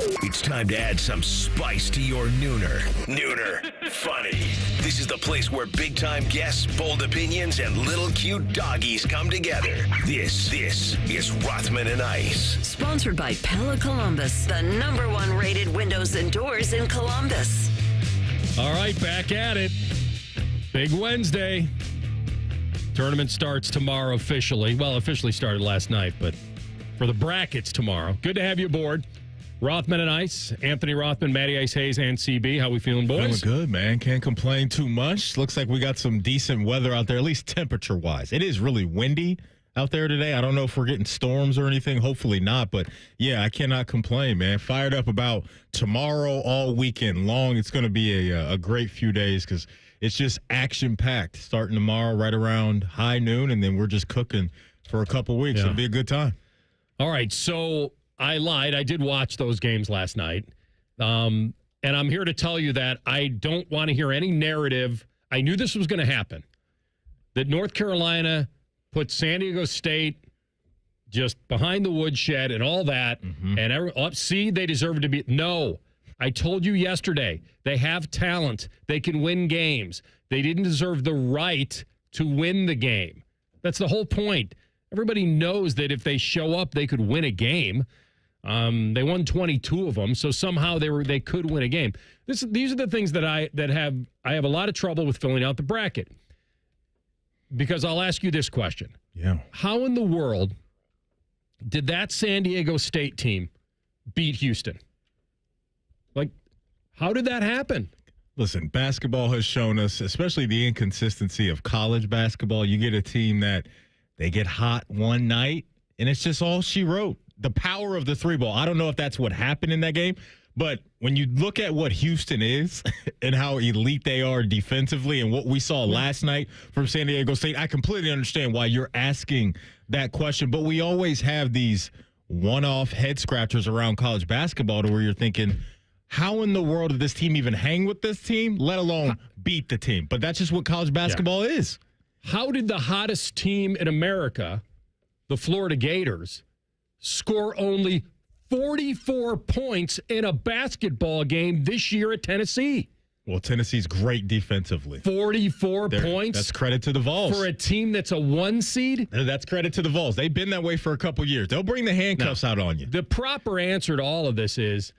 It's time to add some spice to your nooner. Nooner funny. This is the place where big-time guests, bold opinions, and little cute doggies come together. This is Rothman and Ice. Sponsored by Pella Columbus, the #1 rated windows and doors in Columbus. All right, back at it. Big Wednesday. Tournament starts tomorrow officially. Well, officially started last night, but for the brackets tomorrow. Good to have you aboard. Rothman and Ice, Anthony Rothman, Matty Ice Hayes, and CB. How we feeling, boys? Feeling good, man. Can't complain too much. Looks like we got some decent weather out there, at least temperature-wise. It is really windy out there today. I don't know if we're getting storms or anything. Hopefully not, but yeah, I cannot complain, man. Fired up about tomorrow all weekend long. It's going to be a great few days because it's just action-packed. Starting tomorrow right around high noon, and then we're just cooking for a couple weeks. Yeah. It'll be a good time. All right, so I lied. I did watch those games last night. And I'm here to tell you that I don't want to hear any narrative. I knew this was going to happen, that North Carolina put San Diego State just behind the woodshed and all that. Mm-hmm. And see, they deserve to be. No, I told you yesterday, they have talent. They can win games. They didn't deserve the right to win the game. That's the whole point. Everybody knows that if they show up, they could win a game. They won 22 of them, so somehow they could win a game. These are the things that I have a lot of trouble with filling out the bracket. Because I'll ask you this question. Yeah. How in the world did that San Diego State team beat Houston? Like, how did that happen? Listen, basketball has shown us, especially the inconsistency of college basketball. You get a team that they get hot one night, and it's just all she wrote. The power of the three ball. I don't know if that's what happened in that game, but when you look at what Houston is and how elite they are defensively and what we saw last night from San Diego State, I completely understand why you're asking that question. But we always have these one-off head scratchers around college basketball to where you're thinking, how in the world did this team even hang with this team, let alone beat the team? But that's just what college basketball is. How did the hottest team in America, the Florida Gators, score only 44 points in a basketball game this year at Tennessee? Well, Tennessee's great defensively. 44 points? That's credit to the Vols. For a team that's a 1 seed? That's credit to the Vols. They've been that way for a couple years. They'll bring the handcuffs out on you. The proper answer to all of this is,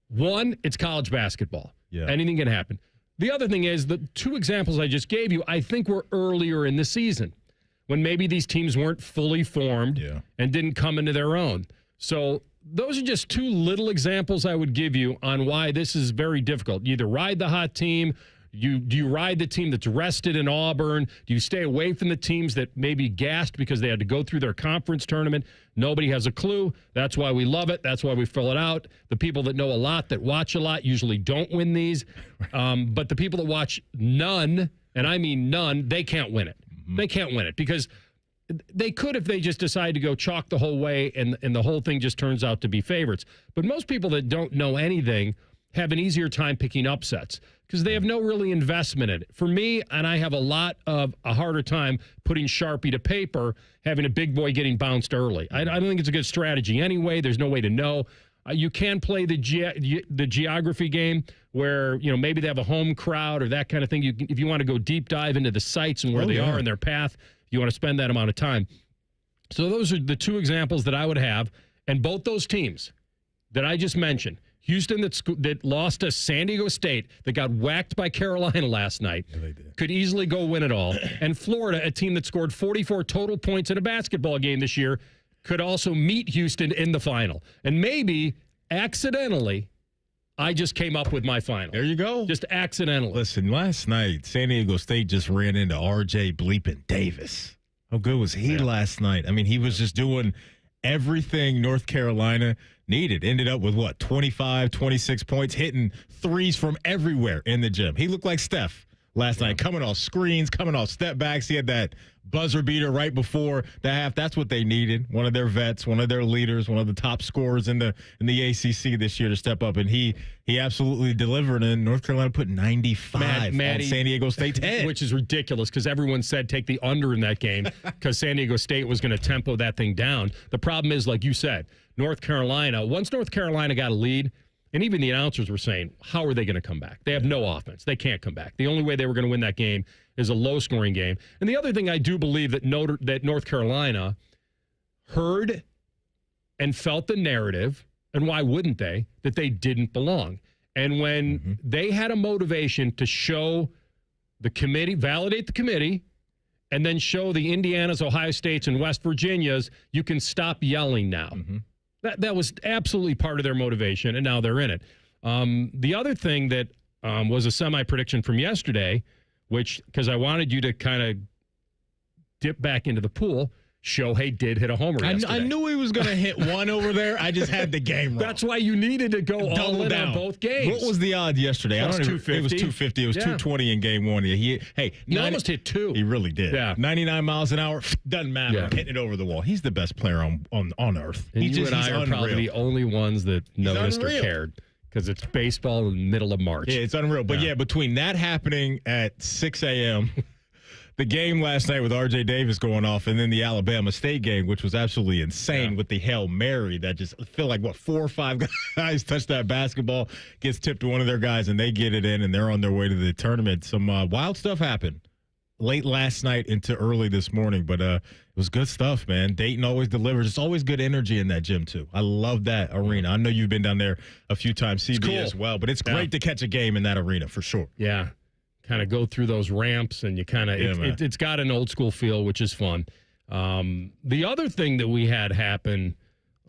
one, it's college basketball. Yeah. Anything can happen. The other thing is, the two examples I just gave you, I think were earlier in the season, when maybe these teams weren't fully formed and didn't come into their own. So those are just two little examples I would give you on why this is very difficult. You either ride the hot team, do you ride the team that's rested in Auburn? Do you stay away from the teams that maybe gassed because they had to go through their conference tournament? Nobody has a clue. That's why we love it. That's why we fill it out. The people that know a lot, that watch a lot, usually don't win these. But the people that watch none, and I mean none, they can't win it. Mm-hmm. They can't win it because they could if they just decide to go chalk the whole way and the whole thing just turns out to be favorites. But most people that don't know anything have an easier time picking upsets because they have no really investment in it. For me, and I have a harder time putting Sharpie to paper, having a big boy getting bounced early. I don't think it's a good strategy anyway. There's no way to know. You can play the geography game where, maybe they have a home crowd or that kind of thing. If you want to go deep dive into the sites and where they are in their path, you want to spend that amount of time. So those are the two examples that I would have. And both those teams that I just mentioned, Houston that lost to San Diego State, that got whacked by Carolina last night, could easily go win it all. And Florida, a team that scored 44 total points in a basketball game this year, could also meet Houston in the final. And maybe, accidentally, I just came up with my final. There you go. Just accidentally. Listen, last night, San Diego State just ran into R.J. Bleepin Davis. How good was he last night? I mean, he was just doing everything North Carolina needed. Ended up with, 25, 26 points, hitting threes from everywhere in the gym. He looked like Steph last night, coming off screens, coming off step backs. He had that buzzer beater right before the half. That's what they needed. One of their vets, one of their leaders, one of the top scorers in the ACC this year to step up, and he absolutely delivered. And North Carolina put 95 on San Diego State's head, which is ridiculous because everyone said take the under in that game because San Diego State was going to tempo that thing down. The problem is, like you said, once North Carolina got a lead, And even the announcers were saying, how are they going to come back? They have no offense. They can't come back. The only way they were going to win that game is a low-scoring game. And the other thing I do believe that North Carolina heard and felt the narrative, and why wouldn't they, that they didn't belong. And when they had a motivation to show the committee, validate the committee, and then show the Indianas, Ohio States, and West Virginias, you can stop yelling now. That was absolutely part of their motivation, and now they're in it. The other thing that was a semi-prediction from yesterday, which, because I wanted you to kind of dip back into the pool, Shohei did hit a homer yesterday. I knew he was going to hit one over there. I just had the game wrong. That's why you needed to go all in on both games. What was the odds yesterday? It was 250. It was 250. It was 220 in game one. He almost hit two. He really did. Yeah. 99 miles an hour. Doesn't matter. Yeah. Hitting it over the wall. He's the best player on earth. And he's I are probably the only ones that noticed or cared, because it's baseball in the middle of March. Yeah, it's unreal. But between that happening at 6 a.m., the game last night with R.J. Davis going off, and then the Alabama State game, which was absolutely insane with the Hail Mary that just feel like, 4 or 5 guys touch that basketball, gets tipped to one of their guys, and they get it in, and they're on their way to the tournament. Some wild stuff happened late last night into early this morning, but it was good stuff, man. Dayton always delivers. It's always good energy in that gym, too. I love that arena. I know you've been down there a few times, CB as well, but it's great to catch a game in that arena for sure. Yeah. Kind of go through those ramps, and you kind of it's got an old school feel, which is fun. The other thing that we had happen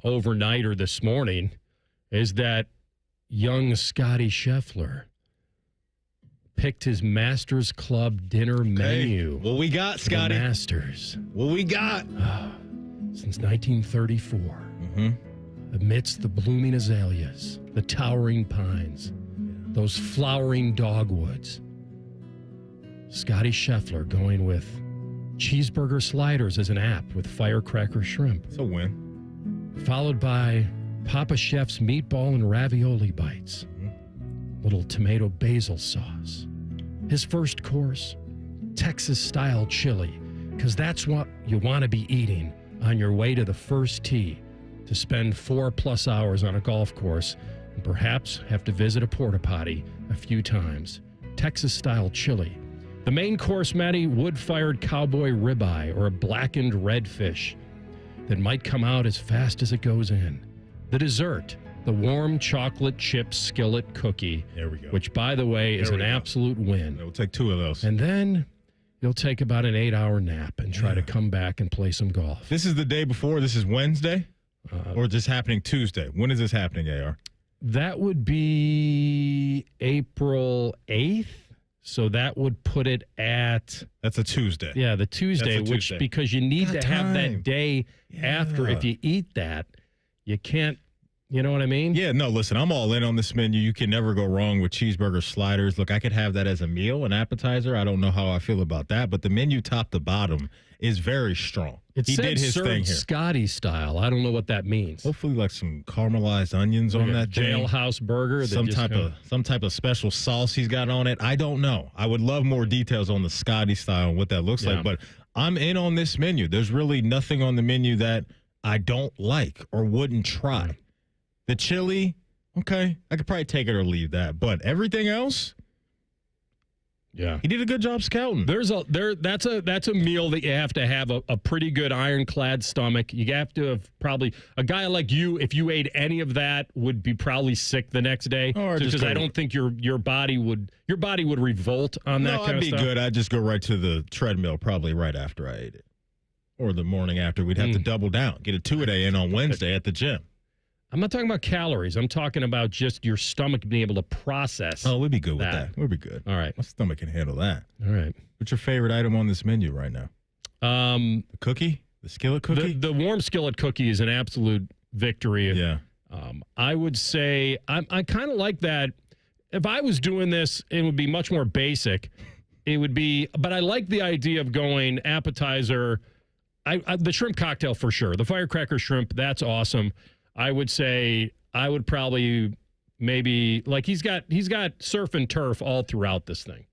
overnight or this morning is that young Scotty Scheffler picked his Masters Club dinner menu. What we got, Scotty? Masters. What we got? Since 1934. Amidst the blooming azaleas, the towering pines, those flowering dogwoods. Scotty Scheffler going with cheeseburger sliders as an app with firecracker shrimp. It's a win. Followed by Papa Chef's meatball and ravioli bites. Little tomato basil sauce. His first course, Texas-style chili, because that's what you want to be eating on your way to the first tee to spend 4+ hours on a golf course and perhaps have to visit a porta potty a few times. Texas-style chili. The main course, Matty, wood-fired cowboy ribeye or a blackened redfish that might come out as fast as it goes in. The dessert, the warm chocolate chip skillet cookie. There we go. Which, by the way, is an absolute win. We'll take 2 of those. And then you'll take about an 8-hour nap and try to come back and play some golf. This is the day before. This is Wednesday? Or is this happening Tuesday? When is this happening, AR? That would be April 8th. So that would put it at... That's a Tuesday. Yeah, the Tuesday, which because you need to have that day after. If you eat that, you can't, you know what I mean? Yeah, no, listen, I'm all in on this menu. You can never go wrong with cheeseburger sliders. Look, I could have that as a meal, an appetizer. I don't know how I feel about that, but the menu top to bottom is very strong. He did his thing here. Scotty style. I don't know what that means. Hopefully, like some caramelized onions on that jailhouse burger. Some type of special sauce he's got on it. I don't know. I would love more details on the Scotty style and what that looks like. But I'm in on this menu. There's really nothing on the menu that I don't like or wouldn't try. The chili, okay, I could probably take it or leave that. But everything else. Yeah, he did a good job scouting. That's a meal that you have to have a pretty good ironclad stomach. You have to have probably a guy like you. If you ate any of that, would be probably sick the next day. Because I don't think your body would revolt on that kind of stuff. No, I'd be good. I'd just go right to the treadmill probably right after I ate it, or the morning after. We'd have to double down, get a 2-a-day in on Wednesday at the gym. I'm not talking about calories. I'm talking about just your stomach being able to process. Oh, we'd be good with that. We'd be good. All right. My stomach can handle that. All right. What's your favorite item on this menu right now? The cookie? The skillet cookie? The warm skillet cookie is an absolute victory. Yeah. I would say I kind of like that. If I was doing this, it would be much more basic. It would be, but I like the idea of going appetizer. The shrimp cocktail for sure. The firecracker shrimp, that's awesome. I would say I would probably maybe like he's got surf and turf all throughout this thing.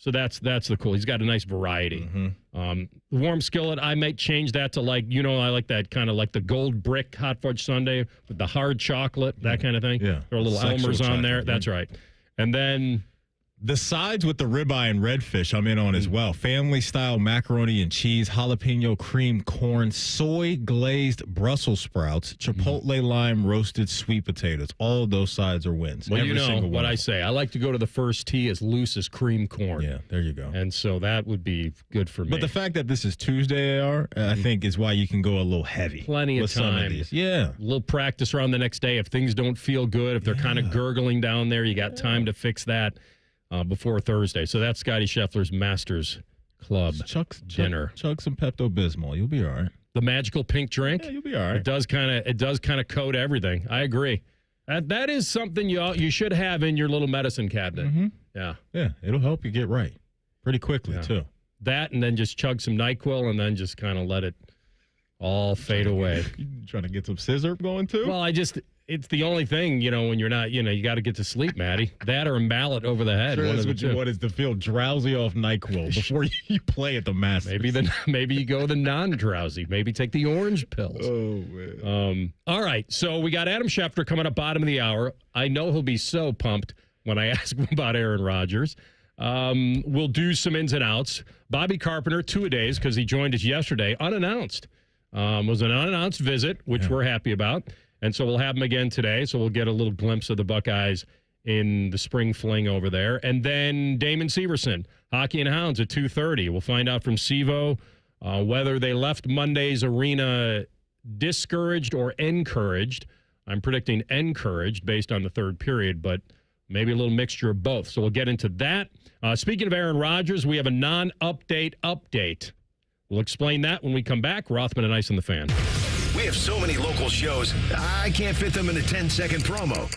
So that's the cool. He's got a nice variety. The warm skillet, I might change that to I like that kind of like the gold brick hot fudge sundae with the hard chocolate, that kind of thing. Yeah. There are little Elmer's on there. That's right. And then the sides with the ribeye and redfish I'm in on as well. Family-style macaroni and cheese, jalapeno cream corn, soy-glazed Brussels sprouts, chipotle lime roasted sweet potatoes. All of those sides are wins. Well, Every you know single what one. I say. I like to go to the first tee as loose as cream corn. Yeah, there you go. And so that would be good for me. But the fact that this is Tuesday, AR, I think is why you can go a little heavy. Plenty of with some time. of these. Yeah. A little practice around the next day. If things don't feel good, if they're kind of gurgling down there, you got time to fix that before Thursday. So that's Scotty Scheffler's Masters Club dinner. Chug some Pepto-Bismol. You'll be all right. The magical pink drink. Yeah, you'll be all right. It does kind of coat everything. I agree. That is something you should have in your little medicine cabinet. Yeah. Yeah, it'll help you get right pretty quickly, too. That, and then just chug some NyQuil, and then just kind of let it all fade away. You trying to get some scissor going, too? Well, it's the only thing, when you're not, you got to get to sleep, Maddie. That or a mallet over the head. Sure, one that's of the what you two. want is to feel drowsy off NyQuil before you play at the Masters. Maybe you go the non-drowsy. Maybe take the orange pills. Oh, man. All right, so we got Adam Schefter coming up bottom of the hour. I know he'll be so pumped when I ask him about Aaron Rodgers. We'll do some ins and outs. Bobby Carpenter, 2-a-days, because he joined us yesterday, unannounced. Was an unannounced visit, which we're happy about. And so we'll have him again today. So we'll get a little glimpse of the Buckeyes in the spring fling over there. And then Damon Severson, Hockey and Hounds at 2:30. We'll find out from Sevo whether they left Monday's arena discouraged or encouraged. I'm predicting encouraged based on the third period, but maybe a little mixture of both. So we'll get into that. Speaking of Aaron Rodgers, we have a non-update update. We'll explain that when we come back. Rothman and Ice on the Fan. We have so many local shows, I can't fit them in a 10-second promo.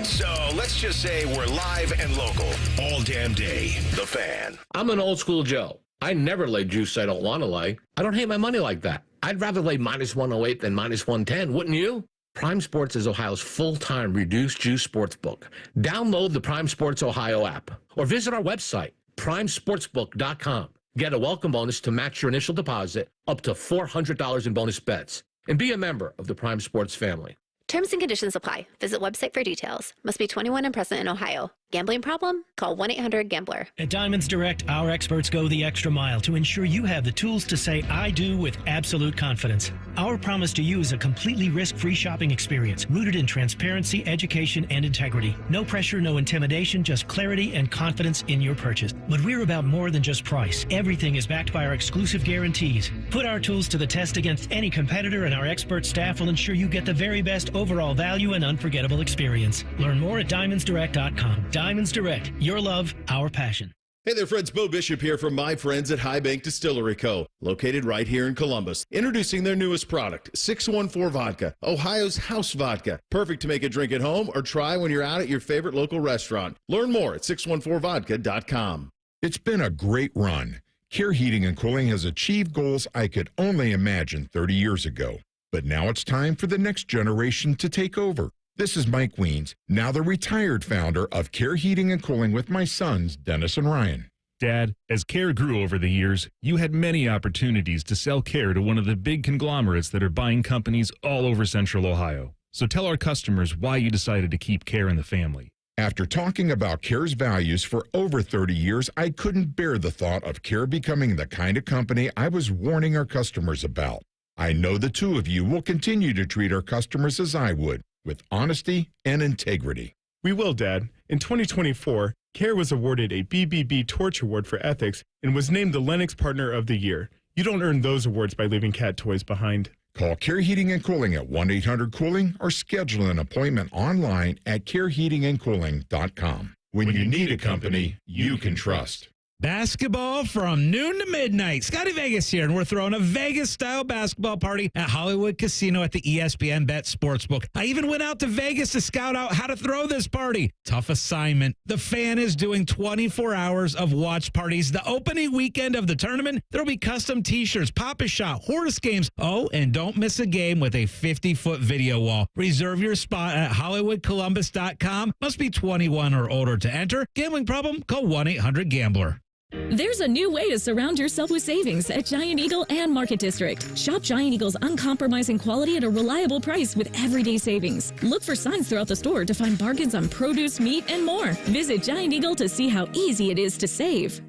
So let's just say we're live and local all damn day. The Fan. I'm an old school Joe. I never lay juice I don't want to lay. I don't hate my money like that. I'd rather lay minus 108 than minus 110, wouldn't you? Prime Sports is Ohio's full-time reduced juice sports book. Download the Prime Sports Ohio app or visit our website, primesportsbook.com. Get a welcome bonus to match your initial deposit up to $400 in bonus bets. And be a member of the Prime Sports family. Terms and conditions apply. Visit website for details. Must be 21 and present in Ohio. Gambling problem? Call 1-800-GAMBLER. At Diamonds Direct, our experts go the extra mile to ensure you have the tools to say I do with absolute confidence. Our promise to you is a completely risk-free shopping experience rooted in transparency, education, and integrity. No pressure, no intimidation, just clarity and confidence in your purchase. But we're about more than just price. Everything is backed by our exclusive guarantees. Put our tools to the test against any competitor, and our expert staff will ensure you get the very best overall value and unforgettable experience. Learn more at diamondsdirect.com. Diamonds Direct, your love, our passion. Hey there, friends. Bo Bishop here from my friends at High Bank Distillery Co., located right here in Columbus. Introducing their newest product, 614 Vodka, Ohio's house vodka. Perfect to make a drink at home or try when you're out at your favorite local restaurant. Learn more at 614vodka.com. It's been a great run. Care Heating and Cooling has achieved goals I could only imagine 30 years ago. But now it's time for the next generation to take over. This is Mike Weens, now the retired founder of Care Heating and Cooling with my sons, Dennis and Ryan. Dad, as Care grew over the years, you had many opportunities to sell Care to one of the big conglomerates that are buying companies all over Central Ohio. So tell our customers why you decided to keep Care in the family. After talking about Care's values for over 30 years, I couldn't bear the thought of Care becoming the kind of company I was warning our customers about. I know the two of you will continue to treat our customers as I would, with honesty and integrity. We will, Dad. In 2024, Care was awarded a BBB Torch Award for Ethics and was named the Lennox Partner of the Year. You don't earn those awards by leaving cat toys behind. Call Care Heating and Cooling at 1-800-COOLING or schedule an appointment online at careheatingandcooling.com. When you need a company you can trust. Basketball from noon to midnight. Scotty Vegas here, and we're throwing a Vegas-style basketball party at Hollywood Casino at the ESPN Bet Sportsbook. I even went out to Vegas to scout out how to throw this party. Tough assignment. The Fan is doing 24 hours of watch parties. The opening weekend of the tournament, there'll be custom T-shirts, Pop-A-Shot, horse games. Oh, and don't miss a game with a 50-foot video wall. Reserve your spot at HollywoodColumbus.com. Must be 21 or older to enter. Gambling problem? Call 1-800-GAMBLER. There's a new way to surround yourself with savings at Giant Eagle and Market District. Shop Giant Eagle's uncompromising quality at a reliable price with everyday savings. Look for signs throughout the store to find bargains on produce, meat, and more. Visit Giant Eagle to see how easy it is to save.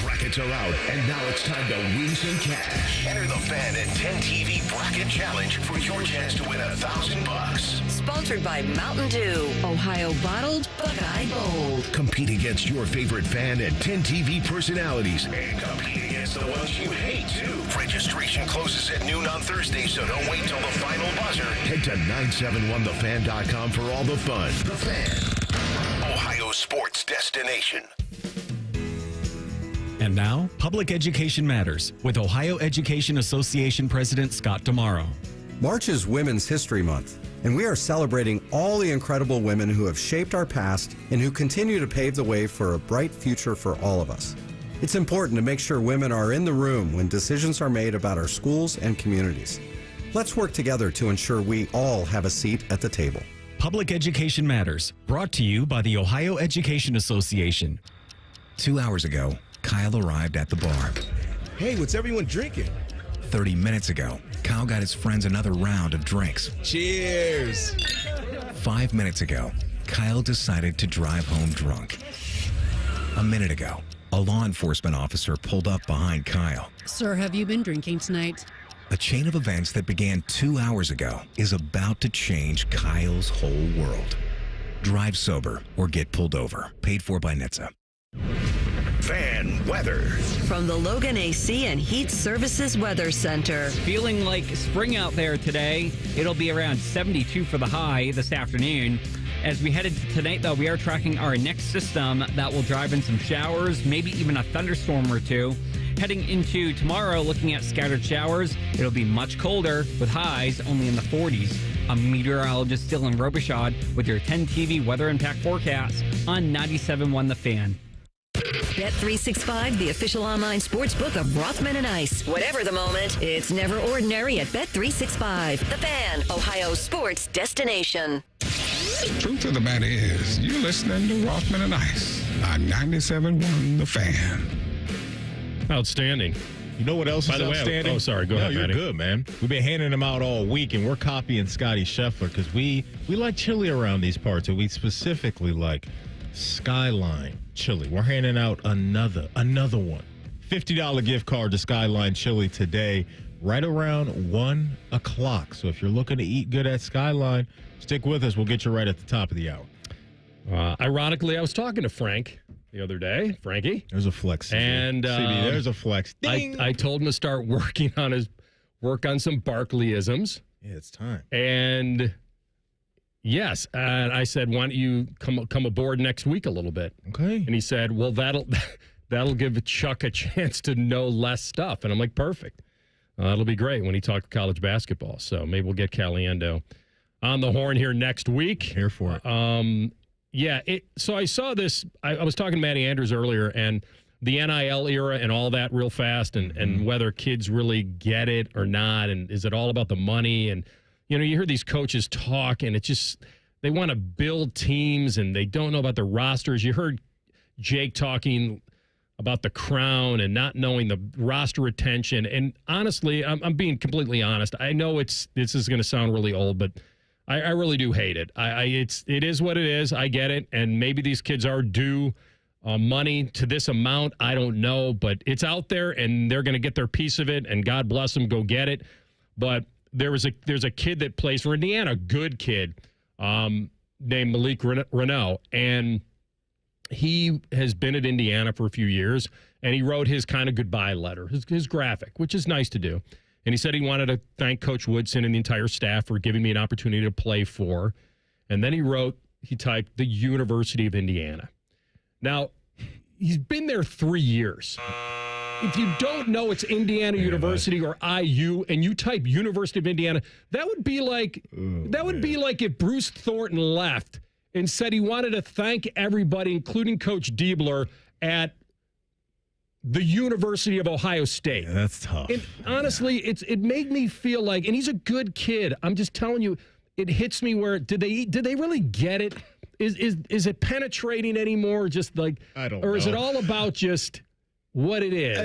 Brackets are out, and now it's time to win some cash. Enter the Fan and 10 TV Bracket Challenge for your chance to win $1,000. Sponsored by Mountain Dew, Ohio Bottled, Buckeye Bold. Compete against your favorite Fan and 10 TV personalities, and compete against the ones you hate, too. Registration closes at noon on Thursday, so don't wait till the final buzzer. Head to 971thefan.com for all the fun. The Fan, Ohio sports destination. And now, Public Education Matters with Ohio Education Association President Scott DeMauro. March is Women's History Month, and we are celebrating all the incredible women who have shaped our past and who continue to pave the way for a bright future for all of us. It's important to make sure women are in the room when decisions are made about our schools and communities. Let's work together to ensure we all have a seat at the table. Public Education Matters, brought to you by the Ohio Education Association. 2 hours ago, Kyle arrived at the bar. Hey, what's everyone drinking? 30 minutes ago, Kyle got his friends another round of drinks. Cheers! 5 minutes ago, Kyle decided to drive home drunk. A minute ago, a law enforcement officer pulled up behind Kyle. Sir, have you been drinking tonight? A chain of events that began 2 hours ago is about to change Kyle's whole world. Drive sober or get pulled over. Paid for by NHTSA. Fan weather. From the Logan AC and Heat Services Weather Center. Feeling like spring out there today. It'll be around 72 for the high this afternoon. As we head into tonight, though, we are tracking our next system that will drive in some showers, maybe even a thunderstorm or two. Heading into tomorrow, looking at scattered showers, it'll be much colder with highs only in the 40s. I'm meteorologist Dylan Robichaud with your 10 TV weather impact forecast on 97.1 The Fan. Bet365, the official online sports book of Rothman and Ice. Whatever the moment, it's never ordinary at Bet365. The Fan, Ohio sports destination. Truth of the matter is, you're listening to Rothman and Ice on 97.1 The Fan. Outstanding. You know what else is outstanding? Go ahead, you're Matty. good, man. We've been handing them out all week, and we're copying Scotty Scheffler because we like chili around these parts, and we specifically like Skyline Chili. We're handing out another one. $50 gift card to Skyline Chili today, right around 1 o'clock. So if you're looking to eat good at Skyline, stick with us. We'll get you right at the top of the hour. Ironically, I was talking to Frank the other day. Frankie. There's a flex. And CB, there's a flex. Ding! I told him to start working on some Barkley-isms. Yeah, it's time. And yes, and I said, why don't you come aboard next week a little bit? Okay. And he said, well, that'll give Chuck a chance to know less stuff. And I'm like, perfect. That'll be great when he talks college basketball. So maybe we'll get Caliendo on the horn here next week. Here for it. So I saw this. I was talking to Matty Andrews earlier, and the NIL era and all that real fast, and whether kids really get it or not, and is it all about the money? And you hear these coaches talk, and it's just they want to build teams, and they don't know about the rosters. You heard Jake talking about the crown and not knowing the roster retention. And honestly, I'm being completely honest. I know this is going to sound really old, but I really do hate it. It is what it is. I get it. And maybe these kids are due money to this amount. I don't know, but it's out there and they're going to get their piece of it, and God bless them, go get it. But there's a kid that plays for Indiana, a good kid, named Malik Renault. And he has been at Indiana for a few years, and he wrote his kind of goodbye letter, his graphic, which is nice to do. And he said he wanted to thank Coach Woodson and the entire staff for giving me an opportunity to play for. And then he typed the University of Indiana. Now, he's been there 3 years. If you don't know it's Indiana University or IU, and you type University of Indiana, that would be like if Bruce Thornton left and said he wanted to thank everybody, including Coach Diebler, at the University of Ohio State. Yeah, that's tough. And honestly, it made me feel like, and he's a good kid. I'm just telling you, it hits me where did they really get it? Is it penetrating anymore? Just like I don't or is know. it all about just what it is?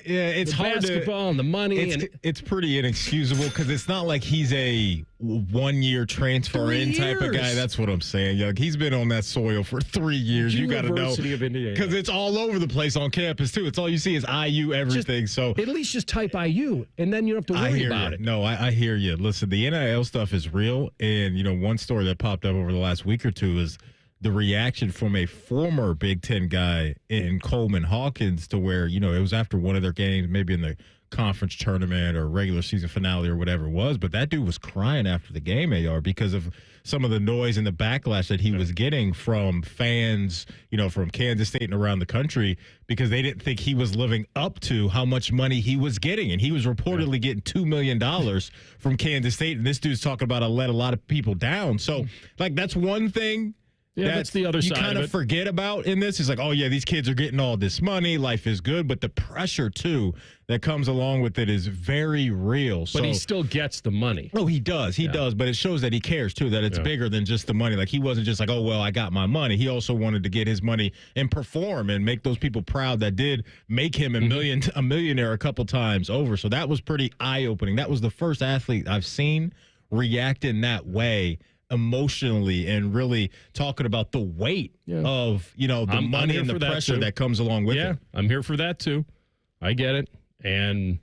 It's the hard basketball and the money. It's pretty inexcusable because it's not like he's a 1 year transfer in type of guy. That's what I'm saying. Like, he's been on that soil for 3 years. You got to know. University of Indiana. Because it's all over the place on campus, too. It's all you see is IU everything. So at least just type IU, and then you don't have to worry about it. No, I hear you. Listen, the NIL stuff is real. And, one story that popped up over the last week or two is the reaction from a former Big Ten guy in Coleman Hawkins to where, it was after one of their games, maybe in the conference tournament or regular season finale or whatever it was. But that dude was crying after the game, AR, because of some of the noise and the backlash that he was getting from fans, from Kansas State and around the country, because they didn't think he was living up to how much money he was getting. And he was reportedly getting $2 million from Kansas State. And this dude's talking about I let a lot of people down. So, that's one thing. Yeah, that's the other side. You kind of forget about in this. It's like, oh, yeah, these kids are getting all this money. Life is good. But the pressure, too, that comes along with it is very real. But he still gets the money. Oh, he does. He does. But it shows that he cares, too, that it's bigger than just the money. Like, he wasn't just like, oh, well, I got my money. He also wanted to get his money and perform and make those people proud that did make him a millionaire a couple times over. So that was pretty eye-opening. That was the first athlete I've seen react in that way emotionally and really talking about the weight of, the money and the pressure that comes along with it. Yeah, I'm here for that too. I get it. And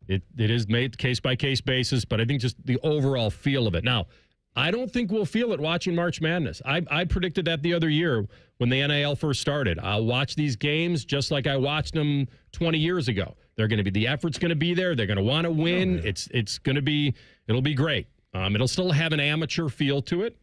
it is made case-by-case basis, but I think just the overall feel of it. Now, I don't think we'll feel it watching March Madness. I predicted that the other year when the NIL first started. I'll watch these games just like I watched them 20 years ago. The effort's going to be there. They're going to want to win. Oh, yeah. It'll be great. It'll still have an amateur feel to it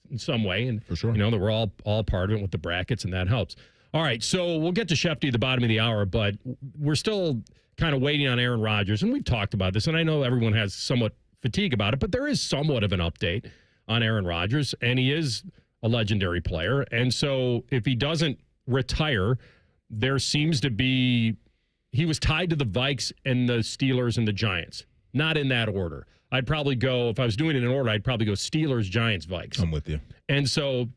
in some way. And, for sure, that we're all part of it with the brackets, and that helps. All right, so we'll get to Schefter at the bottom of the hour, but we're still kind of waiting on Aaron Rodgers, and we've talked about this, and I know everyone has somewhat fatigue about it, but there is somewhat of an update on Aaron Rodgers, and he is a legendary player. And so if he doesn't retire, there seems to be – he was tied to the Vikes and the Steelers and the Giants, not in that order. I'd probably go, if I was doing it in order, I'd probably go Steelers, Giants, Vikes. I'm with you. And so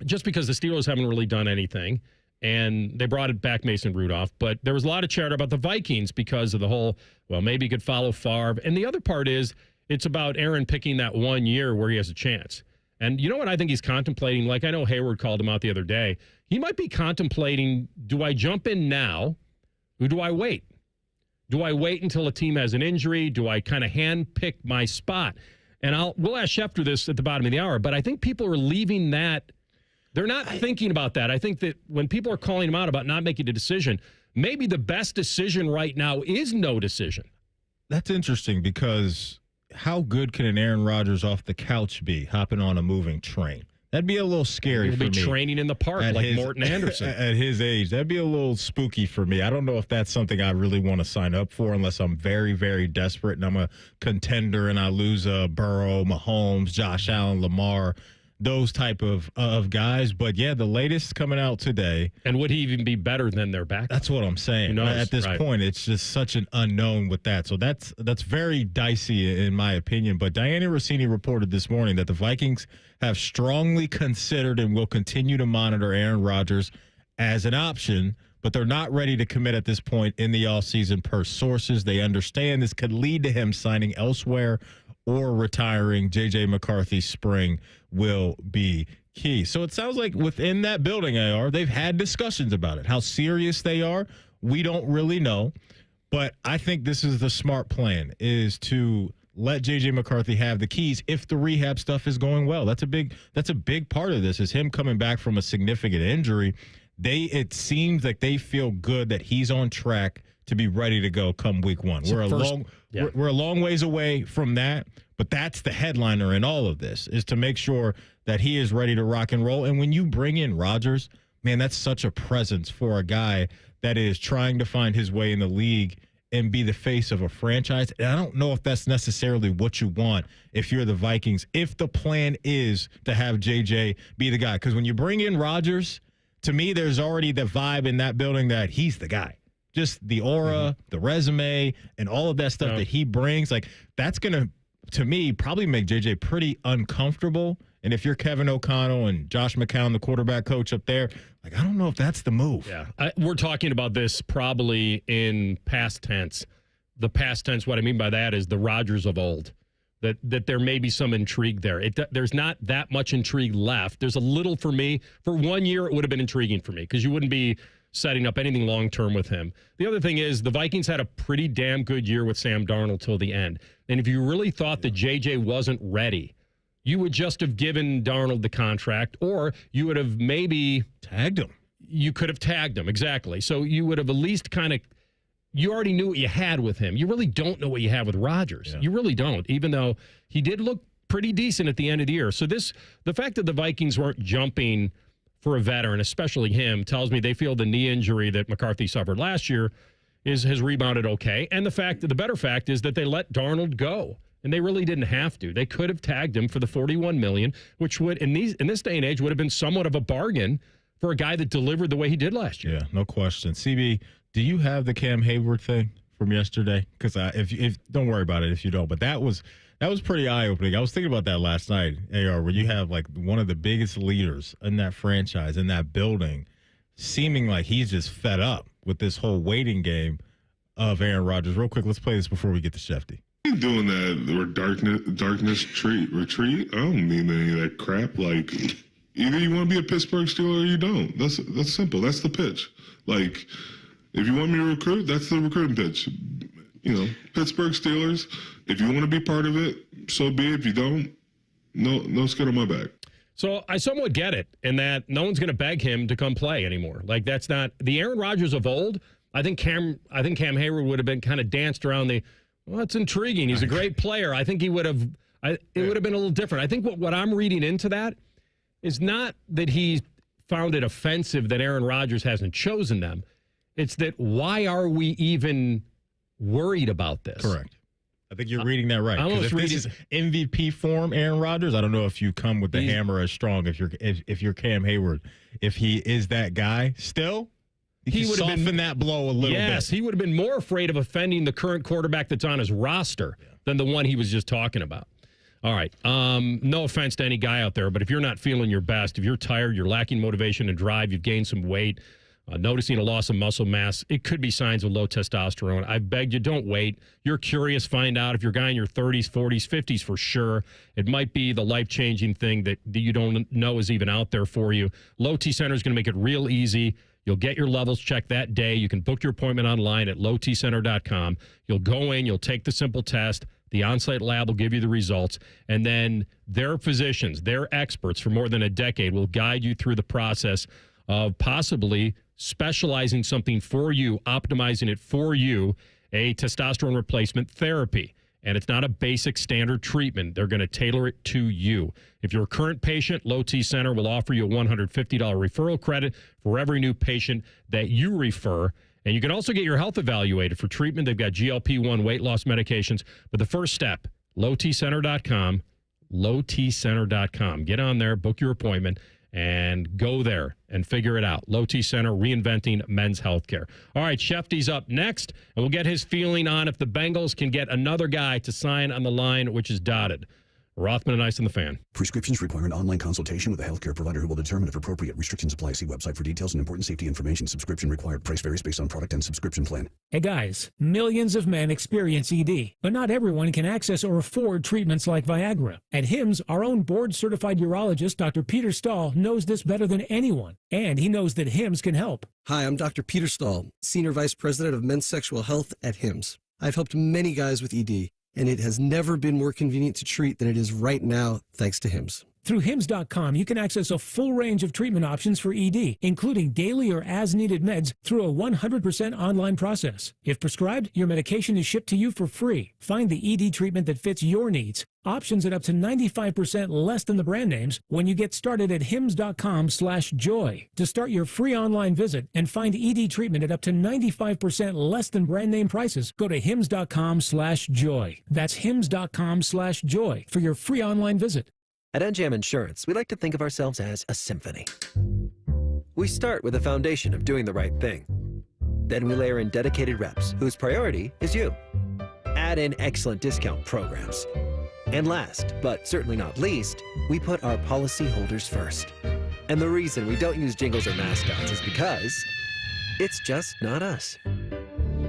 just because the Steelers haven't really done anything, and they brought it back Mason Rudolph, but there was a lot of chatter about the Vikings because of the whole, well, maybe he could follow Favre. And the other part is it's about Aaron picking that 1 year where he has a chance. And you know what I think he's contemplating? Like I know Hayward called him out the other day. He might be contemplating, do I jump in now or do I wait? Do I wait until a team has an injury? Do I kind of handpick my spot? And we'll ask Schefter this at the bottom of the hour, but I think people are leaving that. They're not thinking about that. I think that when people are calling him out about not making a decision, maybe the best decision right now is no decision. That's interesting because how good can an Aaron Rodgers off the couch be hopping on a moving train? That'd be a little scary for me. He'll be training in the park like Morton Anderson. At his age, that'd be a little spooky for me. I don't know if that's something I really want to sign up for unless I'm very, very desperate and I'm a contender and I lose Burrow, Mahomes, Josh Allen, Lamar, those type of guys. But, yeah, the latest coming out today. And would he even be better than their backup? That's what I'm saying. At this point, it's just such an unknown with that. So that's very dicey in my opinion. But Diana Rossini reported this morning that the Vikings have strongly considered and will continue to monitor Aaron Rodgers as an option, but they're not ready to commit at this point in the offseason per sources. They understand this could lead to him signing elsewhere or retiring. J.J. McCarthy's spring will be key. So it sounds like within that building, AR, they've had discussions about it. How serious they are, we don't really know. But I think this is the smart plan, is to let J.J. McCarthy have the keys if the rehab stuff is going well. That's a big part of this, is him coming back from a significant injury. It seems like they feel good that he's on track to be ready to go come week one. We're a long ways away from that, but that's the headliner in all of this, is to make sure that he is ready to rock and roll. And when you bring in Rodgers, man, that's such a presence for a guy that is trying to find his way in the league and be the face of a franchise. And I don't know if that's necessarily what you want if you're the Vikings, if the plan is to have JJ be the guy. Because when you bring in Rodgers, to me, there's already the vibe in that building that he's the guy. Just the aura, the resume, and all of that stuff that he brings. Like, that's going to me, probably make JJ pretty uncomfortable. And if you're Kevin O'Connell and Josh McCown, the quarterback coach up there, like, I don't know if that's the move. Yeah, we're talking about this probably in past tense. The past tense, what I mean by that is the Rodgers of old. That there may be some intrigue there. There's not that much intrigue left. There's a little for me. For 1 year, it would have been intriguing for me because you wouldn't be setting up anything long-term with him. The other thing is the Vikings had a pretty damn good year with Sam Darnold till the end. And if you really thought that JJ wasn't ready, you would just have given Darnold the contract, or you would have maybe tagged him. You could have tagged him, exactly. So you would have at least kind of, you already knew what you had with him. You really don't know what you have with Rodgers. Yeah. You really don't, even though he did look pretty decent at the end of the year. So the fact that the Vikings weren't jumping for a veteran, especially him, tells me they feel the knee injury that McCarthy suffered last year has rebounded okay. And the better fact is that they let Darnold go. And they really didn't have to. They could have tagged him for the $41 million, which would, in this day and age, would have been somewhat of a bargain for a guy that delivered the way he did last year. Yeah, no question. CB, do you have the Cam Hayward thing from yesterday? Because if don't worry about it if you don't. But that was pretty eye-opening. I was thinking about that last night, AR, where you have like one of the biggest leaders in that franchise, in that building, seeming like he's just fed up with this whole waiting game of Aaron Rodgers. Real quick, let's play this before we get to Schefty. Doing that or darkness retreat. I don't need any of that crap. Like, either you want to be a Pittsburgh Steeler or you don't. That's simple. That's the pitch. Like, if you want me to recruit, that's the recruiting pitch. You know, Pittsburgh Steelers. If you want to be part of it, so be it. If you don't, no skin on my back. So I somewhat get it in that no one's going to beg him to come play anymore. Like, that's not the Aaron Rodgers of old. I think Cam Hayward would have been kind of danced around the. Well, that's intriguing. He's a great player. I think he would have. It would have been a little different. I think what I'm reading into that is not that he found it offensive that Aaron Rodgers hasn't chosen them. It's that why are we even worried about this? Correct. I think you're reading that right. Because if this is MVP form, Aaron Rodgers, I don't know if you come with the hammer as strong if you're Cam Hayward. If he is that guy still. He would have been that blow a little bit. Yes, he would have been more afraid of offending the current quarterback that's on his roster than the one he was just talking about. All right. No offense to any guy out there, but if you're not feeling your best, if you're tired, you're lacking motivation and drive, you've gained some weight, noticing a loss of muscle mass, it could be signs of low testosterone. I beg you, don't wait. You're curious, find out. If you're a guy in your 30s, 40s, 50s, for sure, it might be the life-changing thing that you don't know is even out there for you. Low T Center is going to make it real easy. You'll get your levels checked that day. You can book your appointment online at lowtcenter.com. You'll go in, you'll take the simple test. The on-site lab will give you the results. And then their physicians, their experts for more than a decade will guide you through the process of possibly specializing something for you, optimizing it for you, a testosterone replacement therapy. And it's not a basic standard treatment. They're going to tailor it to you. If you're a current patient, Low T Center will offer you a $150 referral credit for every new patient that you refer. And you can also get your health evaluated for treatment. They've got GLP-1 weight loss medications. But the first step, lowtcenter.com, lowtcenter.com. Get on there, book your appointment, and go there and figure it out. Low T Center, reinventing men's healthcare. All right, Schefty's up next, and we'll get his feeling on if the Bengals can get another guy to sign on the line, which is dotted. Rothman and Ice on the Fan. Prescriptions require an online consultation with a healthcare provider who will determine if appropriate restrictions apply. See website for details and important safety information. Subscription required. Price varies based on product and subscription plan. Hey guys, millions of men experience ED, but not everyone can access or afford treatments like Viagra. At HIMSS, our own board-certified urologist, Dr. Peter Stahl, knows this better than anyone, and he knows that HIMSS can help. Hi, I'm Dr. Peter Stahl, Senior Vice President of Men's Sexual Health at HIMSS. I've helped many guys with ED, and it has never been more convenient to treat than it is right now, thanks to HIMSS. Through Hims.com, you can access a full range of treatment options for ED, including daily or as-needed meds through a 100% online process. If prescribed, your medication is shipped to you for free. Find the ED treatment that fits your needs. Options at up to 95% less than the brand names when you get started at hims.com/joy. To start your free online visit and find ED treatment at up to 95% less than brand name prices, go to hims.com/joy. That's hims.com/joy for your free online visit. At NJM Insurance, we like to think of ourselves as a symphony. We start with a foundation of doing the right thing. Then we layer in dedicated reps whose priority is you. Add in excellent discount programs. And last, but certainly not least, we put our policyholders first. And the reason we don't use jingles or mascots is because it's just not us.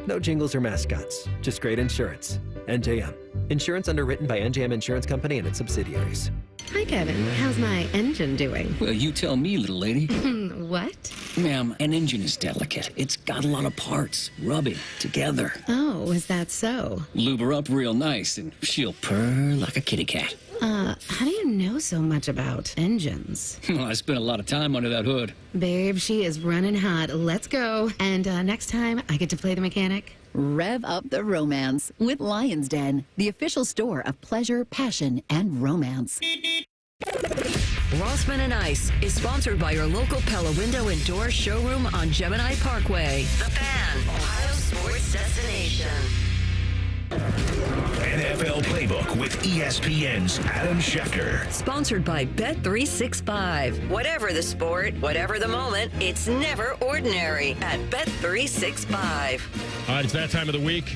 No jingles or mascots, just great insurance. NJM. Insurance underwritten by NJM Insurance Company and its subsidiaries. Hi, Kevin. How's my engine doing? Well, you tell me, little lady. What? Ma'am, an engine is delicate. It's got a lot of parts rubbing together. Oh, is that so? Lube her up real nice, and she'll purr like a kitty cat. How do you know so much about engines? Well, I spent a lot of time under that hood. Babe, she is running hot. Let's go. And next time, I get to play the mechanic. Rev up the romance with Lion's Den, the official store of pleasure, passion, and romance. Rothman and Ice is sponsored by your local Pella Window and Door showroom on Gemini Parkway. The Fan, Ohio sports destination. NFL Playbook with ESPN's Adam Schefter. Sponsored by Bet365. Whatever the sport, whatever the moment, it's never ordinary at Bet365. All right, it's that time of the week.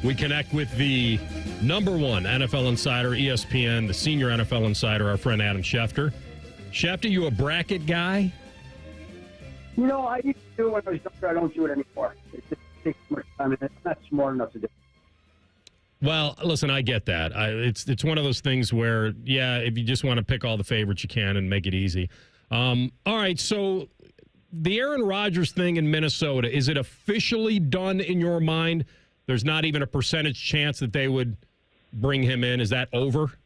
We connect with the number one NFL insider, ESPN, the senior NFL insider, our friend Adam Schefter. Schefter, you a bracket guy? You know, I used to do it when I was younger. I don't do it anymore. It just takes too much time, and it's not smart enough to do it. Well, listen, I get that. It's one of those things where, yeah, if you just want to pick all the favorites, you can and make it easy. All right, so the Aaron Rodgers thing in Minnesota, is it officially done in your mind? There's not even a percentage chance that they would bring him in. Is that over?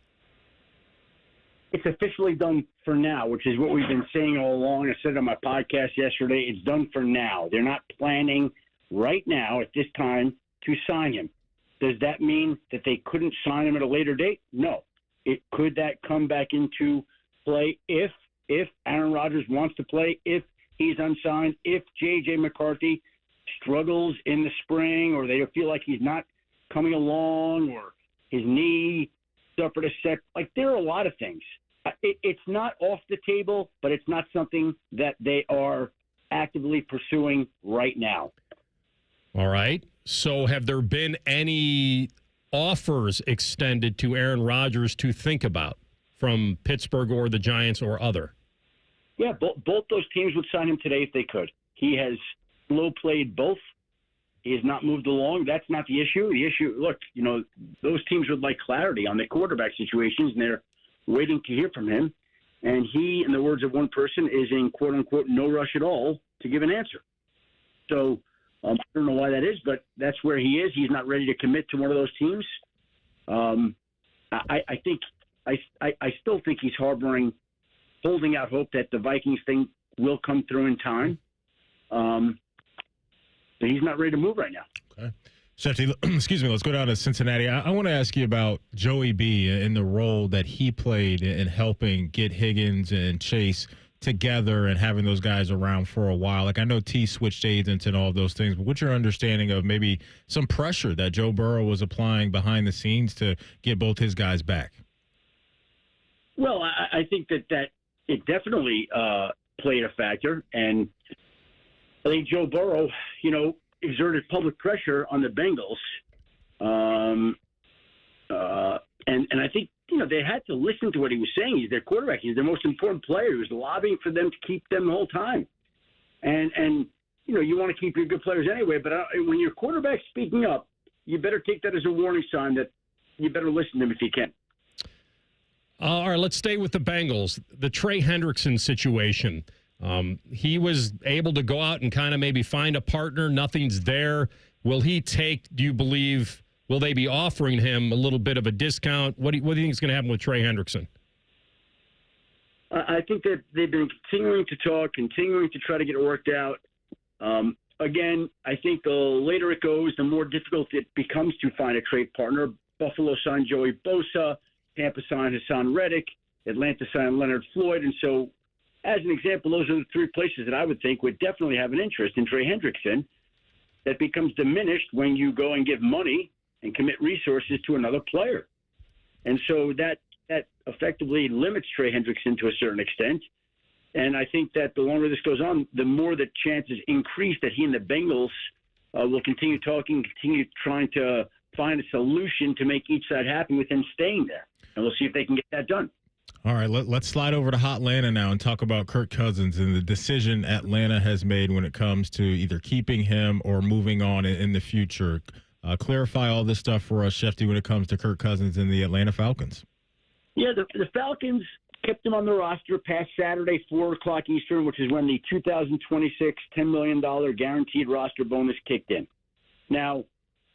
It's officially done for now, which is what we've been saying all along. I said on my podcast yesterday, it's done for now. They're not planning right now at this time to sign him. Does that mean that they couldn't sign him at a later date? No. Could that come back into play if Aaron Rodgers wants to play, if he's unsigned, if J.J. McCarthy struggles in the spring, or they feel like he's not coming along, or his knee suffered a set. Like, there are a lot of things. It's not off the table, but it's not something that they are actively pursuing right now. All right. So have there been any offers extended to Aaron Rodgers to think about from Pittsburgh or the Giants or other? Yeah, both those teams would sign him today if they could. He has slow played both. He has not moved along. That's not the issue. The issue, look, you know, those teams would like clarity on the quarterback situations, and they're waiting to hear from him. And he, in the words of one person, is in quote-unquote no rush at all to give an answer. So I don't know why that is, but that's where he is. He's not ready to commit to one of those teams. I still think he's holding out hope that the Vikings thing will come through in time. But he's not ready to move right now. Okay. Shefty, excuse me, let's go down to Cincinnati. I want to ask you about Joey B and the role that he played in helping get Higgins and Chase together and having those guys around for a while. Like, I know T switched agents and all of those things, but what's your understanding of maybe some pressure that Joe Burrow was applying behind the scenes to get both his guys back? Well, I think that it definitely played a factor, and I think Joe Burrow, you know, exerted public pressure on the Bengals, and I think, you know, they had to listen to what he was saying. He's their quarterback. He's their most important player. He was lobbying for them to keep them the whole time. And you know, you want to keep your good players anyway, but when your quarterback's speaking up, you better take that as a warning sign that you better listen to him if you can. All right, let's stay with the Bengals. The Trey Hendrickson situation. He was able to go out and kind of maybe find a partner. Nothing's there. Will he take, do you believe, will they be offering him a little bit of a discount? What do you think is going to happen with Trey Hendrickson? I think that they've been continuing to talk, continuing to try to get it worked out. Again, I think the later it goes, the more difficult it becomes to find a trade partner. Buffalo signed Joey Bosa, Tampa signed Hassan Reddick, Atlanta signed Leonard Floyd. And so, as an example, those are the three places that I would think would definitely have an interest in Trey Hendrickson. That becomes diminished when you go and give money and commit resources to another player. And so that effectively limits Trey Hendrickson to a certain extent. And I think that the longer this goes on, the more the chances increase that he and the Bengals will continue talking, continue trying to find a solution to make each side happy with him staying there. And we'll see if they can get that done. All right, let's slide over to Hotlanta now and talk about Kirk Cousins and the decision Atlanta has made when it comes to either keeping him or moving on in the future. Clarify all this stuff for us, Schefter, when it comes to Kirk Cousins and the Atlanta Falcons. Yeah, the Falcons kept him on the roster past Saturday, 4 o'clock Eastern, which is when the 2026 $10 million guaranteed roster bonus kicked in. Now,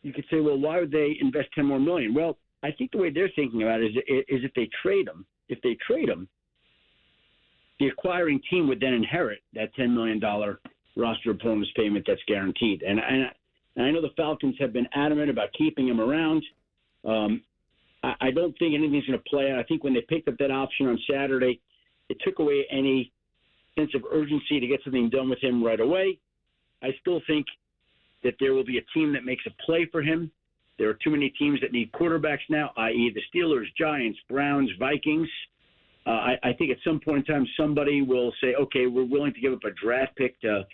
you could say, well, why would they invest $10 more million? Well, I think the way they're thinking about it is if they trade him, the acquiring team would then inherit that $10 million roster bonus payment that's guaranteed. And I know the Falcons have been adamant about keeping him around. I don't think anything's going to play out. I think when they picked up that option on Saturday, it took away any sense of urgency to get something done with him right away. I still think that there will be a team that makes a play for him. There are too many teams that need quarterbacks now, i.e. the Steelers, Giants, Browns, Vikings. I think at some point in time somebody will say, okay, we're willing to give up a draft pick to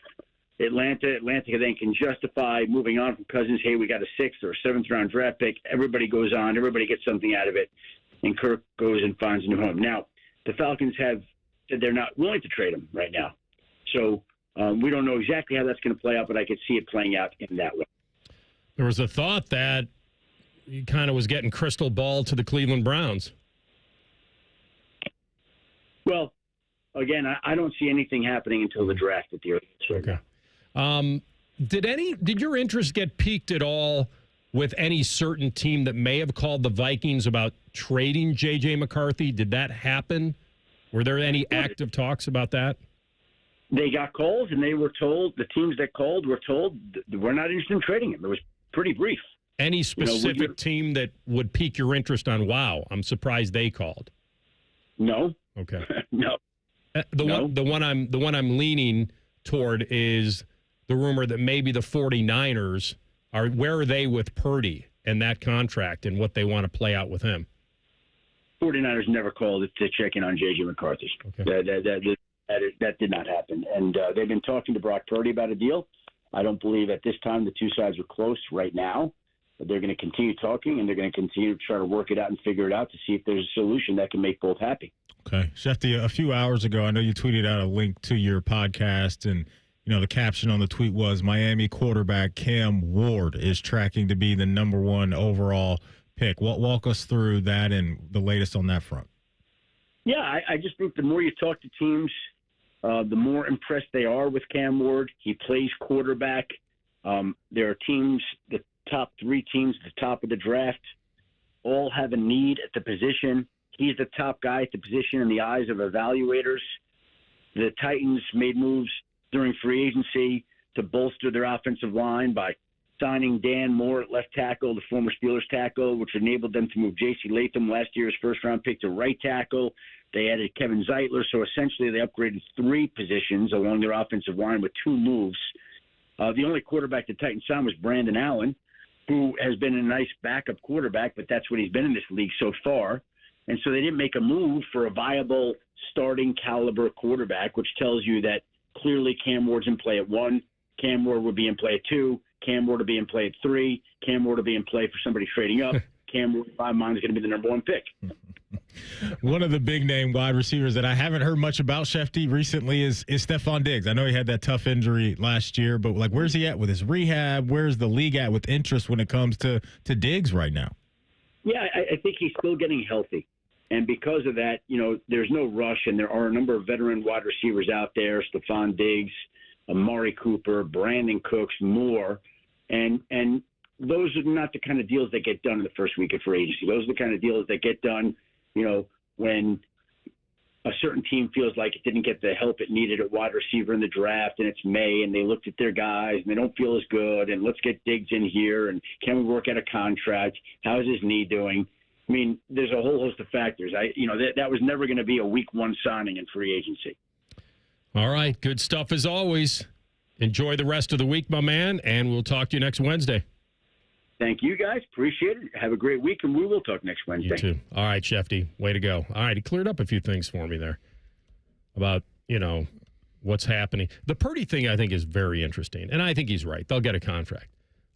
Atlanta. Atlanta then can justify moving on from Cousins. Hey, we got a 6th or 7th round draft pick. Everybody goes on. Everybody gets something out of it. And Kirk goes and finds a new home. Now, the Falcons have said they're not willing to trade him right now. So we don't know exactly how that's going to play out, but I could see it playing out in that way. There was a thought that he kind of was getting crystal ball to the Cleveland Browns. Well, again, I don't see anything happening until the draft at the earliest. Okay. Did your interest get piqued at all with any certain team that may have called the Vikings about trading J.J. McCarthy? Did that happen? Were there any active talks about that? They got calls, and they were told, the teams that called were told, we're not interested in trading him. It was pretty brief. Any specific team that would pique your interest on, wow, I'm surprised they called? No. Okay. No. The one I'm leaning toward is the rumor that maybe the 49ers where are they with Purdy and that contract and what they want to play out with him? 49ers never called to check in on J.J. McCarthy. Okay. That did not happen. And they've been talking to Brock Purdy about a deal. I don't believe at this time the two sides are close right now, but they're going to continue talking, and they're going to continue to try to work it out and figure it out to see if there's a solution that can make both happy. Okay. Schefter, a few hours ago, I know you tweeted out a link to your podcast, and the caption on the tweet was Miami quarterback Cam Ward is tracking to be the number 1 overall pick. Walk us through that and the latest on that front. Yeah, I just think the more you talk to teams, the more impressed they are with Cam Ward. He plays quarterback. There are teams, the top 3 teams at the top of the draft, all have a need at the position. He's the top guy at the position in the eyes of evaluators. The Titans made moves during free agency to bolster their offensive line by signing Dan Moore at left tackle, the former Steelers tackle, which enabled them to move J.C. Latham, last year's first-round pick, to right tackle. They added Kevin Zeitler, so essentially they upgraded 3 positions along their offensive line with 2 moves. The only quarterback the Titans signed was Brandon Allen, who has been a nice backup quarterback, but that's what he's been in this league so far. And so they didn't make a move for a viable starting caliber quarterback, which tells you that clearly Cam Ward's in play at 1, Cam Ward would be in play at 2, Cam Ward to be in play at 3, Cam Ward to be in play for somebody trading up. Cam Ward, in my mind, is going to be the number 1 pick. One of the big-name wide receivers that I haven't heard much about, Schefter, recently is Stephon Diggs. I know he had that tough injury last year, but where's he at with his rehab? Where's the league at with interest when it comes to Diggs right now? Yeah, I think he's still getting healthy. And because of that, there's no rush, and there are a number of veteran wide receivers out there, Stephon Diggs, Amari Cooper, Brandon Cooks, Moore, and those are not the kind of deals that get done in the first week of free agency. Those are the kind of deals that get done, when a certain team feels like it didn't get the help it needed at wide receiver in the draft, and it's May, and they looked at their guys, and they don't feel as good, and let's get Diggs in here, and can we work out a contract? How is his knee doing? I mean, there's a whole host of factors. That was never going to be a week one signing in free agency. All right, good stuff as always. Enjoy the rest of the week, my man, and we'll talk to you next Wednesday. Thank you, guys. Appreciate it. Have a great week, and we will talk next Wednesday. You too. All right, Shefty. Way to go. All right, he cleared up a few things for me there about, what's happening. The Purdy thing, I think, is very interesting, and I think he's right. They'll get a contract.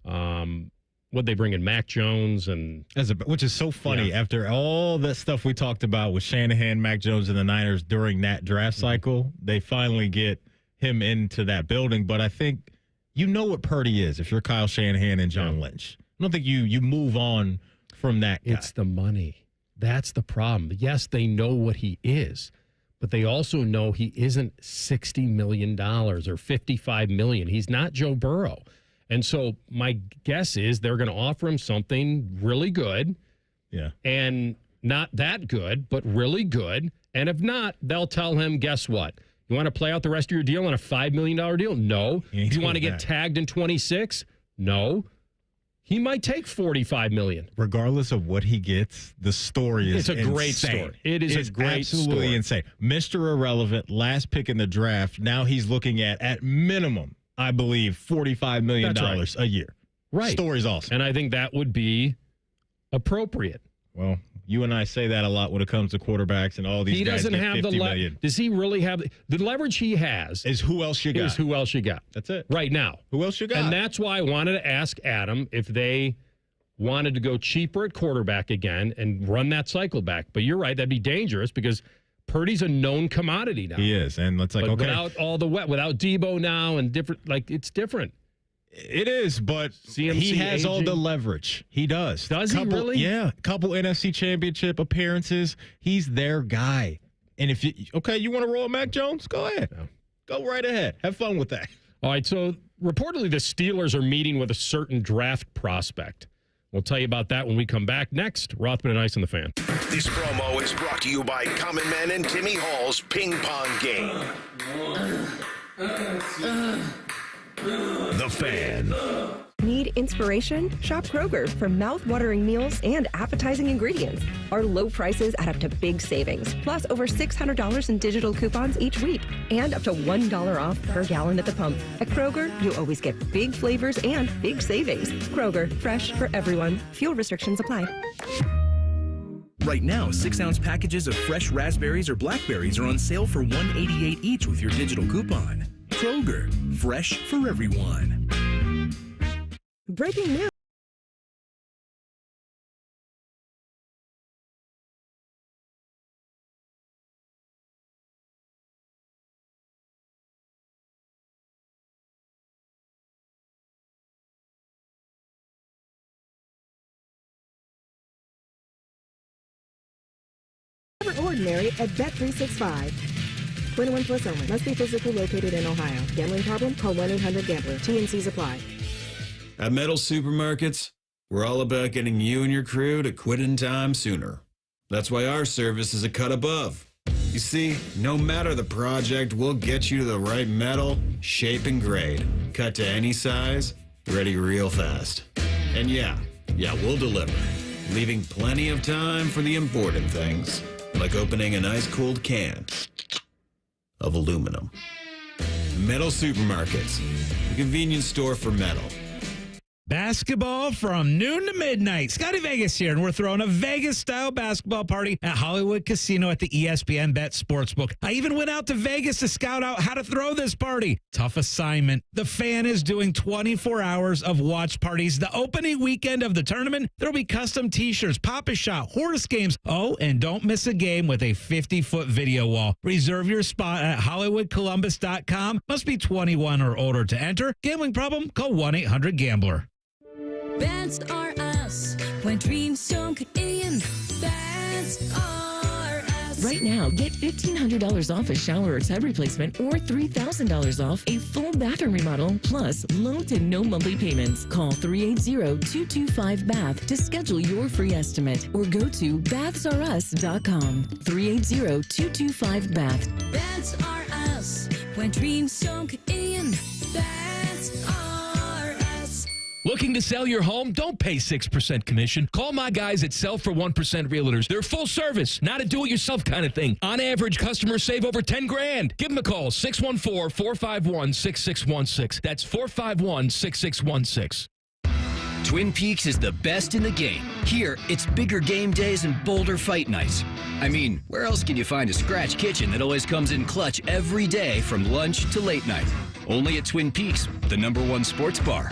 What they bring in Mac Jones and which is so funny after all that stuff we talked about with Shanahan, Mac Jones, and the Niners during that draft cycle. They finally get him into that building, but I think what Purdy is if you're Kyle Shanahan and John Lynch. I don't think you move on from that guy. It's the money. That's the problem. Yes, they know what he is, but they also know he isn't $60 million or $55 million. He's not Joe Burrow. And so my guess is they're going to offer him something really good. Yeah. And not that good, but really good. And if not, they'll tell him, guess what? You want to play out the rest of your deal on a $5 million deal? No. You want to get tagged in 26? No. He might take $45 million. Regardless of what he gets, the story is insane. It's a great story. It is a great absolutely story. Insane. Mr. Irrelevant, last pick in the draft. Now he's looking at minimum, I believe, $45 million a year. Right. Story's awesome. And I think that would be appropriate. Well, you and I say that a lot when it comes to quarterbacks and all these he guys doesn't get have $50 the million. Does he really have the leverage he has? Is who else you got? Is who else you got? That's it. Right now. Who else you got? And that's why I wanted to ask Adam if they wanted to go cheaper at quarterback again and run that cycle back. But you're right, that'd be dangerous because Purdy's a known commodity now. He is, and it's like, but okay, without all the without Debo now and different, it's different. It is, but CMC he has aging. all the leverage. He does. Does he really? Yeah, couple NFC Championship appearances. He's their guy. And if you want to roll Mac Jones, go ahead. No. Go right ahead. Have fun with that. All right, so reportedly the Steelers are meeting with a certain draft prospect. We'll tell you about that when we come back. Next, Rothman and Ice on the Fan. This promo is brought to you by Common Man and Timmy Hall's Ping Pong Game. The Fan. Need inspiration? Shop Kroger for mouth-watering meals and appetizing ingredients. Our low prices add up to big savings, plus over $600 in digital coupons each week, and up to $1 off per gallon at the pump. At Kroger, you always get big flavors and big savings. Kroger, fresh for everyone. Fuel restrictions apply. Right now, 6-ounce packages of fresh raspberries or blackberries are on sale for $1.88 each with your digital coupon. Kroger, fresh for everyone. Breaking news. Never ordinary at Bet365. 21 plus only. Must be physically located in Ohio. Gambling problem? Call 1-800-GAMBLER. TNCs apply. At Metal Supermarkets, we're all about getting you and your crew to quit in time sooner. That's why our service is a cut above. You see, no matter the project, we'll get you to the right metal, shape, and grade. Cut to any size, ready real fast. And yeah, we'll deliver, leaving plenty of time for the important things, like opening an ice-cold can of aluminum. Metal Supermarkets, the convenience store for metal. Basketball from noon to midnight. Scotty Vegas here, and we're throwing a Vegas-style basketball party at Hollywood Casino at the ESPN Bet Sportsbook. I even went out to Vegas to scout out how to throw this party. Tough assignment. The Fan is doing 24 hours of watch parties. The opening weekend of the tournament, there'll be custom T-shirts, Pop-A-Shot, horse games. Oh, and don't miss a game with a 50-foot video wall. Reserve your spot at HollywoodColumbus.com. Must be 21 or older to enter. Gambling problem? Call 1-800-GAMBLER. Bats are us when dreams don't get in. Bats are us Right now, get $1,500 off a shower or tub replacement or $3,000 off a full bathroom remodel, plus low to no monthly payments. Call 380-225-BATH to schedule your free estimate or go to bathsareus.com. 380-225-BATH. That's our us. When dreams sunk in, that's our us. Looking to sell your home? Don't pay 6% commission. Call my guys at Sell for 1% Realtors. They're full service, not a do-it-yourself kind of thing. On average, customers save over $10,000. Give them a call, 614-451-6616. That's 451-6616. Twin Peaks is the best in the game. Here, it's bigger game days and bolder fight nights. I mean, where else can you find a scratch kitchen that always comes in clutch every day from lunch to late night? Only at Twin Peaks, the #1 sports bar.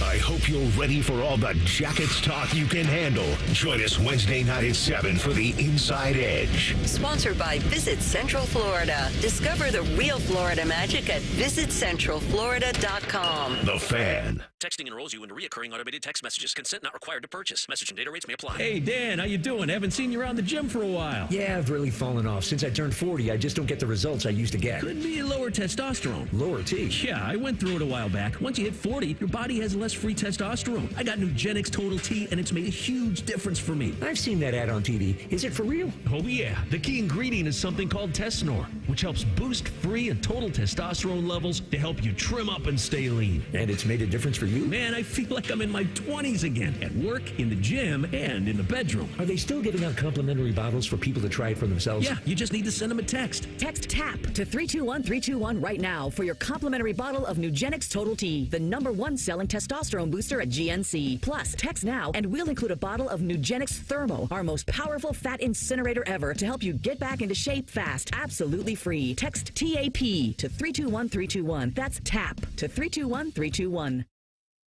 I hope you're ready for all the Jackets talk you can handle. Join us Wednesday night at 7 for the Inside Edge. Sponsored by Visit Central Florida. Discover the real Florida magic at visitcentralflorida.com. The Fan. Texting enrolls you into reoccurring automated text messages. Consent not required to purchase. Message and data rates may apply. Hey, Dan, how you doing? Haven't seen you around the gym for a while. Yeah, I've really fallen off. Since I turned 40, I just don't get the results I used to get. Could be lower testosterone. Lower T? Yeah, I went through it a while back. Once you hit 40, your body has less free testosterone. I got Nugenix Total T, and it's made a huge difference for me. I've seen that ad on TV. Is it for real? Oh, yeah. The key ingredient is something called Tesnor, which helps boost free and total testosterone levels to help you trim up and stay lean. And it's made a difference for you? Man, I feel like I'm in my 20s again, at work, in the gym, and in the bedroom. Are they still giving out complimentary bottles for people to try it for themselves? Yeah, you just need to send them a text. Text TAP to 321-321 right now for your complimentary bottle of Nugenix Total T, the #1 selling testosterone booster at GNC. Plus, text now and we'll include a bottle of Nugenix Thermo, our most powerful fat incinerator ever, to help you get back into shape fast, absolutely free. Text TAP to 321-321. That's TAP to 321-321.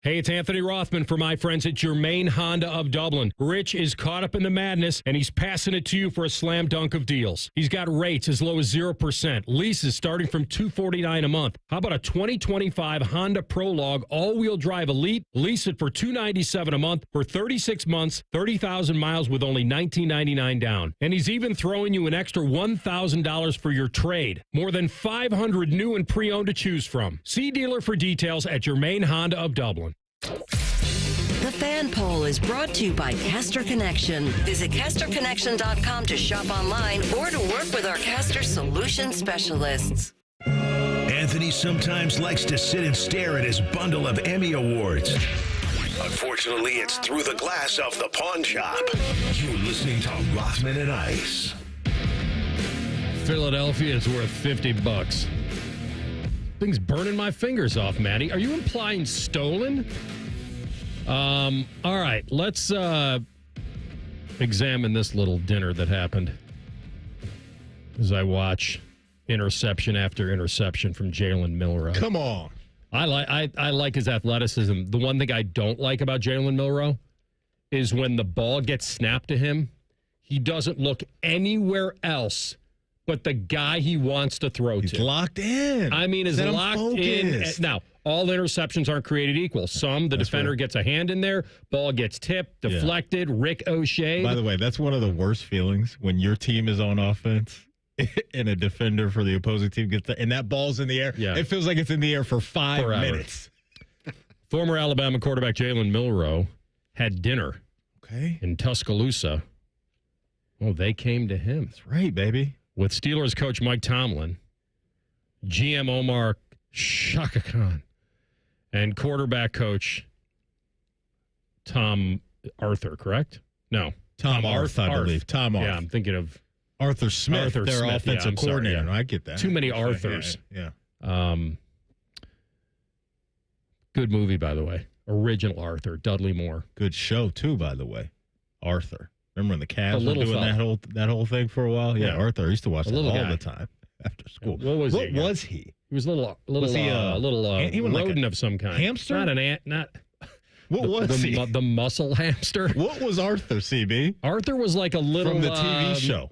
Hey, it's Anthony Rothman for my friends at Germain Honda of Dublin. Rich is caught up in the madness, and he's passing it to you for a slam dunk of deals. He's got rates as low as 0%, leases starting from $249 a month. How about a 2025 Honda Prologue all-wheel drive Elite? Lease it for $297 a month for 36 months, 30,000 miles with only $19.99 down. And he's even throwing you an extra $1,000 for your trade. More than 500 new and pre-owned to choose from. See dealer for details at Germain Honda of Dublin. The Fan Poll is brought to you by Caster Connection. Visit CasterConnection.com to shop online or to work with our Caster Solution specialists. Anthony sometimes likes to sit and stare at his bundle of Emmy Awards. Unfortunately, it's through the glass of the pawn shop. You're listening to Rothman and Ice. Philadelphia is worth $50. Thing's burning my fingers off, Maddie. Are you implying stolen? All right, let's examine this little dinner that happened as I watch interception after interception from Jalen Milro. Come on. I like his athleticism. The one thing I don't like about Jalen Milro is when the ball gets snapped to him, he doesn't look anywhere else but the guy he wants to throw to. He's locked in. I mean, is locked in. Now, all interceptions aren't created equal. Some, the defender gets a hand in there, ball gets tipped, deflected, ricocheted. By the way, that's one of the worst feelings when your team is on offense and a defender for the opposing team gets and that ball's in the air. Yeah. It feels like it's in the air for 5 minutes. Former Alabama quarterback Jalen Milro had dinner in Tuscaloosa. Oh, they came to him. That's right, baby. With Steelers coach Mike Tomlin, GM Omar Shaka Khan, and quarterback coach Tom Arthur, correct? No. Tom Arthur, I believe. Tom Arthur. Yeah, I'm thinking of Arthur Smith, their offensive coordinator. Sorry, I get that. Too many Arthurs. Yeah. Good movie, by the way. Original Arthur, Dudley Moore. Good show, too, by the way. Arthur. Remember when the Cavs were doing that whole thing for a while? Yeah, Arthur. I used to watch that all the time after school. What was he? He was a little rodent of some kind. Hamster? Not an ant. Not. What was he? The muscle hamster. What was Arthur, CB? Arthur was like a little from the TV show.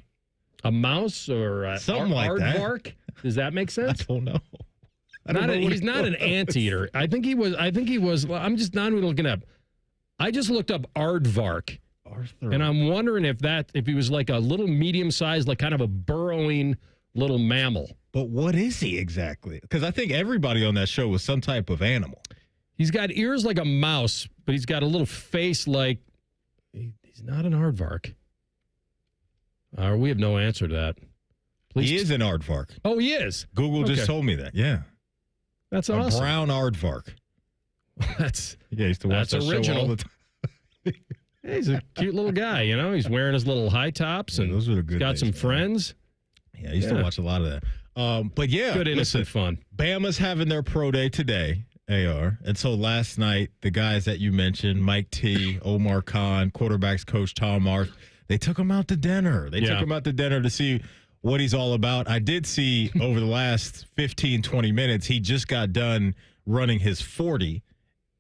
A mouse or something like aardvark? that. Does that make sense? I don't know. He's not an anteater. I think he was. I'm just not looking up. I just looked up aardvark. Arthur. And I'm wondering if he was like a little medium-sized, like kind of a burrowing little mammal. But what is he exactly? Because I think everybody on that show was some type of animal. He's got ears like a mouse, but he's got a little face like he's not an aardvark. We have no answer to that. Please. He is an aardvark. Oh, he is? Google just told me that. Yeah. That's a awesome. Brown aardvark. I used to watch that original. show all the time. He's a cute little guy, you know. He's wearing his little high tops, and those are the good he's got days, some man. friends. Yeah, I used to watch a lot of that. But yeah, Good innocent fun. Bama's having their pro day today, AR. And so last night, the guys that you mentioned, Mike T, Omar Khan, quarterbacks coach Tom Arth, they took him out to dinner. They took him out to dinner to see what he's all about. I did see over the last 15, 20 minutes, he just got done running his 40.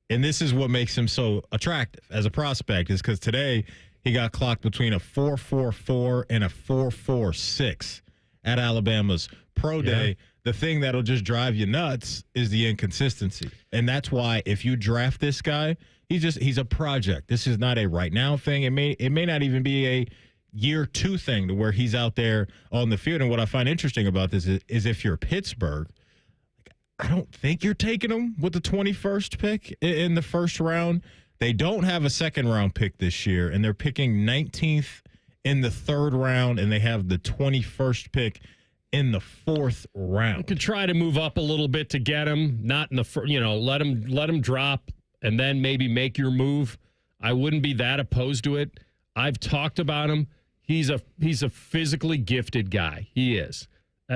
And this is what makes him so attractive as a prospect, is because today he got clocked between a 4.44 and a 4.46 at Alabama's pro day. The thing that'll just drive you nuts is the inconsistency. And that's why if you draft this guy, he's a project. This is not a right now thing. It may not even be a year 2 thing to where he's out there on the field. And what I find interesting about this is if you're Pittsburgh, I don't think you're taking him with the 21st pick in the first round. They don't have a second round pick this year, and they're picking 19th in the 3rd round, and they have the 21st pick in the 4th round. You could try to move up a little bit to get him, not in the let him drop and then maybe make your move. I wouldn't be that opposed to it. I've talked about him. He's a physically gifted guy. He is.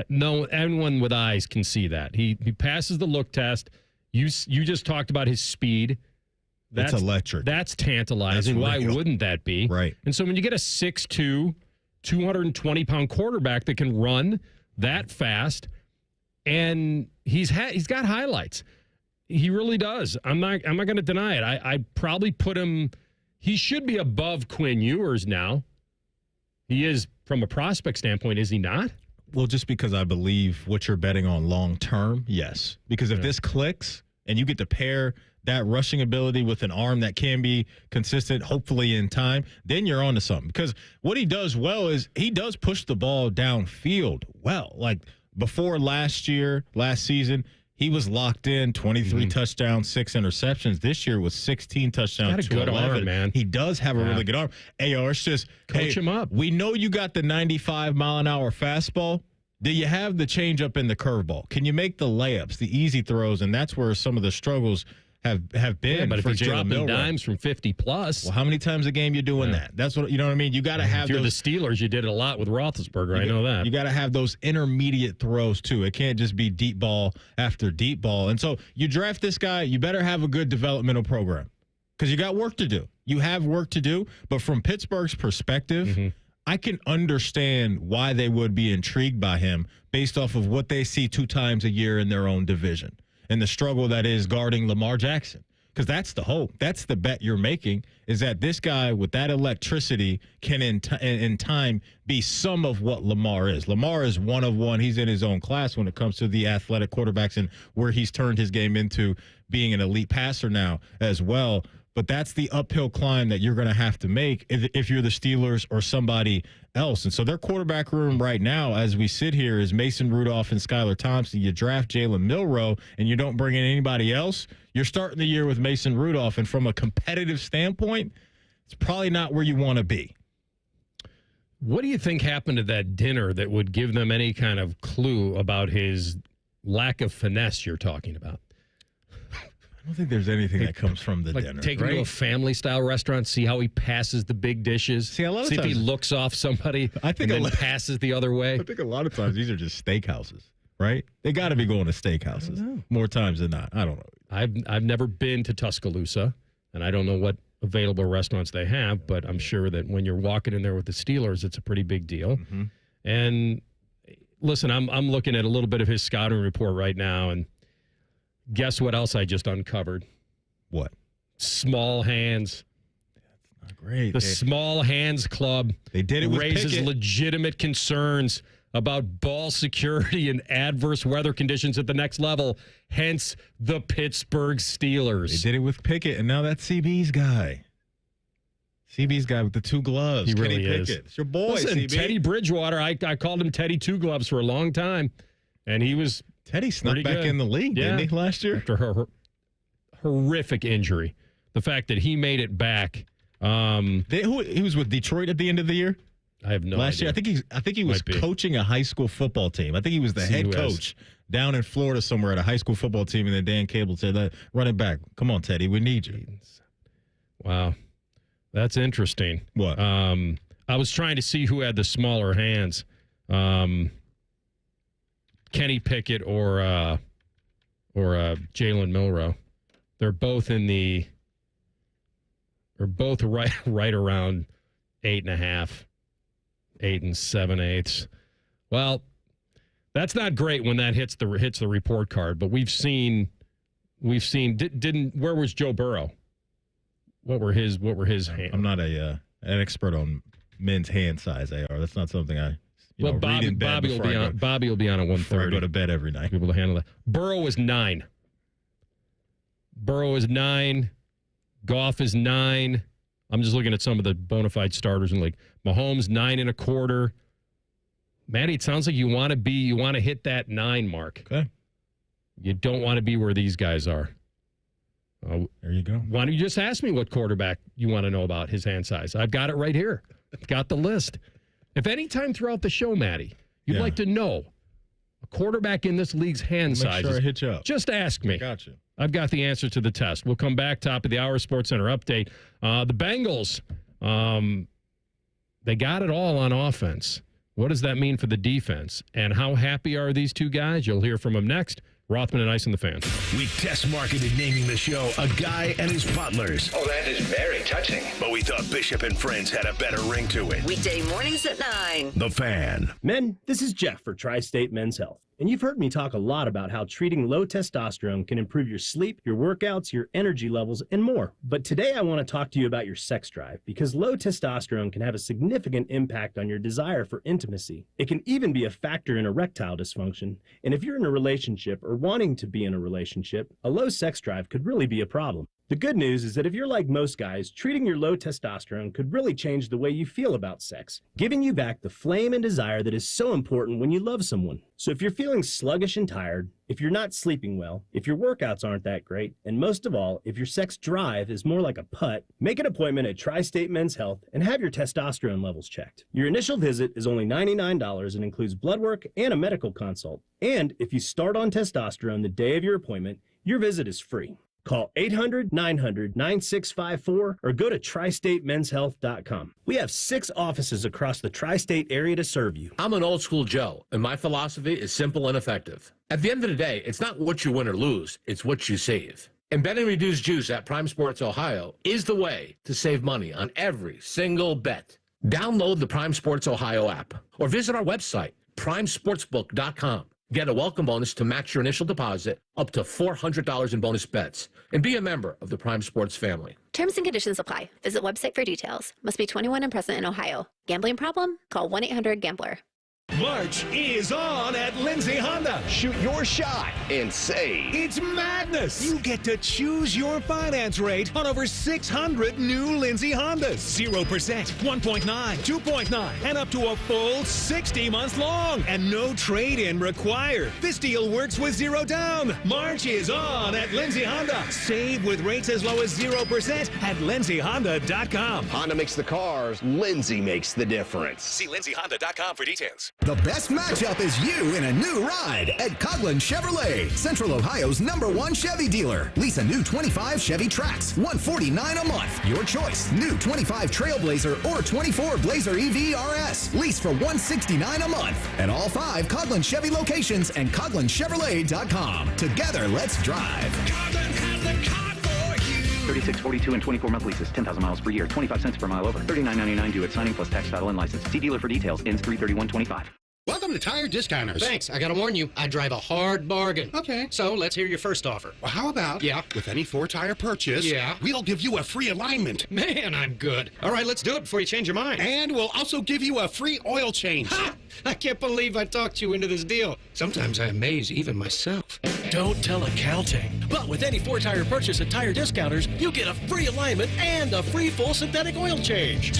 No, anyone with eyes can see that. He passes the look test. You just talked about his speed. That's electric. That's tantalizing. Why wouldn't that be? Right. And so when you get a 6'2", 220-pound quarterback that can run that fast, and he's got highlights. He really does. I'm not going to deny it. I'd probably put him. He should be above Quinn Ewers now. He is from a prospect standpoint, is he not? Well, just because I believe what you're betting on long term, yes. Because if this clicks and you get to pair that rushing ability with an arm that can be consistent, hopefully in time, then you're on to something. Because what he does well is he does push the ball downfield well. Like before last season, he was locked in, 23 touchdowns, 6 interceptions. This year was 16 touchdowns, got a good 11. arm, man. He does have a really good arm. AR, it's just, coach him up. We know you got the 95-mile-an-hour fastball. Do you have the changeup and the curveball? Can you make the layups, the easy throws? And that's where some of the struggles have been. Yeah, but if for he's Jalen dropping Milro. dimes from 50 plus, well, how many times a game you doing that? That's what you know what I mean. You got to have. If you're those, the Steelers, you did it a lot with Roethlisberger. I know that. You got to have those intermediate throws too. It can't just be deep ball after deep ball. And so you draft this guy, you better have a good developmental program because you got work to do. You have work to do. But from Pittsburgh's perspective, I can understand why they would be intrigued by him based off of what they see 2 times a year in their own division and the struggle that is guarding Lamar Jackson. Because that's the hope. That's the bet you're making, is that this guy with that electricity can in time be some of what Lamar is. Lamar is one of one. He's in his own class when it comes to the athletic quarterbacks and where he's turned his game into being an elite passer now as well. But that's the uphill climb that you're going to have to make if you're the Steelers or somebody else. And so their quarterback room right now, as we sit here, is Mason Rudolph and Skylar Thompson. You draft Jalen Milro and you don't bring in anybody else, you're starting the year with Mason Rudolph. And from a competitive standpoint, it's probably not where you want to be. What do you think happened at that dinner that would give them any kind of clue about his lack of finesse you're talking about? I don't think there's anything that comes from the dinner. Take him to a family-style restaurant, see how he passes the big dishes. See a lot of times, if he looks off somebody and then passes the other way. I think a lot of times these are just steakhouses, right? They got to be going to steakhouses more times than not. I don't know. I've never been to Tuscaloosa, and I don't know what available restaurants they have, but I'm sure that when you're walking in there with the Steelers, it's a pretty big deal. And listen, I'm looking at a little bit of his scouting report right now, and guess what else I just uncovered? What? Small hands. That's not great. The Small Hands Club. They did it with raises Pickett. legitimate concerns about ball security and adverse weather conditions at the next level. Hence the Pittsburgh Steelers. They did it with Pickett, and now that's CB's guy. CB's guy with the 2 gloves. He Kenny really Pickett. is. It's your boy, Listen, CB. Teddy Bridgewater, I called him Teddy 2 Gloves for a long time, and he was Teddy snuck pretty back good. in the league, didn't he, last year? After her horrific injury. The fact that he made it back. He was with Detroit at the end of the year? I have no idea. Last year, I think he was coaching a high school football team. I think he was the head coach down in Florida somewhere at a high school football team, and then Dan Cable said, "Run it back. Come on, Teddy, we need you." Wow. That's interesting. What? I was trying to see who had the smaller hands. Kenny Pickett or Jalen Milro. They're both right around 8.5, 8 7/8. Well, that's not great when that hits the report card. But we've seen. Where was Joe Burrow? What were his hands? I'm not an expert on men's hand size. AR. That's not something I. Bobby will be on. Bobby will be on at 1:30. I go to bed every night. Be able to handle that. Burrow is 9. Goff is 9. I'm just looking at some of the bona fide starters in the league. Mahomes 9.25. Matty, it sounds like you want to hit that 9 mark. Okay. You don't want to be where these guys are. There you go. Why don't you just ask me what quarterback you want to know about his hand size? I've got it right here. I've got the list. If any time throughout the show, Matty, you'd like to know a quarterback in this league's hand size, sure I hit you up. Just ask me. Got you. I've got the answer to the test. We'll come back, top of the hour, Sports Center update. The Bengals, they got it all on offense. What does that mean for the defense? And how happy are these two guys? You'll hear from them next. Rothman and Ice and the Fan. We test marketed naming the show A Guy and His Butlers. Oh, that is very touching. But we thought Bishop and Friends had a better ring to it. Weekday mornings at 9. The Fan. Men, this is Jeff for Tri-State Men's Health. And you've heard me talk a lot about how treating low testosterone can improve your sleep, your workouts, your energy levels, and more. But today I want to talk to you about your sex drive, because low testosterone can have a significant impact on your desire for intimacy. It can even be a factor in erectile dysfunction. And if you're in a relationship or wanting to be in a relationship, a low sex drive could really be a problem. The good news is that if you're like most guys, treating your low testosterone could really change the way you feel about sex, giving you back the flame and desire that is so important when you love someone. So if you're feeling sluggish and tired, if you're not sleeping well, if your workouts aren't that great, and most of all, if your sex drive is more like a putt, make an appointment at Tri-State Men's Health and have your testosterone levels checked. Your initial visit is only $99 and includes blood work and a medical consult. And if you start on testosterone the day of your appointment, your visit is free. Call 800-900-9654 or go to tristatemenshealth.com. We have 6 offices across the tri-state area to serve you. I'm an old school Joe, and my philosophy is simple and effective. At the end of the day, it's not what you win or lose, it's what you save. And betting reduced juice at Prime Sports Ohio is the way to save money on every single bet. Download the Prime Sports Ohio app or visit our website, primesportsbook.com. Get a welcome bonus to match your initial deposit up to $400 in bonus bets. And be a member of the Prime Sports family. Terms and conditions apply. Visit website for details. Must be 21 and present in Ohio. Gambling problem? Call 1-800-GAMBLER. March is on at Lindsay Honda. Shoot your shot and save. It's madness. You get to choose your finance rate on over 600 new Lindsay Hondas. 0%, 1.9, 2.9, and up to a full 60 months long. And no trade-in required. This deal works with 0 down. March is on at Lindsay Honda. Save with rates as low as 0% at lindsayhonda.com. Honda makes the cars. Lindsay makes the difference. See lindsayhonda.com for details. The best matchup is you in a new ride at Coughlin Chevrolet, Central Ohio's #1 Chevy dealer. Lease a new 25 Chevy Trax, $149 a month. Your choice, new 25 Trailblazer or 24 Blazer EV RS. Lease for $169 a month. At all 5 Coughlin Chevy locations and CoughlinChevrolet.com. Together, let's drive. Coughlin has the car for you. 36, 42, and 24-month leases, 10,000 miles per year, 25 cents per mile over, $39.99 due at signing plus tax, title, and license. See dealer for details. Ends 3/31/25. Welcome to Tire Discounters. Thanks. I gotta warn you, I drive a hard bargain. Okay. So let's hear your first offer. Well, how about, with any 4-tire purchase, we'll give you a free alignment. Man, I'm good. All right, let's do it before you change your mind. And we'll also give you a free oil change. Ha! I can't believe I talked you into this deal. Sometimes I amaze even myself. Don't tell accounting. But with any 4-tire purchase at Tire Discounters, you get a free alignment and a free full synthetic oil change.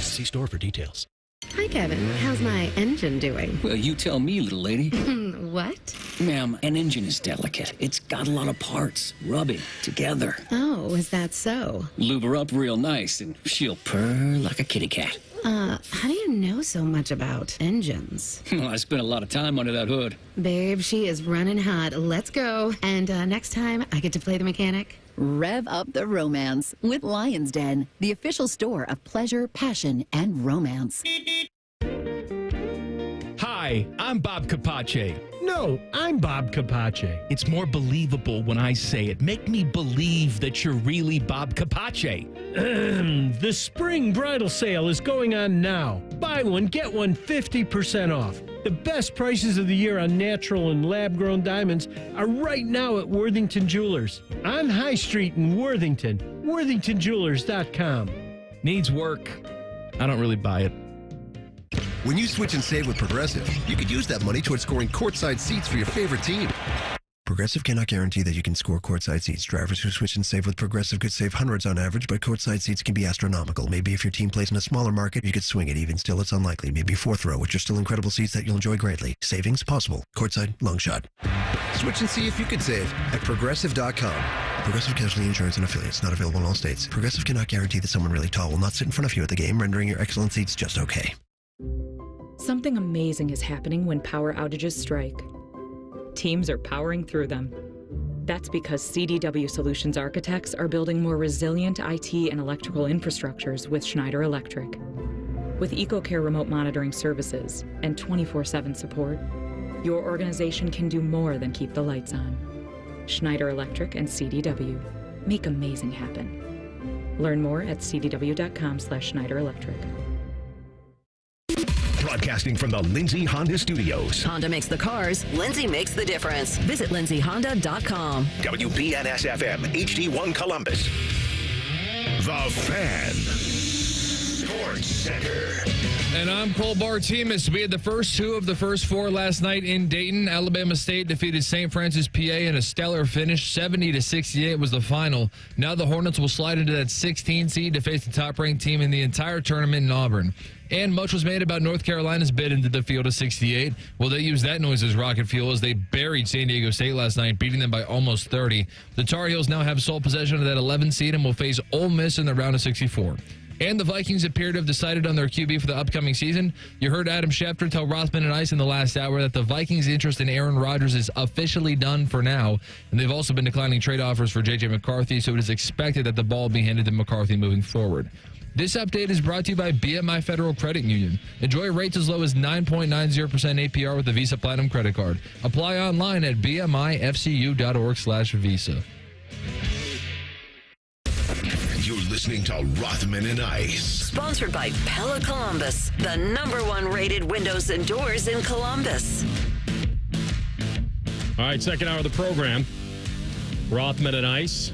See store for details. Hi, Kevin. How's my engine doing? Well, you tell me, little lady. What? Ma'am, an engine is delicate. It's got a lot of parts rubbing together. Oh, is that so? Lube her up real nice, and she'll purr like a kitty cat. How do you know so much about engines? Well, I spent a lot of time under that hood. Babe, she is running hot. Let's go. And next time, I get to play the mechanic. Rev up the romance with Lion's Den, the official store of pleasure, passion, and romance. Hi, I'm Bob Capace. No, I'm Bob Capace. It's more believable when I say it. Make me believe that you're really Bob Capace. The spring bridal sale is going on now. Buy one, get one 50% off. The best prices of the year on natural and lab-grown diamonds are right now at Worthington Jewelers. On High Street in Worthington. WorthingtonJewelers.com. Needs work. I don't really buy it. When you switch and save with Progressive, you could use that money towards scoring courtside seats for your favorite team. Progressive cannot guarantee that you can score courtside seats. Drivers who switch and save with Progressive could save hundreds on average, but courtside seats can be astronomical. Maybe if your team plays in a smaller market, you could swing it. Even still, it's unlikely. Maybe fourth row, which are still incredible seats that you'll enjoy greatly. Savings possible. Courtside, long shot. Switch and see if you could save at Progressive.com. Progressive Casualty Insurance and Affiliates. Not available in all states. Progressive cannot guarantee that someone really tall will not sit in front of you at the game, rendering your excellent seats just okay. Something amazing is happening when power outages strike. Teams are powering through them. That's because CDW Solutions architects are building more resilient IT and electrical infrastructures with Schneider Electric. With EcoCare remote monitoring services and 24/7 support, your organization can do more than keep the lights on. Schneider Electric and CDW make amazing happen. Learn more at cdw.com/Schneider Electric. Broadcasting from the Lindsay Honda Studios. Honda makes the cars. Lindsay makes the difference. Visit lindsayhonda.com. WBNS-FM, HD1 Columbus. The Fan. Sports Center. And I'm Cole Bartimus. We had the first two of the first four last night in Dayton. Alabama State defeated St. Francis, PA in a stellar finish. 70-68 was the final. Now the Hornets will slide into that 16 seed to face the top-ranked team in the entire tournament in Auburn. And much was made about North Carolina's bid into the field of 68. Well, they used that noise as rocket fuel as they buried San Diego State last night, beating them by almost 30. The Tar Heels now have sole possession of that 11 seed and will face Ole Miss in the round of 64. And the Vikings appear to have decided on their QB for the upcoming season. You heard Adam Schefter tell Rothman and Ice in the last hour that the Vikings' interest in Aaron Rodgers is officially done for now. And they've also been declining trade offers for J.J. McCarthy, so it is expected that the ball will be handed to McCarthy moving forward. This update is brought to you by BMI Federal Credit Union. Enjoy rates as low as 9.90% APR with a Visa Platinum credit card. Apply online at bmifcu.org/Visa. You're listening to Rothman and Ice. Sponsored by Pella Columbus, the #1 rated windows and doors in Columbus. All right, second hour of the program. Rothman and Ice.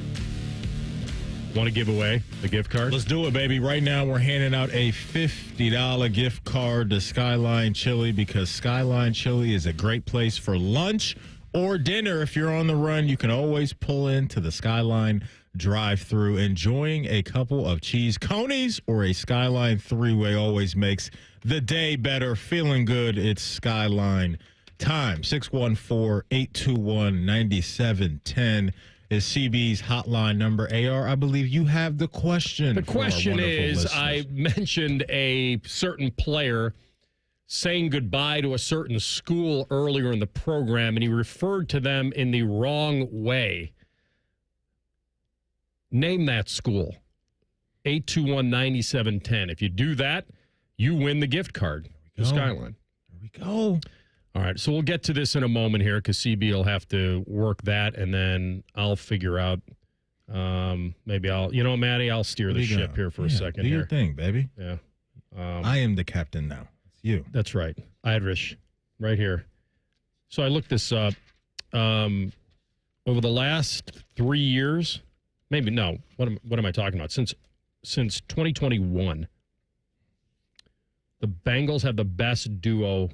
Want to give away the gift card? Let's do it, baby. Right now, we're handing out a $50 gift card to Skyline Chili because Skyline Chili is a great place for lunch or dinner. If you're on the run, you can always pull into the Skyline drive-through. Enjoying a couple of cheese conies or a Skyline three-way always makes the day better. Feeling good, it's Skyline time. 614-821-9710 is CB's hotline number. AR, I believe you have the question. The question is, I mentioned a certain player saying goodbye to a certain school earlier in the program, and he referred to them in the wrong way. Name that school. 821-9710. If you do that, you win the gift card. The Skyline. There we go. All right, so we'll get to this in a moment here because CB will have to work that, and then I'll figure out. Maybe Maddie, I'll steer the ship here for a second. Do your thing, baby. Yeah. I am the captain now. It's you. That's right. Irish, right here. So I looked this up. Over the last 3 years, maybe no. What am I talking about? Since 2021, the Bengals have the best duo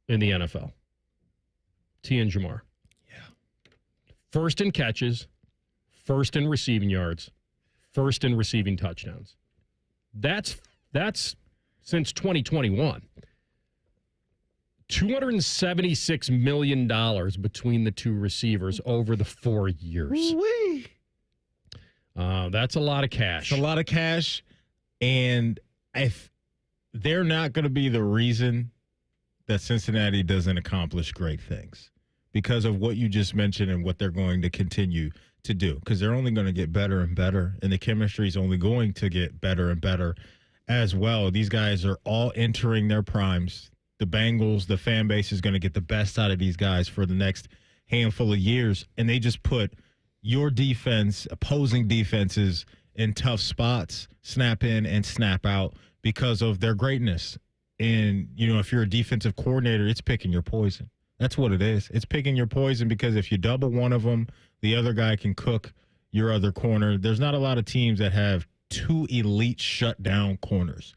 in the NFL. T and Jamar. Yeah. First in catches, first in receiving yards, first in receiving touchdowns. That's since 2021. $276 million between the two receivers over the 4 years. Woo-wee. That's a lot of cash. It's a lot of cash. And if they're not going to be the reason that Cincinnati doesn't accomplish great things because of what you just mentioned and what they're going to continue to do, because they're only going to get better and better, and the chemistry is only going to get better and better as well. These guys are all entering their primes. The Bengals, the fan base is going to get the best out of these guys for the next handful of years, and they just put your defense, opposing defenses, in tough spots, snap in and snap out because of their greatness. And, if you're a defensive coordinator, it's picking your poison. That's what it is. It's picking your poison because if you double one of them, the other guy can cook your other corner. There's not a lot of teams that have two elite shutdown corners.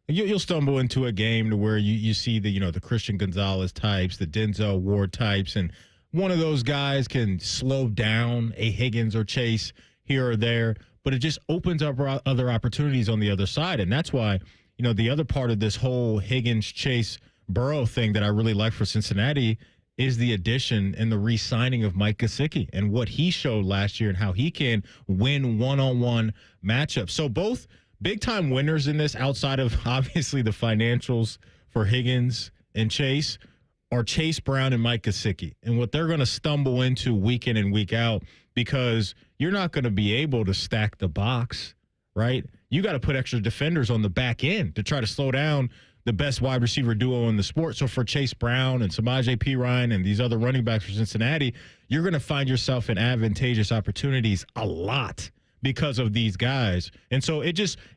You'll stumble into a game to where you see the Christian Gonzalez types, the Denzel Ward types, and one of those guys can slow down a Higgins or Chase here or there, but it just opens up other opportunities on the other side. And that's why, the other part of this whole Higgins, Chase, Burrow thing that I really like for Cincinnati is the addition and the re-signing of Mike Gesicki and what he showed last year and how he can win one-on-one matchups. So both big-time winners in this, outside of obviously the financials for Higgins and Chase, are Chase Brown and Mike Gesicki, and what they're going to stumble into week in and week out, because you're not going to be able to stack the box, right? You got to put extra defenders on the back end to try to slow down the best wide receiver duo in the sport. So for Chase Brown and Samaje Perine and these other running backs for Cincinnati, you're going to find yourself in advantageous opportunities a lot because of these guys. And so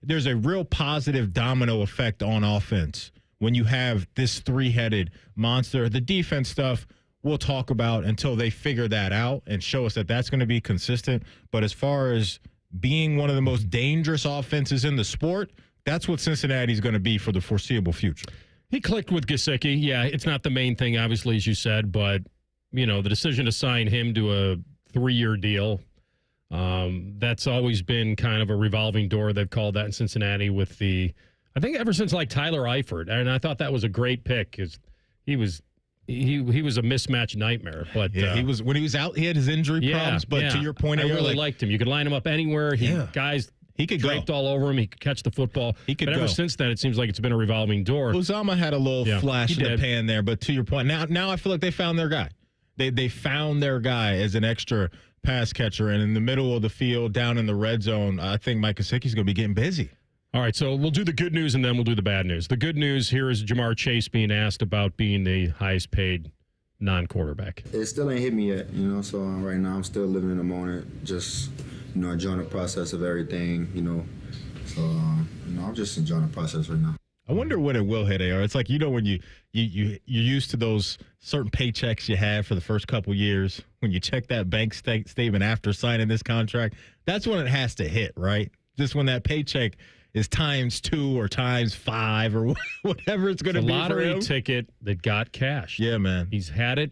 there's a real positive domino effect on offense when you have this three-headed monster. The defense stuff we'll talk about until they figure that out and show us that that's going to be consistent. But as far as being one of the most dangerous offenses in the sport, that's what Cincinnati's going to be for the foreseeable future. He clicked with Gesicki. Yeah, it's not the main thing, obviously, as you said, but, the decision to sign him to a 3-year deal, that's always been kind of a revolving door. They've called that in Cincinnati with I think ever since Tyler Eifert, and I thought that was a great pick because he was a mismatch nightmare. But he was, when he was out, he had his injury problems. But to your point, I really liked him. You could line him up anywhere. He could draped all over him. He could catch the football. But ever since then, it seems like it's been a revolving door. Uzama had a little flash in the pan there, but to your point, now I feel like they found their guy. They found their guy as an extra pass catcher, and in the middle of the field, down in the red zone, I think Mike Gesicki's going to be getting busy. All right, so we'll do the good news, and then we'll do the bad news. The good news here is Jamar Chase being asked about being the highest paid non-quarterback. It still ain't hit me yet, so right now I'm still living in the moment, just, enjoying the process of everything, So, I'm just enjoying the process right now. I wonder when it will hit, AR. It's like, when you're used to those certain paychecks you had for the first couple years, when you check that bank statement after signing this contract, that's when it has to hit, right? Just when that paycheck is times 2 or times 5 or whatever it's going to be. A lottery ticket that got cashed. Yeah, man. He's had it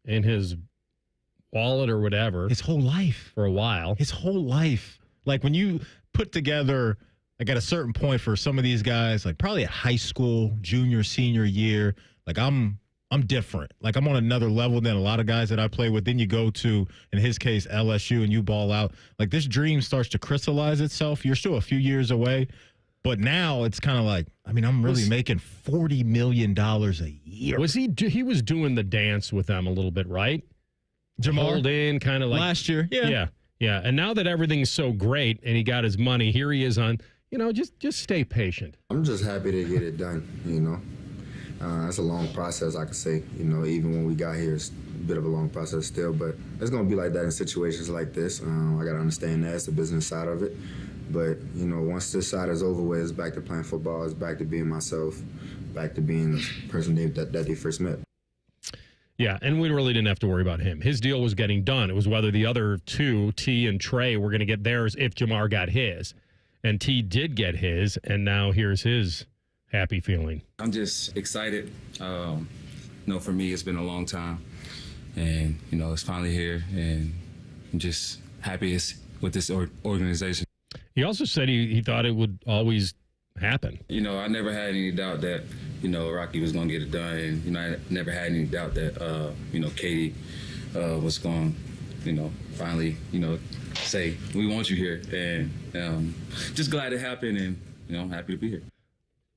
in his wallet or whatever. His whole life. For a while. His whole life. Like when you put together, like at a certain point for some of these guys, like probably at high school, junior, senior year, like I'm different. Like I'm on another level than a lot of guys that I play with. Then you go to, in his case, LSU, and you ball out. Like this dream starts to crystallize itself. You're still a few years away. But now it's kind of like, I'm really making $40 million a year. He was doing the dance with them a little bit, right? Jamar? Hold in, kind of like. Last year, yeah. Yeah. And now that everything's so great and he got his money, here he is on, just stay patient. I'm just happy to get it done, It's a long process, I could say. Even when we got here, it's a bit of a long process still, but it's going to be like that in situations like this. I got to understand that. It's the business side of it. But, once this side is over with, it's back to playing football. It's back to being myself, back to being the person that they first met. Yeah, and we really didn't have to worry about him. His deal was getting done. It was whether the other two, T and Trey, were going to get theirs if Jamar got his. And T did get his, and now here's his happy feeling. I'm just excited. For me, it's been a long time. and, it's finally here, and I'm just happy it's with this organization. He also said he thought it would always happen. I never had any doubt that, Rocky was going to get it done, and, I never had any doubt that, Katie was going to, finally, say, we want you here, and just glad it happened, and, happy to be here.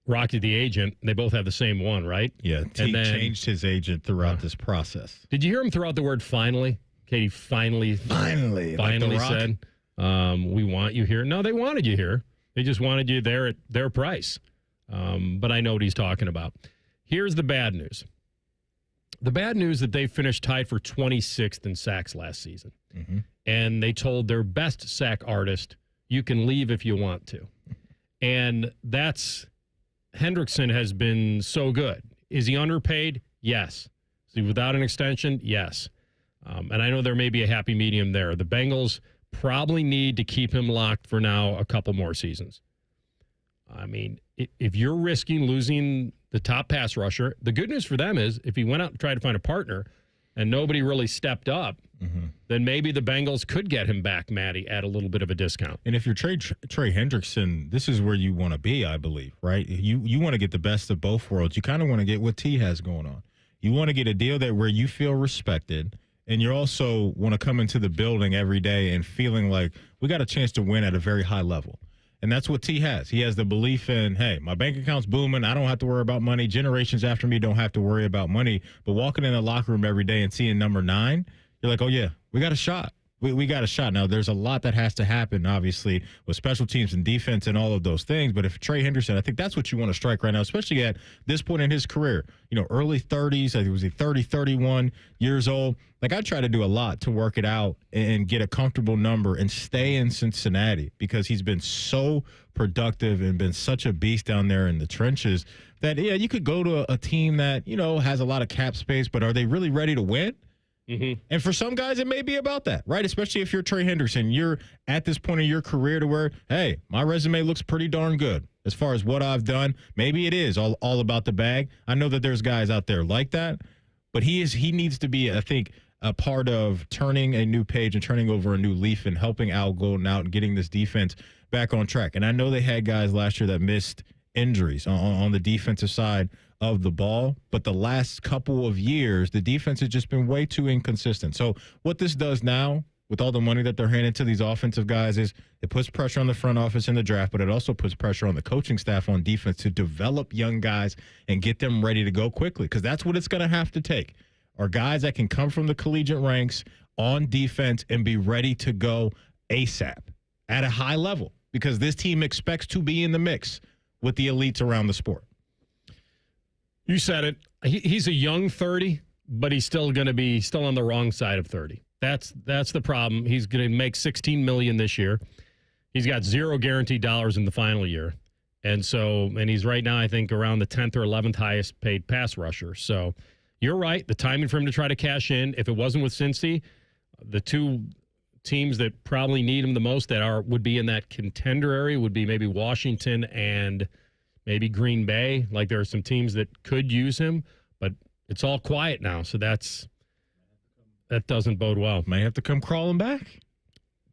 Rocky, the agent, they both have the same one, right? Yeah, he changed his agent throughout this process. Did you hear him throw out the word finally? Katie finally like said, we want you here. No, they wanted you here. They just wanted you there at their price. But I know what he's talking about. Here's the bad news. The bad news that they finished tied for 26th in sacks last season. Mm-hmm. And they told their best sack artist, you can leave if you want to. And Hendrickson has been so good. Is he underpaid? Yes. Is he without an extension? Yes. And I know there may be a happy medium there. The Bengals probably need to keep him locked for now a couple more seasons. I mean, if you're risking losing the top pass rusher, the good news for them is if he went out and tried to find a partner and nobody really stepped up, then maybe the Bengals could get him back, Matty, at a little bit of a discount. And if you're Trey Hendrickson, this is where you want to be, I believe, right? You want to get the best of both worlds. You kind of want to get what T has going on. You want to get a deal where you feel respected, and you also want to come into the building every day and feeling like we got a chance to win at a very high level. And that's what T has. He has the belief in, hey, my bank account's booming. I don't have to worry about money. Generations after me don't have to worry about money. But walking in the locker room every day and seeing number 9, you're like, oh, yeah, we got a shot. We got a shot. Now, there's a lot that has to happen, obviously, with special teams and defense and all of those things. But if Trey Hendrickson, I think that's what you want to strike right now, especially at this point in his career. Early 30s, I think it was 30, 31 years old. Like, I try to do a lot to work it out and get a comfortable number and stay in Cincinnati because he's been so productive and been such a beast down there in the trenches that, yeah, you could go to a team that, has a lot of cap space, but are they really ready to win? Mm-hmm. And for some guys, it may be about that, right? Especially if you're Trey Hendrickson. You're at this point in your career to where, hey, my resume looks pretty darn good as far as what I've done. Maybe it is all about the bag. I know that there's guys out there like that, but he needs to be, I think, a part of turning a new page and turning over a new leaf and helping Al Golden out and getting this defense back on track. And I know they had guys last year that missed injuries on the defensive side of the ball, but the last couple of years, the defense has just been way too inconsistent. So what this does now, with all the money that they're handing to these offensive guys, is it puts pressure on the front office in the draft, but it also puts pressure on the coaching staff on defense to develop young guys and get them ready to go quickly, because that's what it's going to have to take, are guys that can come from the collegiate ranks on defense and be ready to go ASAP at a high level, because this team expects to be in the mix with the elites around the sport. You said it. He's a young 30, but he's still going to be on the wrong side of 30. That's the problem. He's going to make $16 million this year. He's got zero guaranteed dollars in the final year. And he's right now, I think, around the 10th or 11th highest paid pass rusher. So you're right. The timing for him to try to cash in, if it wasn't with Cincy, the two teams that probably need him the most would be in that contender area would be maybe Washington and maybe Green Bay. Like, there are some teams that could use him, but it's all quiet now. So that doesn't bode well. May have to come crawling back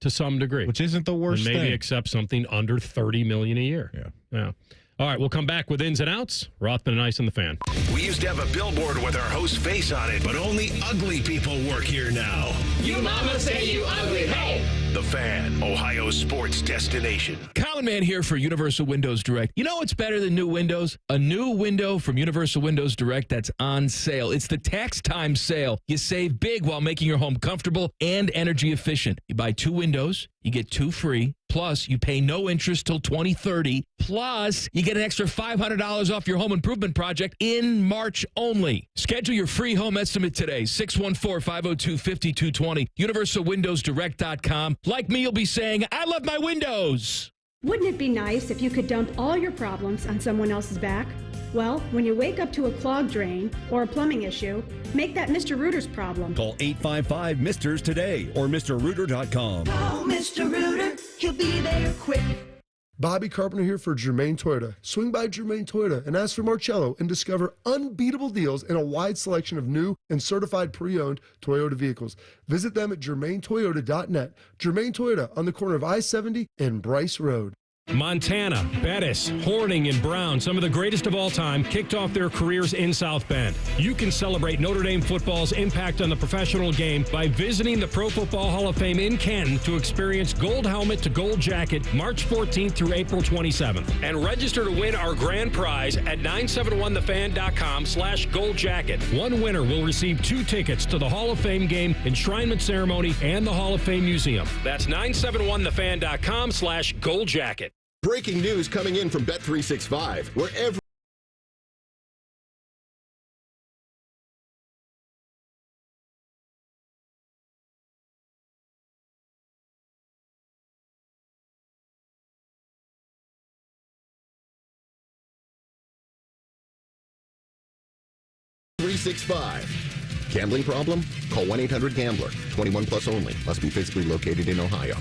to some degree, which isn't the worst and maybe thing. Accept something under $30 million a year. Yeah. All right, we'll come back with ins and outs. Rothman and Ice on the Fan. We used to have a billboard with our host's face on it, but only ugly people work here now. You mama say you ugly, hey! The Fan, Ohio sports destination. Colin Man here for Universal Windows Direct. You know what's better than new windows? A new window from Universal Windows Direct that's on sale. It's the tax time sale. You save big while making your home comfortable and energy efficient. You buy 2 windows, you get 2 free. Plus, you pay no interest till 2030. Plus, you get an extra $500 off your home improvement project in March only. Schedule your free home estimate today, 614-502-5220, universalwindowsdirect.com. Like me, you'll be saying, I love my windows. Wouldn't it be nice if you could dump all your problems on someone else's back? Well, when you wake up to a clogged drain or a plumbing issue, make that Mr. Rooter's problem. Call 855-MISTERS today or MrRooter.com. Call Mr. Rooter. He'll be there quick. Bobby Carpenter here for Germain Toyota. Swing by Germain Toyota and ask for Marcello and discover unbeatable deals and a wide selection of new and certified pre-owned Toyota vehicles. Visit them at germaintoyota.net. Germain Toyota on the corner of I-70 and Bryce Road. Montana, Bettis, Horning, and Brown, some of the greatest of all time, kicked off their careers in South Bend. You can celebrate Notre Dame football's impact on the professional game by visiting the Pro Football Hall of Fame in Canton to experience Gold Helmet to Gold Jacket March 14th through April 27th. And register to win our grand prize at 971thefan.com/goldjacket. One winner will receive 2 tickets to the Hall of Fame game, enshrinement ceremony, and the Hall of Fame Museum. That's 971thefan.com/goldjacket. Breaking news coming in from Bet365, where every Bet365. Gambling problem? Call 1-800-GAMBLER. 21 plus only. Must be physically located in Ohio.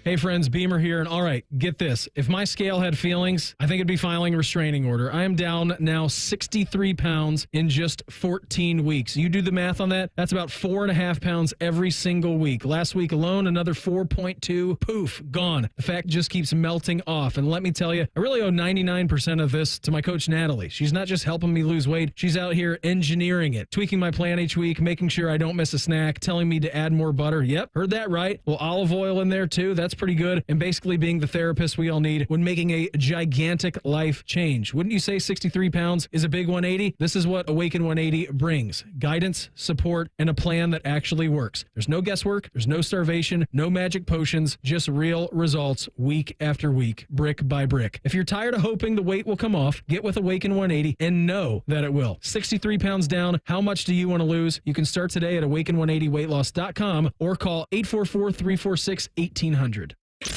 Hey friends, Beamer here, and all right, get this. If my scale had feelings, I think it'd be filing a restraining order. I am down now 63 pounds in just 14 weeks. You do the math on that, that's about 4.5 pounds every single week. Last week alone, another 4.2, poof, gone. The fat just keeps melting off, and let me tell you, I really owe 99% of this to my coach, Natalie. She's not just helping me lose weight, she's out here engineering it, tweaking my plan each week, making sure I don't miss a snack, telling me to add more butter. Yep, heard that right. Well, olive oil in there too, that's pretty good, and basically being the therapist we all need when making a gigantic life change. Wouldn't you say 63 pounds is a big 180? This is what Awaken 180 brings. Guidance, support, and a plan that actually works. There's no guesswork, there's no starvation, no magic potions, just real results week after week, brick by brick. If you're tired of hoping the weight will come off, get with Awaken 180 and know that it will. 63 pounds down, how much do you want to lose? You can start today at awaken180weightloss.com or call 844-346-1800.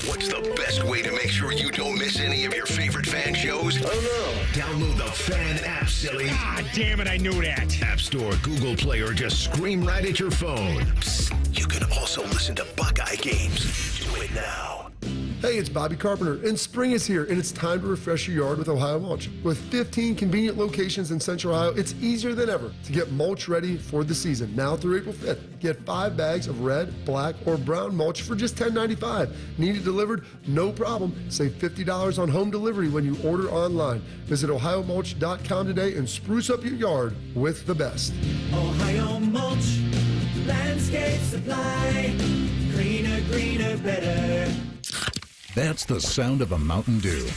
What's the best way to make sure you don't miss any of your favorite fan shows? Oh no. Download the Fan app, silly. Ah, damn it, I knew that. App Store, Google Play, or just scream right at your phone. Psst, you can also listen to Buckeye games. Do it now. Hey, it's Bobby Carpenter, and spring is here, and it's time to refresh your yard with Ohio Mulch. With 15 convenient locations in Central Ohio, it's easier than ever to get mulch ready for the season. Now through April 5th, get 5 bags of red, black, or brown mulch for just $10.95. Need it delivered? No problem. Save $50 on home delivery when you order online. Visit OhioMulch.com today and spruce up your yard with the best. Ohio Mulch, landscape supply, greener, greener, better. That's the sound of a Mountain Dew.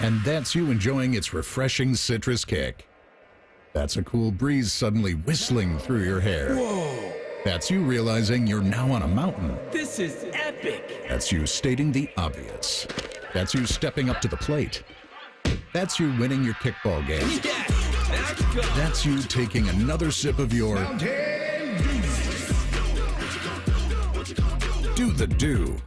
And that's you enjoying its refreshing citrus kick. That's a cool breeze suddenly whistling through your hair. Whoa! That's you realizing you're now on a mountain. This is epic! That's you stating the obvious. That's you stepping up to the plate. That's you winning your kickball game. That's you taking another sip of your Do the Dew.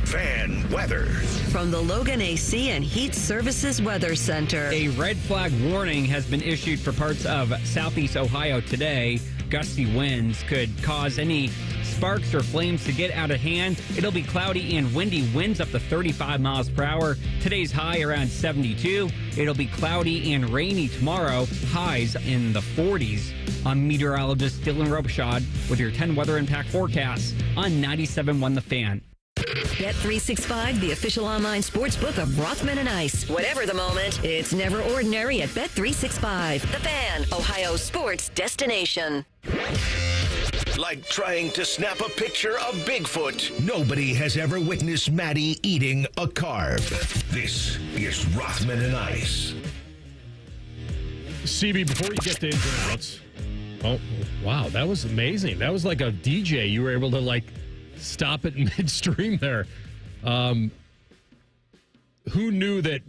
Fan weather. From the Logan AC and Heat Services Weather Center. A red flag warning has been issued for parts of southeast Ohio today. Gusty winds could cause any sparks or flames to get out of hand. It'll be cloudy and windy, winds up to 35 miles per hour. Today's high around 72. It'll be cloudy and rainy tomorrow, highs in the 40s. I'm meteorologist Dylan Robichaud with your 10 weather impact forecasts on 97.1 The Fan. Bet365, the official online sports book of Rothman and Ice. Whatever the moment, it's never ordinary at Bet365. The Fan, Ohio's sports destination. Like trying to snap a picture of Bigfoot. Nobody has ever witnessed Maddie eating a carb. This is Rothman and Ice. CB, before you get to ins and outs. Oh, wow, that was amazing. That was like a DJ. You were able to, stop it midstream there. Who knew that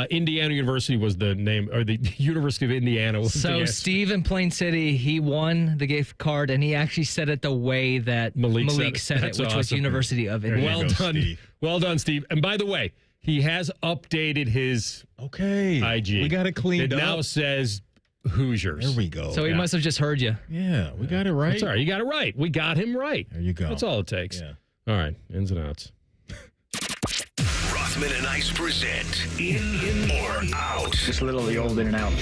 Indiana University was the name, or the University of Indiana was So Steve in Plain City, he won the gift card, and he actually said it the way that Malik said it, which was University of Indiana. Well done. Steve. Well done, Steve. And by the way, he has updated his IG. We got it cleaned up. It now says Hoosiers. There we go. So he must have just heard you. Yeah, we got it right. That's all right. You got it right. We got him right. There you go. That's all it takes. Yeah. All right, ins and outs. Rothman and Ice present In or Out. Just a little of the old in and out.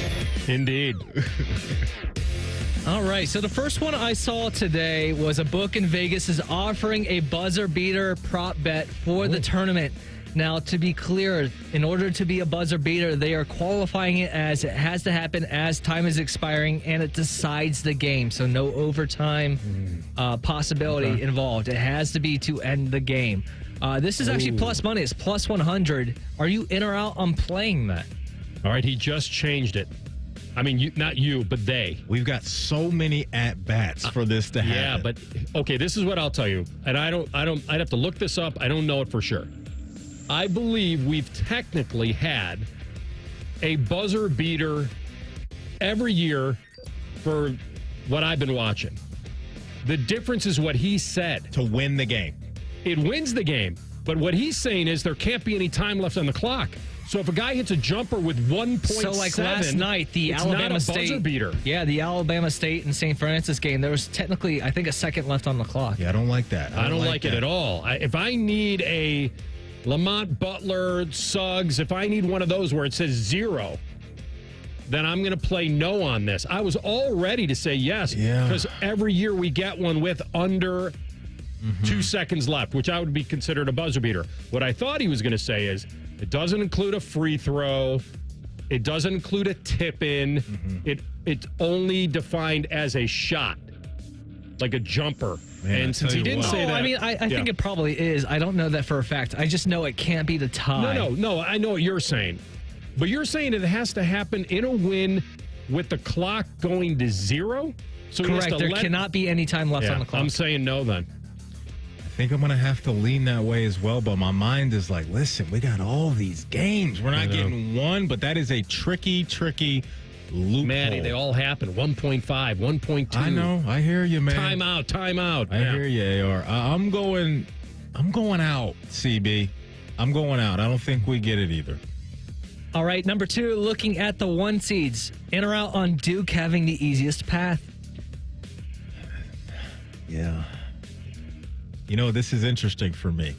Indeed. All right, so the first one I saw today was a book in Vegas is offering a buzzer beater prop bet for the tournament. Now, to be clear, in order to be a buzzer beater, they are qualifying it as it has to happen as time is expiring and it decides the game. So no overtime possibility involved. It has to be to end the game. This is actually plus money. It's plus 100. Are you in or out on playing that? All right, he just changed it. I mean, not you, but they. We've got so many at-bats for this to happen. Yeah, but, okay, this is what I'll tell you. And I'd have to look this up. I don't know it for sure. I believe we've technically had a buzzer beater every year for what I've been watching. The difference is what he said. To win the game. It wins the game. But what he's saying is there can't be any time left on the clock. So if a guy hits a jumper with 1.7, so like last night, the Alabama State buzzer beater. Yeah, the Alabama State and St. Francis game. There was technically, I think, a second left on the clock. Yeah, I don't like that. I don't like it at all. If I need a Lamont Butler, Suggs, if I need one of those where it says 0, then I'm going to play no on this. I was all ready to say yes because every year we get one with under 2 seconds left, which I would be considered a buzzer beater. What I thought he was going to say is it doesn't include a free throw. It doesn't include a tip-in. It's only defined as a shot, like a jumper. Man, and since he didn't say that... I mean, I think it probably is. I don't know that for a fact. I just know it can't be the tie. No, I know what you're saying. But you're saying it has to happen in a win with the clock going to 0? So correct. There cannot be any time left on the clock. I'm saying no then. I think I'm going to have to lean that way as well, but my mind is like, listen, we got all these games. We're not getting one, but that is a tricky loophole. Manny, they all happen. 1.5, 1.2. I know. I hear you, man. Time out. I hear you, AR. I'm going out, CB. I'm going out. I don't think we get it either. All right, number 2, looking at the 1 seeds. In or out on Duke having the easiest path? Yeah. You know, this is interesting for me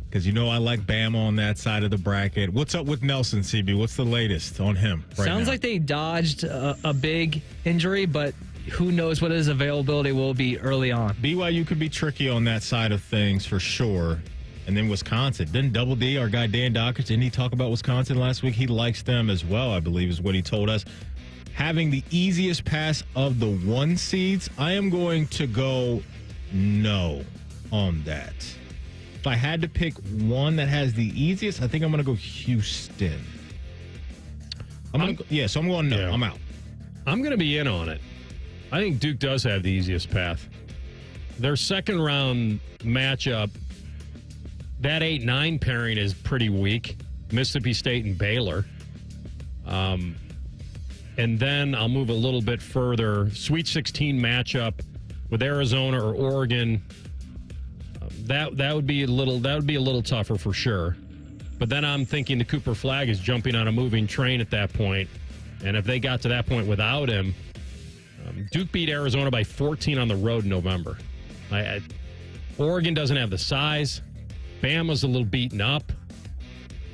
because, you know, I like Bama on that side of the bracket. What's up with Nelson, CB? What's the latest on him right Sounds now? like they dodged a big injury, but who knows what his availability will be early on. BYU could be tricky on that side of things for sure. And then Wisconsin. Didn't Double D, our guy Dan Dockers, didn't he talk about Wisconsin last week? He likes them as well, I believe is what he told us. Having the easiest pass of the 1 seeds, I am going to go no on that. If I had to pick one that has the easiest, I think I'm going to go Houston. So I'm going no. I'm out. I'm going to be in on it. I think Duke does have the easiest path. Their second round matchup, that 8-9 pairing is pretty weak. Mississippi State and Baylor. And then I'll move a little bit further. Sweet 16 matchup with Arizona or Oregon. That would be a little tougher for sure. But then I'm thinking the Cooper Flag is jumping on a moving train at that point. And if they got to that point without him, Duke beat Arizona by 14 on the road in November. Oregon doesn't have the size. Bama's a little beaten up.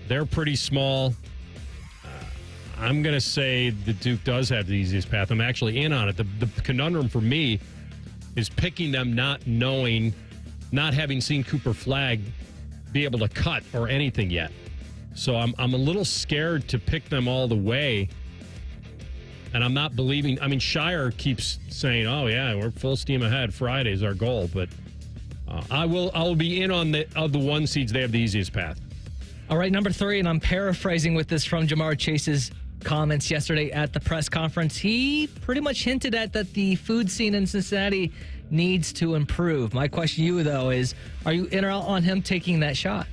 They're pretty small. I'm going to say that Duke does have the easiest path. I'm actually in on it. The conundrum for me is picking them not having seen Cooper Flag be able to cut or anything yet. So I'm a little scared to pick them all the way. And I'm not believing. I mean, Shire keeps saying, "Oh yeah, we're full steam ahead. Friday's our goal." But I will be in on the 1 seeds. They have the easiest path. All right, number 3, and I'm paraphrasing with this from Jamar Chase's comments yesterday at the press conference. He pretty much hinted at that the food scene in Cincinnati needs to improve. My question to you, though, is are you in or out on him taking that shot?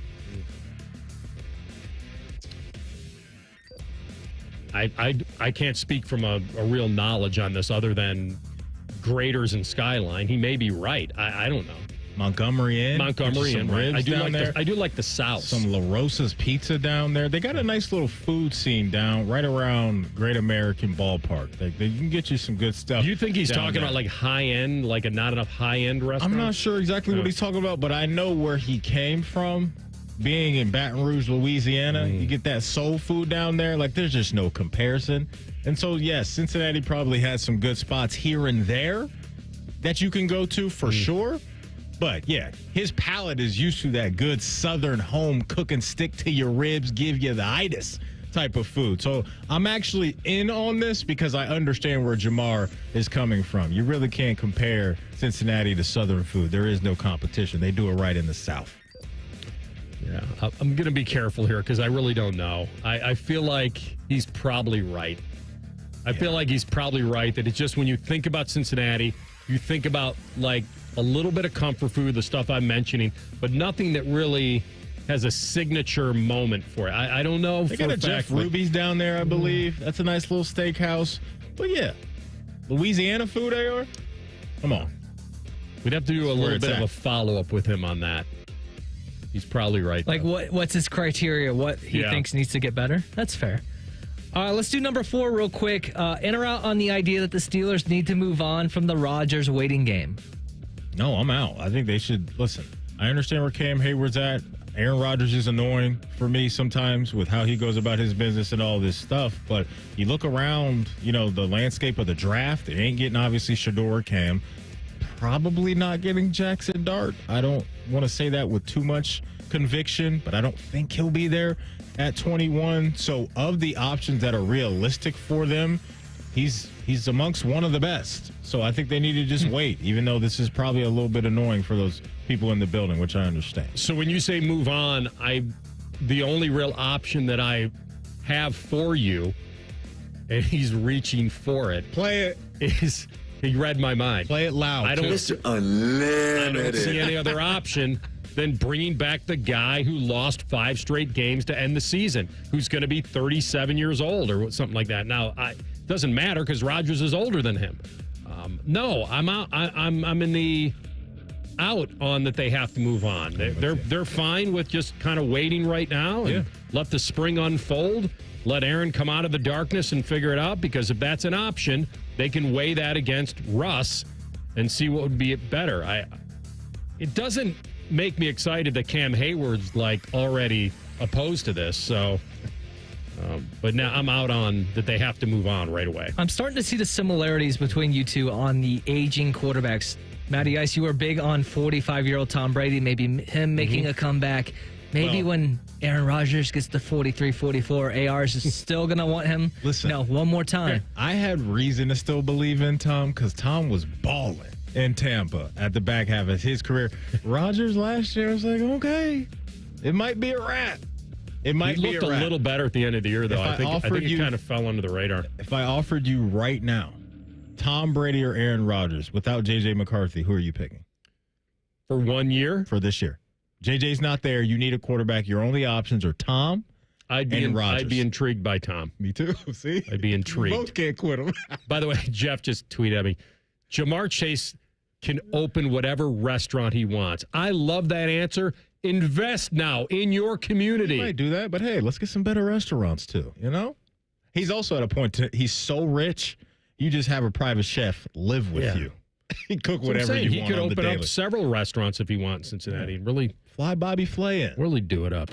I can't speak from a real knowledge on this other than Graders and Skyline. He may be right. I don't know. Montgomery Inn. Right. I do like the South. Some La Rosa's Pizza down there. They got a nice little food scene down right around Great American Ballpark. They can get you some good stuff. Do you think he's talking there. about like high end, like a not enough high end restaurant? I'm not sure exactly what he's talking about, but I know where he came from. Being in Baton Rouge, Louisiana, you get that soul food down there. Like, there's just no comparison. And so, yes, Cincinnati probably has some good spots here and there that you can go to for sure. But, yeah, his palate is used to that good Southern home cook and stick to your ribs, give you the itis type of food. So I'm actually in on this because I understand where Jamar is coming from. You really can't compare Cincinnati to Southern food. There is no competition. They do it right in the South. Yeah, I'm going to be careful here because I really don't know. I feel like he's probably right. I feel like he's probably right that it's just when you think about Cincinnati, you think about like a little bit of comfort food, the stuff I'm mentioning, but nothing that really has a signature moment for it. I don't know. They got a Jeff Ruby's down there, I believe. That's a nice little steakhouse. But yeah, Louisiana food, AR? Come on. We'd have to do a little bit of a follow-up with him on that. He's probably right. Like, what's his criteria? What he thinks needs to get better? That's fair. Let's do number 4 real quick. In or out on the idea that the Steelers need to move on from the Rodgers waiting game? No, I'm out. I think they should. Listen, I understand where Cam Hayward's at. Aaron Rodgers is annoying for me sometimes with how he goes about his business and all this stuff. But you look around, the landscape of the draft. It ain't getting, obviously, Shador or Cam. Probably not getting Jackson Dart. I don't want to say that with too much conviction, but I don't think he'll be there at 21. So of the options that are realistic for them, he's amongst one of the best. So I think they need to just wait, even though this is probably a little bit annoying for those people in the building, which I understand. So when you say move on, the only real option that I have for you, and he's reaching for it. Play it. Is he read my mind. Play it loud. I don't see any other option than bringing back the guy who lost 5 straight games to end the season, who's going to be 37 years old or something like that. Now, it doesn't matter because Rodgers is older than him. No, I'm out. I'm in the out on that they have to move on. They're fine with just kind of waiting right now and let the spring unfold. Let Aaron come out of the darkness and figure it out, because if that's an option, they can weigh that against Russ and see what would be better. It doesn't make me excited that Cam Hayward's like already opposed to this. So, but now I'm out on that they have to move on right away. I'm starting to see the similarities between you two on the aging quarterbacks. Matty Ice, you were big on 45-year-old Tom Brady, maybe him making a comeback. Maybe when Aaron Rodgers gets to 43, 44, ARs is still going to want him. Listen, one more time. I had reason to still believe in Tom because Tom was balling in Tampa at the back half of his career. Rodgers last year, I was like, okay, it might be a rat. It might be a rat. He looked a little better at the end of the year, though. I think he kind of fell under the radar. If I offered you right now, Tom Brady or Aaron Rodgers, without J.J. McCarthy, who are you picking? For 1 year? For this year. JJ's not there. You need a quarterback. Your only options are Tom and Rodgers. I'd be intrigued by Tom. Me too. See? I'd be intrigued. You both can't quit him. By the way, Jeff just tweeted at me, Jamar Chase can open whatever restaurant he wants. I love that answer. Invest now in your community. You might do that, but hey, let's get some better restaurants too, He's also at a point, he's so rich, you just have a private chef live with you. He cook whatever you want. He could open up several restaurants if he wants in Cincinnati. Really fly Bobby Flay in. Really do it up.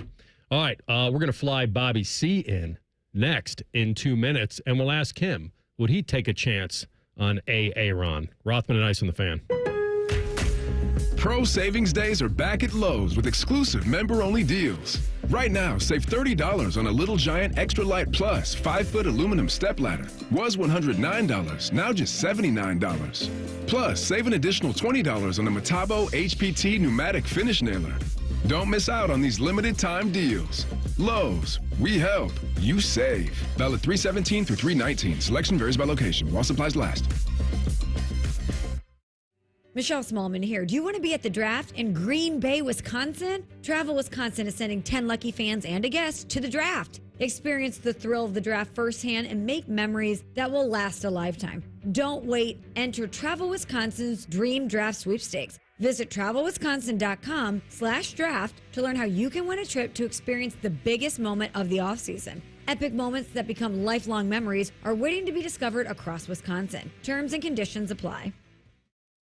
All right, we're going to fly Bobby C in next in 2 minutes, and we'll ask him, would he take a chance on Aaron? Rothman and Ice on the Fan. Pro Savings Days are back at Lowe's with exclusive member-only deals. Right now, save $30 on a Little Giant Extra Light Plus 5-foot aluminum stepladder. Was $109, now just $79. Plus, save an additional $20 on the Metabo HPT pneumatic finish nailer. Don't miss out on these limited time deals. Lowe's, we help, you save. Valid 3/17 through 3/19. Selection varies by location while supplies last. Michelle Smallman here. Do you want to be at the draft in Green Bay, Wisconsin? Travel Wisconsin is sending 10 lucky fans and a guest to the draft. Experience the thrill of the draft firsthand and make memories that will last a lifetime. Don't wait. Enter Travel Wisconsin's Dream Draft Sweepstakes. Visit travelwisconsin.com/draft to learn how you can win a trip to experience the biggest moment of the offseason. Epic moments that become lifelong memories are waiting to be discovered across Wisconsin. Terms and conditions apply.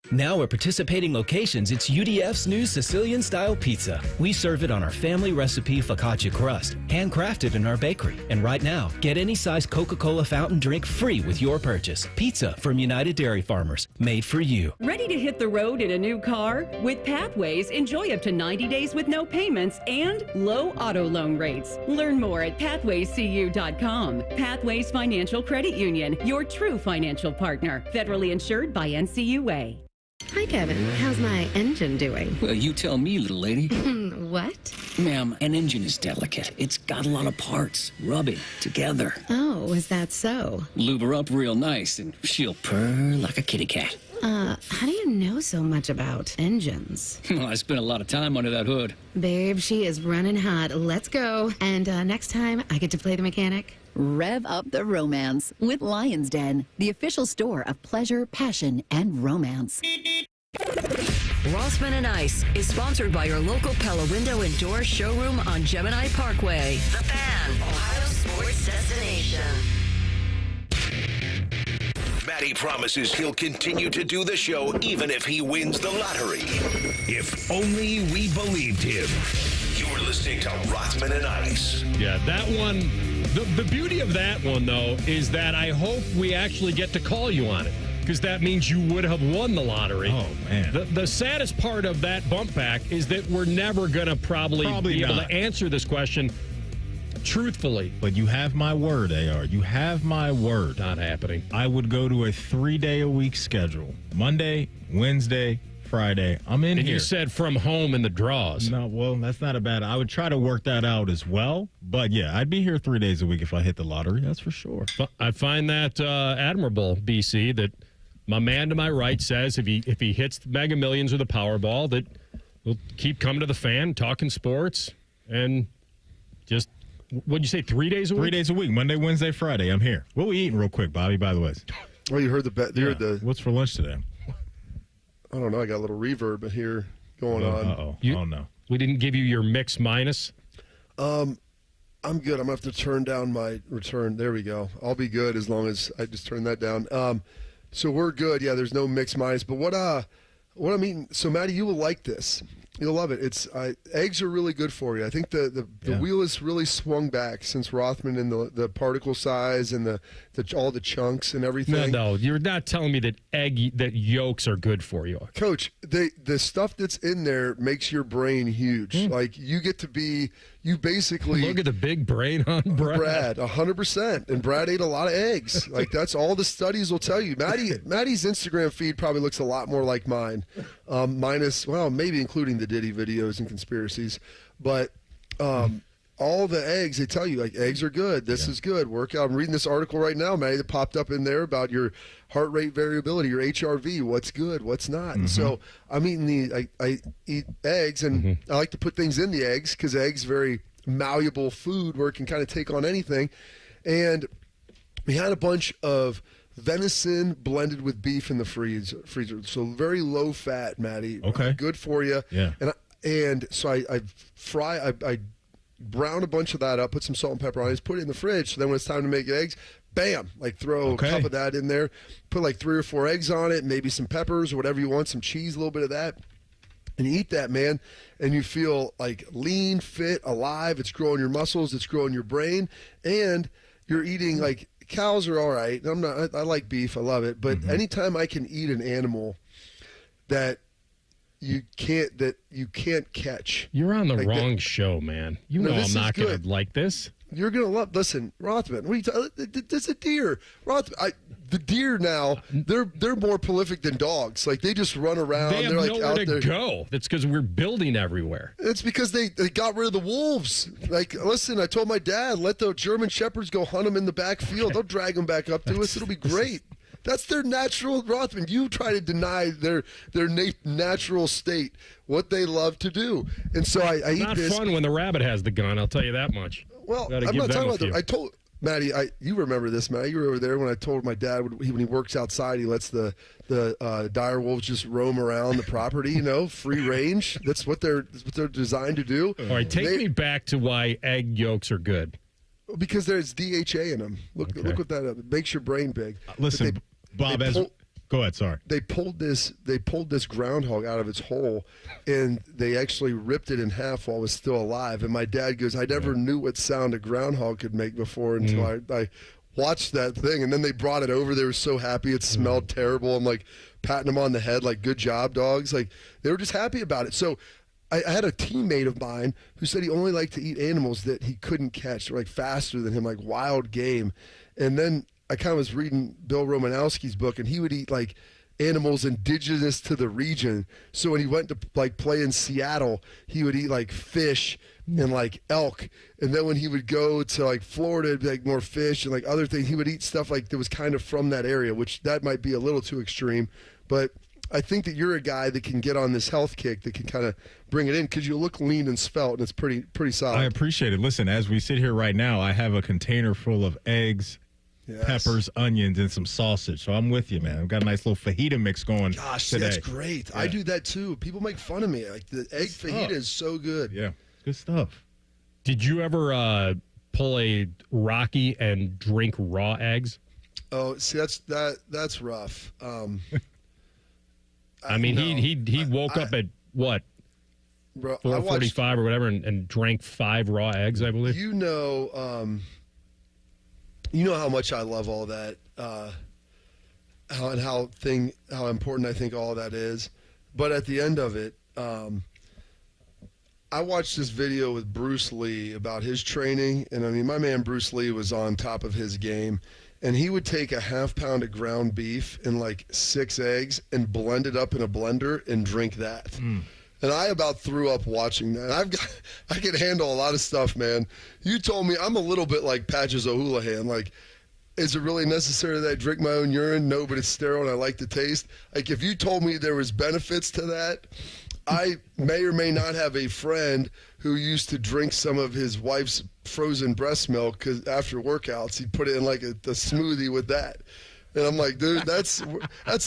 Now at participating locations, it's UDF's new Sicilian-style pizza. We serve it on our family recipe focaccia crust, handcrafted in our bakery. And right now, get any size Coca-Cola fountain drink free with your purchase. Pizza from United Dairy Farmers, made for you. Ready to hit the road in a new car? With Pathways, enjoy up to 90 days with no payments and low auto loan rates. Learn more at pathwayscu.com. Pathways Financial Credit Union, your true financial partner. Federally insured by NCUA. Hi, Kevin. How's my engine doing? Well, you tell me, little lady. What? Ma'am, an engine is delicate. It's got a lot of parts. Rub it together. Oh, is that so? Lube her up real nice, and she'll purr like a kitty cat. How do you know so much about engines? Well, I spent a lot of time under that hood. Babe, she is running hot. Let's go. And next time, I get to play the mechanic. Rev up the romance with Lion's Den, the official store of pleasure, passion, and romance. Rothman and Ice is sponsored by your local Pella Window and Door showroom on Gemini Parkway. The Fan, Ohio sports destination. Matty promises he'll continue to do the show even if he wins the lottery. If only we believed him. You're listening to Rothman and Ice. Yeah, that one, the beauty of that one, though, is that I hope we actually get to call you on it, because that means you would have won the lottery. Oh, man. The saddest part of that bump back is that we're never going to probably be able to answer this question truthfully. But you have my word, AR. You have my word. Not happening. I would go to a 3-day-a-week schedule. Monday, Wednesday, Friday. I'm in and here. You said from home in the draws. No, well, that's not a bad. I would try to work that out as well. But yeah, I'd be here 3 days a week if I hit the lottery. That's for sure. I find that admirable, BC, that my man to my right says if he hits the Mega Millions or the Powerball, that we'll keep coming to the Fan, talking sports, and just, what'd you say, 3 days a week? 3 days a week, Monday, Wednesday, Friday. I'm here. What are we eating real quick, Bobby, by the way? Well, you heard the What's for lunch today? I don't know. I got a little reverb here going on. Uh-oh. Oh, no. We didn't give you your mix minus? I'm good. I'm going to have to turn down my return. There we go. I'll be good as long as I just turn that down. So we're good. Yeah, there's no mix minus. But what I'm eating, so Maddie, you will like this. You'll love it. Eggs are really good for you. I think the wheel has really swung back since Rothman and the particle size and all the chunks and everything. No, you're not telling me that yolks are good for you, Coach. The stuff that's in there makes your brain huge. Like you basically look at the big brain on Brad. 100%. And Brad ate a lot of eggs. Like that's all the studies will tell you. Maddie's Instagram feed probably looks a lot more like mine, minus maybe including the Diddy videos and conspiracies, but all the eggs, they tell you, like, eggs are good. This is good. Workout. I'm reading this article right now, Maddie, that popped up in there about your heart rate variability, your HRV, what's good, what's not. And so I'm eating I eat eggs, and I like to put things in the eggs because eggs very malleable food where it can kind of take on anything. And we had a bunch of venison blended with beef in the freezer. So very low fat, Maddie. Okay. Good for you. Yeah. And so I brown a bunch of that up, put some salt and pepper on it, put it in the fridge. So then when it's time to make eggs, bam, throw a cup of that in there, put 3 or 4 eggs on it, maybe some peppers or whatever you want, some cheese, a little bit of that. And you eat that, man, and you feel like lean, fit, alive. It's growing your muscles, it's growing your brain, and you're eating cows are all right. I like beef, I love it, but anytime I can eat an animal that you can't catch. You're on the wrong show, man. I'm not going to like this. You're going to love. Listen, Rothman. What are you there's a deer. Rothman. The deer now, they're more prolific than dogs. Like they just run around. They have nowhere to go. That's because we're building everywhere. It's because they got rid of the wolves. Listen, I told my dad, let the German shepherds go hunt them in the backfield. They'll drag them back up to us. It'll be great. That's their natural, Rothman. You try to deny their natural state, what they love to do. And so I eat not this. Not fun when the rabbit has the gun, I'll tell you that much. Well, I'm not talking about Maddie, you remember this, Maddie. You were over there when I told my dad when he works outside, he lets the dire wolves just roam around the property, free range. That's what they're designed to do. All right, take me back to why egg yolks are good. Because there's DHA in them. Look what that it makes your brain big. Listen, Bob, go ahead. Sorry. They pulled this groundhog out of its hole, and they actually ripped it in half while it was still alive. And my dad goes, I never knew what sound a groundhog could make before until I watched that thing. And then they brought it over. They were so happy. It smelled terrible. I'm like patting them on the head, like, good job, dogs. Like, they were just happy about it. So I had a teammate of mine who said he only liked to eat animals that he couldn't catch, like faster than him, like wild game. And then I kind of was reading Bill Romanowski's book, and he would eat like animals indigenous to the region. So when he went to like play in Seattle, he would eat like fish and like elk. And then when he would go to like Florida, it'd be like more fish and like other things. He would eat stuff like that was kind of from that area, which that might be a little too extreme. But I think that you're a guy that can get on this health kick that can kind of bring it in because you look lean and svelte, and it's pretty solid. I appreciate it. Listen, as we sit here right now, I have a container full of eggs, peppers, onions, and some sausage. So I'm with you, man. I've got a nice little fajita mix going today. That's great. Yeah. I do that too. People make fun of me. Like, the egg fajita is so good. Yeah, good stuff. Did you ever pull a Rocky and drink raw eggs? Oh, see, that's rough. I mean, he woke up at what, 4:45 or whatever, and drank 5 raw eggs, I believe. You know how much I love all that, how important I think all that is. But at the end of it, I watched this video with Bruce Lee about his training, and I mean, my man Bruce Lee was on top of his game. And he would take a half pound of ground beef and like 6 eggs and blend it up in a blender and drink that. And I about threw up watching that. I can handle a lot of stuff, man. You told me I'm a little bit like Patches O'Houlihan. Like, is it really necessary that I drink my own urine? No, but it's sterile and I like the taste. Like, if you told me there was benefits to that, I may or may not have a friend who used to drink some of his wife's frozen breast milk because after workouts he'd put it in like a smoothie with that, and I'm like, dude, that's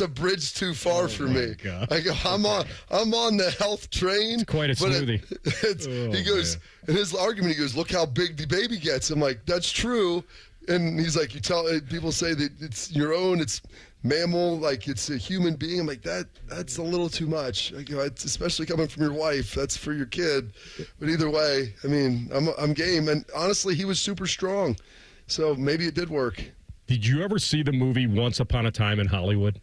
a bridge too far for me. God. I go, I'm on the health train. It's quite a smoothie. He goes, in his argument, he goes, look how big the baby gets. I'm like, that's true, and he's like, people say that it's your own, it's mammal, like it's a human being. I'm like, that's a little too much. I go, it's especially coming from your wife. That's for your kid. But either way, I mean, I'm game. And honestly, he was super strong, so maybe it did work. Did you ever see the movie Once Upon a Time in Hollywood?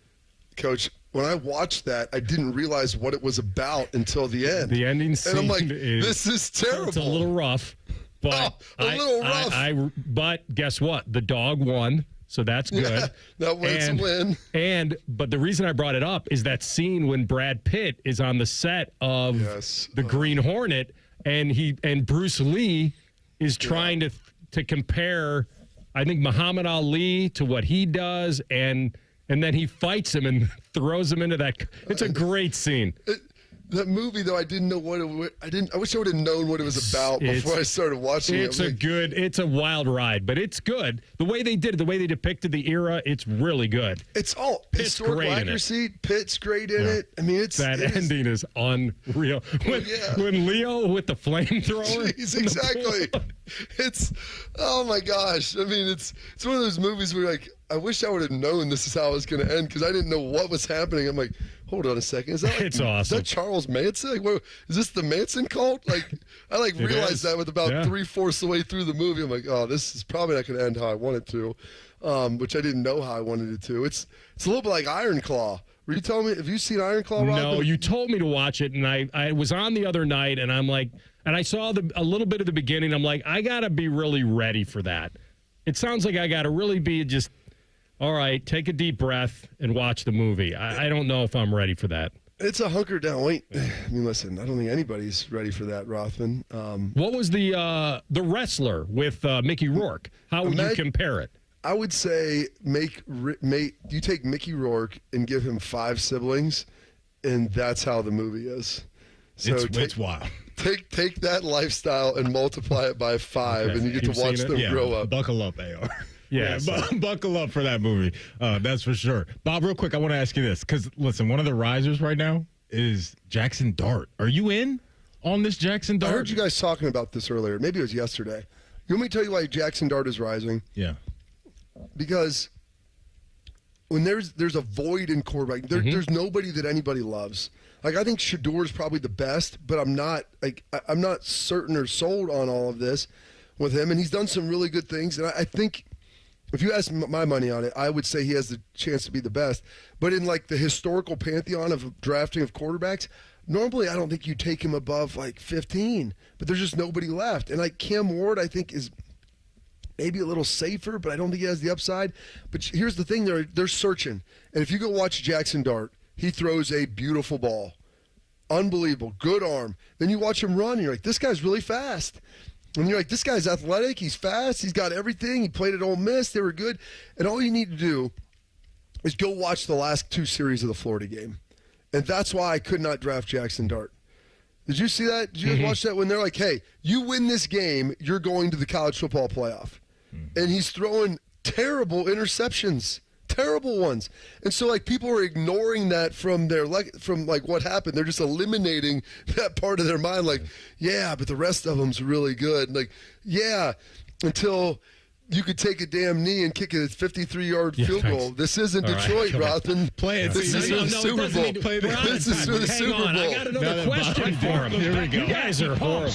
Coach, when I watched that, I didn't realize what it was about until the end. The ending scene, and I'm like, this is terrible. It's a little rough, but but guess what? The dog won. So that's good. Yeah, that was a win. But the reason I brought it up is that scene when Brad Pitt is on the set of the Green Hornet, and Bruce Lee is trying to compare, I think, Muhammad Ali to what he does, and then he fights him and throws him into that. It's a great scene. That movie, though, I didn't know what I wish I would have known what it was about before I started watching it. It's a wild ride, but it's good. The way they did it, the way they depicted the era, it's really good. It's all historical accuracy. Pitt's great in it. I mean, ending is unreal. When Leo with the flamethrower. Jeez, exactly. It's, oh my gosh. I mean, it's one of those movies where, like, I wish I would have known this is how it was going to end because I didn't know what was happening. I'm like, hold on a second. Is that it's awesome. Is that Charles Manson? Like, what, is this the Manson cult? Like, I realized that with about 3/4 of the way through the movie. I'm like, oh, this is probably not going to end how I want it to, which I didn't know how I wanted it to. It's a little bit like Iron Claw. Were you telling me, have you seen Iron Claw, Rothman? No, you told me to watch it, and I was on the other night, and I'm like, and I saw a little bit of the beginning. I'm like, I got to be really ready for that. It sounds like I got to really be just, all right, take a deep breath and watch the movie. I don't know if I'm ready for that. It's a hunker down. Wait, I mean, listen, I don't think anybody's ready for that, Rothman. What was the wrestler with Mickey Rourke? How would you compare it? I would say you take Mickey Rourke and give him 5 siblings, and that's how the movie is. So it's wild. Take that lifestyle and multiply it by 5, and you get to watch them grow up. Buckle up, AR. Yeah, buckle up for that movie. That's for sure. Bob, real quick, I want to ask you this because listen, one of the risers right now is Jackson Dart. Are you in on this Jackson Dart? I heard you guys talking about this earlier. Maybe it was yesterday. You want me to tell you why Jackson Dart is rising? Yeah. Because when there's a void in quarterback, there's nobody that anybody loves. Like, I think Shador is probably the best, but I'm not certain or sold on all of this with him. And he's done some really good things. And I think if you ask my money on it, I would say he has the chance to be the best. But in like the historical pantheon of drafting of quarterbacks, normally I don't think you take him above like 15. But there's just nobody left. And like Cam Ward, I think is maybe a little safer, but I don't think he has the upside. But here's the thing, they're searching. And if you go watch Jackson Dart, he throws a beautiful ball. Unbelievable. Good arm. Then you watch him run, and you're like, this guy's really fast. And you're like, this guy's athletic. He's fast. He's got everything. He played at Ole Miss. They were good. And all you need to do is go watch the last 2 series of the Florida game. And that's why I could not draft Jackson Dart. Did you see that? Did you guys watch that when they're like, hey, you win this game, you're going to the college football playoff. And he's throwing terrible interceptions. Terrible ones. And so like people are ignoring that from what happened. They're just eliminating that part of their mind, like, yeah, but the rest of them's really good. And like, yeah, until you could take a damn knee and kick a 53-yard field goal. This isn't Detroit, Rothman. Play it. This is for the Super Bowl. This is for the Super Bowl. I got another question for him. Here we go. You guys are horrible.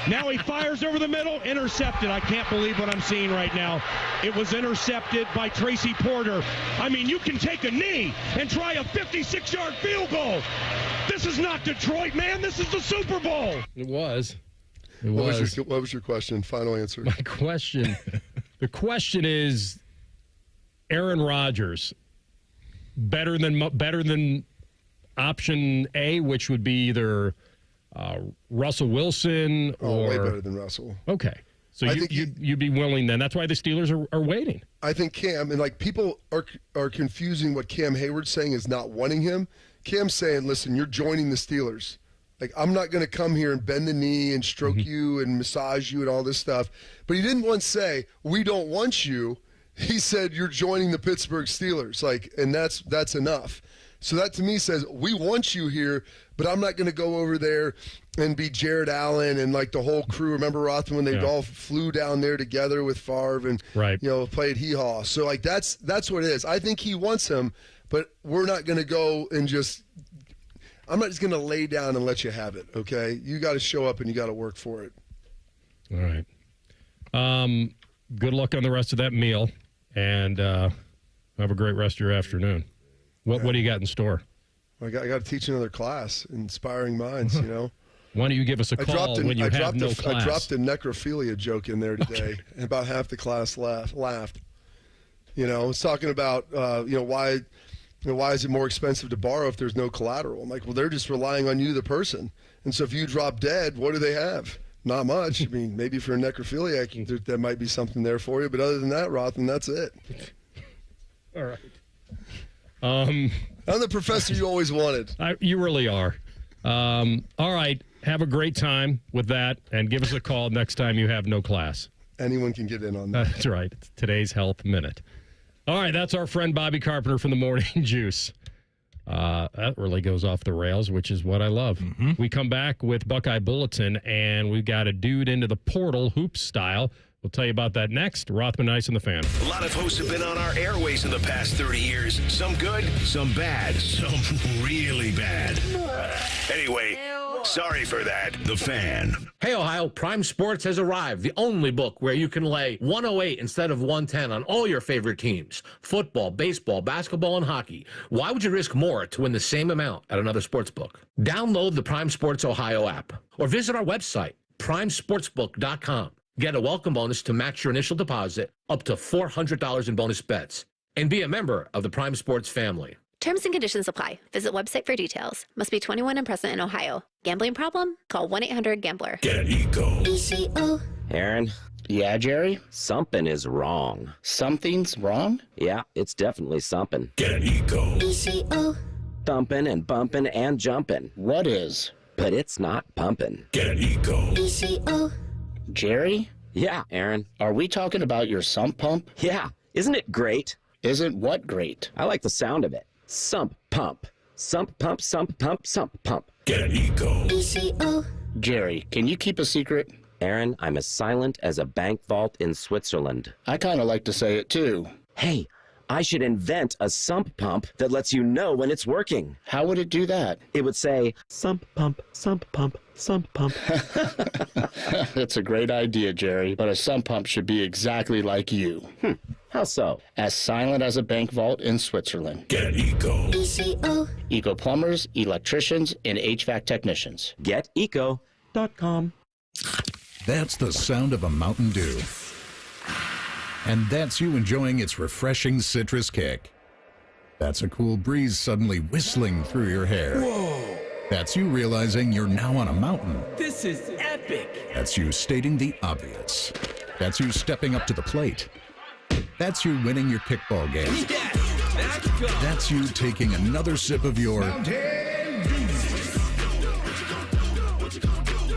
Now he fires over the middle, intercepted. I can't believe what I'm seeing right now. It was intercepted by Tracy Porter. I mean, you can take a knee and try a 56-yard field goal. This is not Detroit, man. This is the Super Bowl. It was. What was your question? Final answer. My question. The question is, Aaron Rodgers better than option A, which would be either Russell Wilson or way better than Russell. Okay, so you'd be willing then. That's why the Steelers are waiting. I think Cam, and like people are confusing what Cam Hayward's saying is not wanting him. Cam's saying, listen, you're joining the Steelers. Like, I'm not going to come here and bend the knee and stroke you and massage you and all this stuff. But he didn't once say, we don't want you. He said, you're joining the Pittsburgh Steelers. Like, and that's enough. So that to me says, we want you here, but I'm not going to go over there and be Jared Allen and like the whole crew. Remember Rothman when they all flew down there together with Favre and played hee-haw. So like that's what it is. I think he wants him, but we're not going to go and just – I'm not just going to lay down and let you have it, okay? You got to show up and you got to work for it. All right. Good luck on the rest of that meal, and have a great rest of your afternoon. What do you got in store? I got to teach another class, Inspiring Minds, you know. Why don't you give us a call when you have no class? I dropped a necrophilia joke in there today, and about half the class laughed. You know, I was talking about, why is it more expensive to borrow if there's no collateral? I'm like, well, they're just relying on you, the person. And so if you drop dead, what do they have? Not much. I mean, maybe for a necrophiliac, there might be something there for you. But other than that, Rothman, that's it. All right. I'm the professor you always wanted. You really are. All right. Have a great time with that, and give us a call next time you have no class. Anyone can get in on that. That's right. It's today's Health Minute. All right, that's our friend Bobby Carpenter from the Morning Juice. That really goes off the rails, which is what I love. We come back with Buckeye Bulletin, and we've got a dude into the portal, hoops style. We'll tell you about that next. Rothman, Ice, and the Fan. A lot of hosts have been on our airways in the past 30 years. Some good, some bad, some really bad. Anyway, sorry for that. The Fan. Hey, Ohio, Prime Sports has arrived. The only book where you can lay 108 instead of 110 on all your favorite teams. Football, baseball, basketball, and hockey. Why would you risk more to win the same amount at another sports book? Download the Prime Sports Ohio app or visit our website, primesportsbook.com. Get a welcome bonus to match your initial deposit up to $400 in bonus bets. And be a member of the Prime Sports family. Terms and conditions apply. Visit website for details. Must be 21 and present in Ohio. Gambling problem? Call 1-800-GAMBLER. Get Eco. ECO. Aaron? Yeah, Jerry? Something is wrong. Something's wrong? Yeah, it's definitely something. Get Eco. ECO. Thumping and bumping and jumping. What is? but it's not pumping. Get Eco. ECO. Jerry? Yeah, Aaron. Are we talking about your sump pump? Yeah. Isn't it great? Isn't what great? I like the sound of it. Sump pump. Sump pump, sump pump, sump pump. Get Eco. ECO. Jerry, can you keep a secret? Aaron, I'm as silent as a bank vault in Switzerland. I kind of like to say it too. Hey, I should invent a sump pump that lets you know when it's working. How would it do that? It would say, sump pump, sump pump, sump pump. That's a great idea, Jerry, but a sump pump should be exactly like you. How so? As silent as a bank vault in Switzerland. Get Eco. ECO. Eco plumbers, electricians, and HVAC technicians. GetEco.com. That's the sound of a Mountain Dew. And that's you enjoying its refreshing citrus kick. That's a cool breeze suddenly whistling through your hair. Whoa! That's you realizing you're now on a mountain. This is epic! That's you stating the obvious. That's you stepping up to the plate. That's you winning your kickball game. Yes! Let's go! That's you taking another sip of your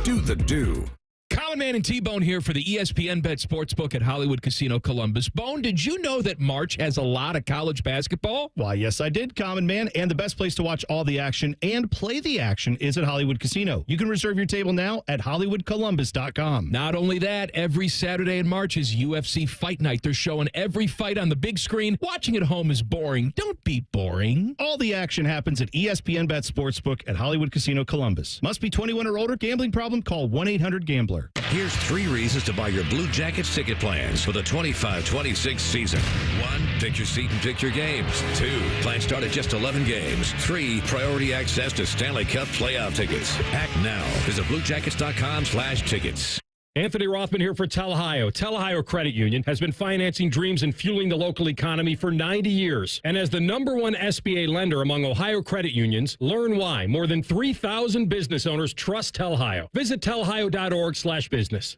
Do the Do. Common Man and T-Bone here for the ESPN Bet Sportsbook at Hollywood Casino Columbus. Bone, did you know that March has a lot of college basketball? Why, yes, I did, Common Man. And the best place to watch all the action and play the action is at Hollywood Casino. You can reserve your table now at HollywoodColumbus.com. Not only that, every Saturday in March is UFC Fight Night. They're showing every fight on the big screen. Watching at home is boring. Don't be boring. All the action happens at ESPN Bet Sportsbook at Hollywood Casino Columbus. Must be 21 or older. Gambling problem? Call 1-800-GAMBLER. Here's 3 reasons to buy your Blue Jackets ticket plans for the 25-26 season. 1, pick your seat and pick your games. 2, plans start at just 11 games. 3, priority access to Stanley Cup playoff tickets. Act now. Visit BlueJackets.com/tickets. Anthony Rothman here for Tel Ohio. Tel Ohio Credit Union has been financing dreams and fueling the local economy for 90 years. And as the #1 SBA lender among Ohio credit unions, learn why more than 3,000 business owners trust Tel Ohio. Visit telohio.org/business.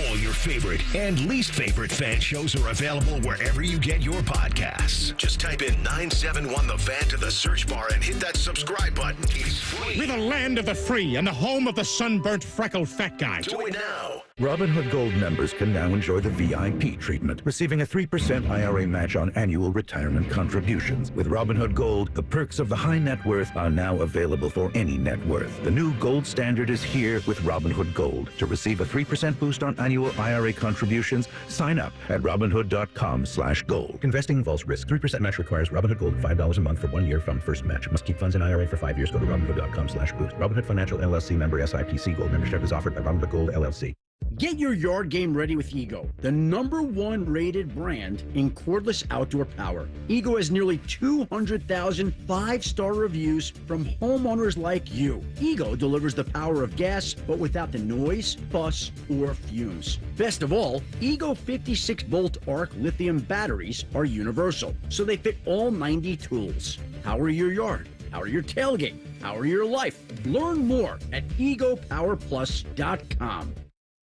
All your favorite and least favorite fan shows are available wherever you get your podcasts. Just type in 971 The Fan to the search bar and hit that subscribe button. It's free. We're the land of the free and the home of the sunburnt, freckled fat guy. Do it now. Robinhood Gold members can now enjoy the VIP treatment, receiving a 3% IRA match on annual retirement contributions. With Robinhood Gold, the perks of the high net worth are now available for any net worth. The new gold standard is here with Robinhood Gold. To receive a 3% boost on annual IRA contributions, sign up at Robinhood.com/gold. Investing involves risk. 3% match requires Robinhood Gold $5 a month for 1 year from first match. Must keep funds in IRA for 5 years. Go to Robinhood.com/boost. Robinhood Financial LLC member SIPC. Gold membership is offered by Robinhood Gold LLC. Get your yard game ready with Ego, the #1 rated brand in cordless outdoor power. Ego has nearly 200,000 5-star reviews from homeowners like you. Ego delivers the power of gas, but without the noise, fuss, or fumes. Best of all, Ego 56-volt arc lithium batteries are universal, so they fit all 90 tools. Power your yard. Power your tailgate. Power your life. Learn more at egopowerplus.com.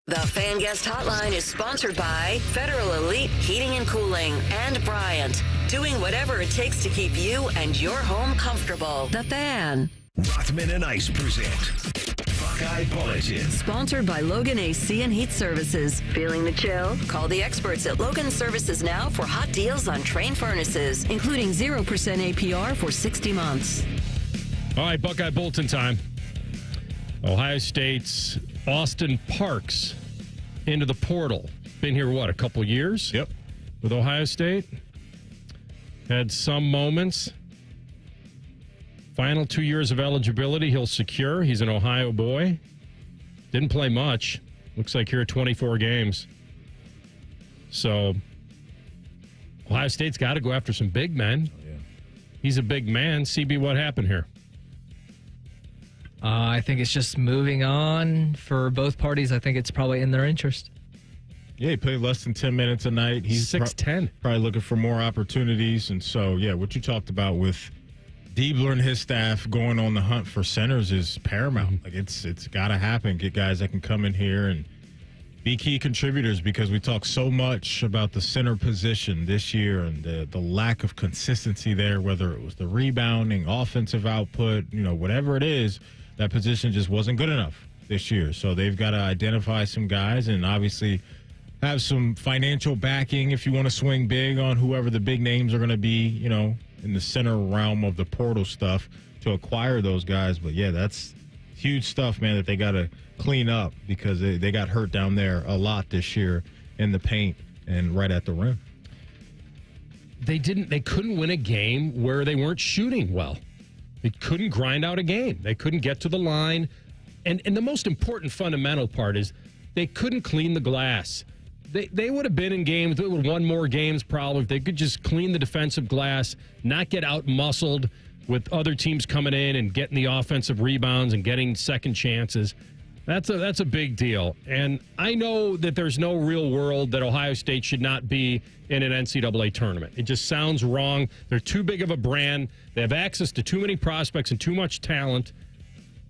The Fan Guest Hotline is sponsored by Federal Elite Heating and Cooling and Bryant, doing whatever it takes to keep you and your home comfortable. The Fan. Rothman and Ice present Buckeye Bulletin. Sponsored by Logan AC and Heat Services. Feeling the chill? Call the experts at Logan Services now for hot deals on Train furnaces, including 0% APR for 60 months. All right, Buckeye Bulletin time. Ohio State's Austin Parks into the portal. Been here, what, a couple years? Yep. With Ohio State. Had some moments. Final 2 years of eligibility he'll secure. He's an Ohio boy. Didn't play much. Looks like here 24 games. So Ohio State's got to go after some big men. Oh, yeah. He's a big man. CB, what happened here? I think it's just moving on for both parties. I think it's probably in their interest. Yeah, he played less than 10 minutes a night. He's 6'10". Probably looking for more opportunities. And so, yeah, what you talked about with Diebler and his staff going on the hunt for centers is paramount. Like it's got to happen. Get guys that can come in here and be key contributors, because we talk so much about the center position this year and the lack of consistency there, whether it was the rebounding, offensive output, whatever it is. That position just wasn't good enough this year. So they've got to identify some guys and obviously have some financial backing if you want to swing big on whoever the big names are going to be, you know, in the center realm of the portal stuff to acquire those guys. But, yeah, that's huge stuff, man, that they got to clean up because they got hurt down there a lot this year in the paint and right at the rim. They couldn't win a game where they weren't shooting well. They couldn't grind out a game. They couldn't get to the line. And the most important fundamental part is they couldn't clean the glass. They would have been in games, they would have won more games probably if they could just clean the defensive glass, not get out-muscled with other teams coming in and getting the offensive rebounds and getting second chances. That's a big deal. And I know that there's no real world that Ohio State should not be in an NCAA tournament. It just sounds wrong. They're too big of a brand. They have access to too many prospects and too much talent.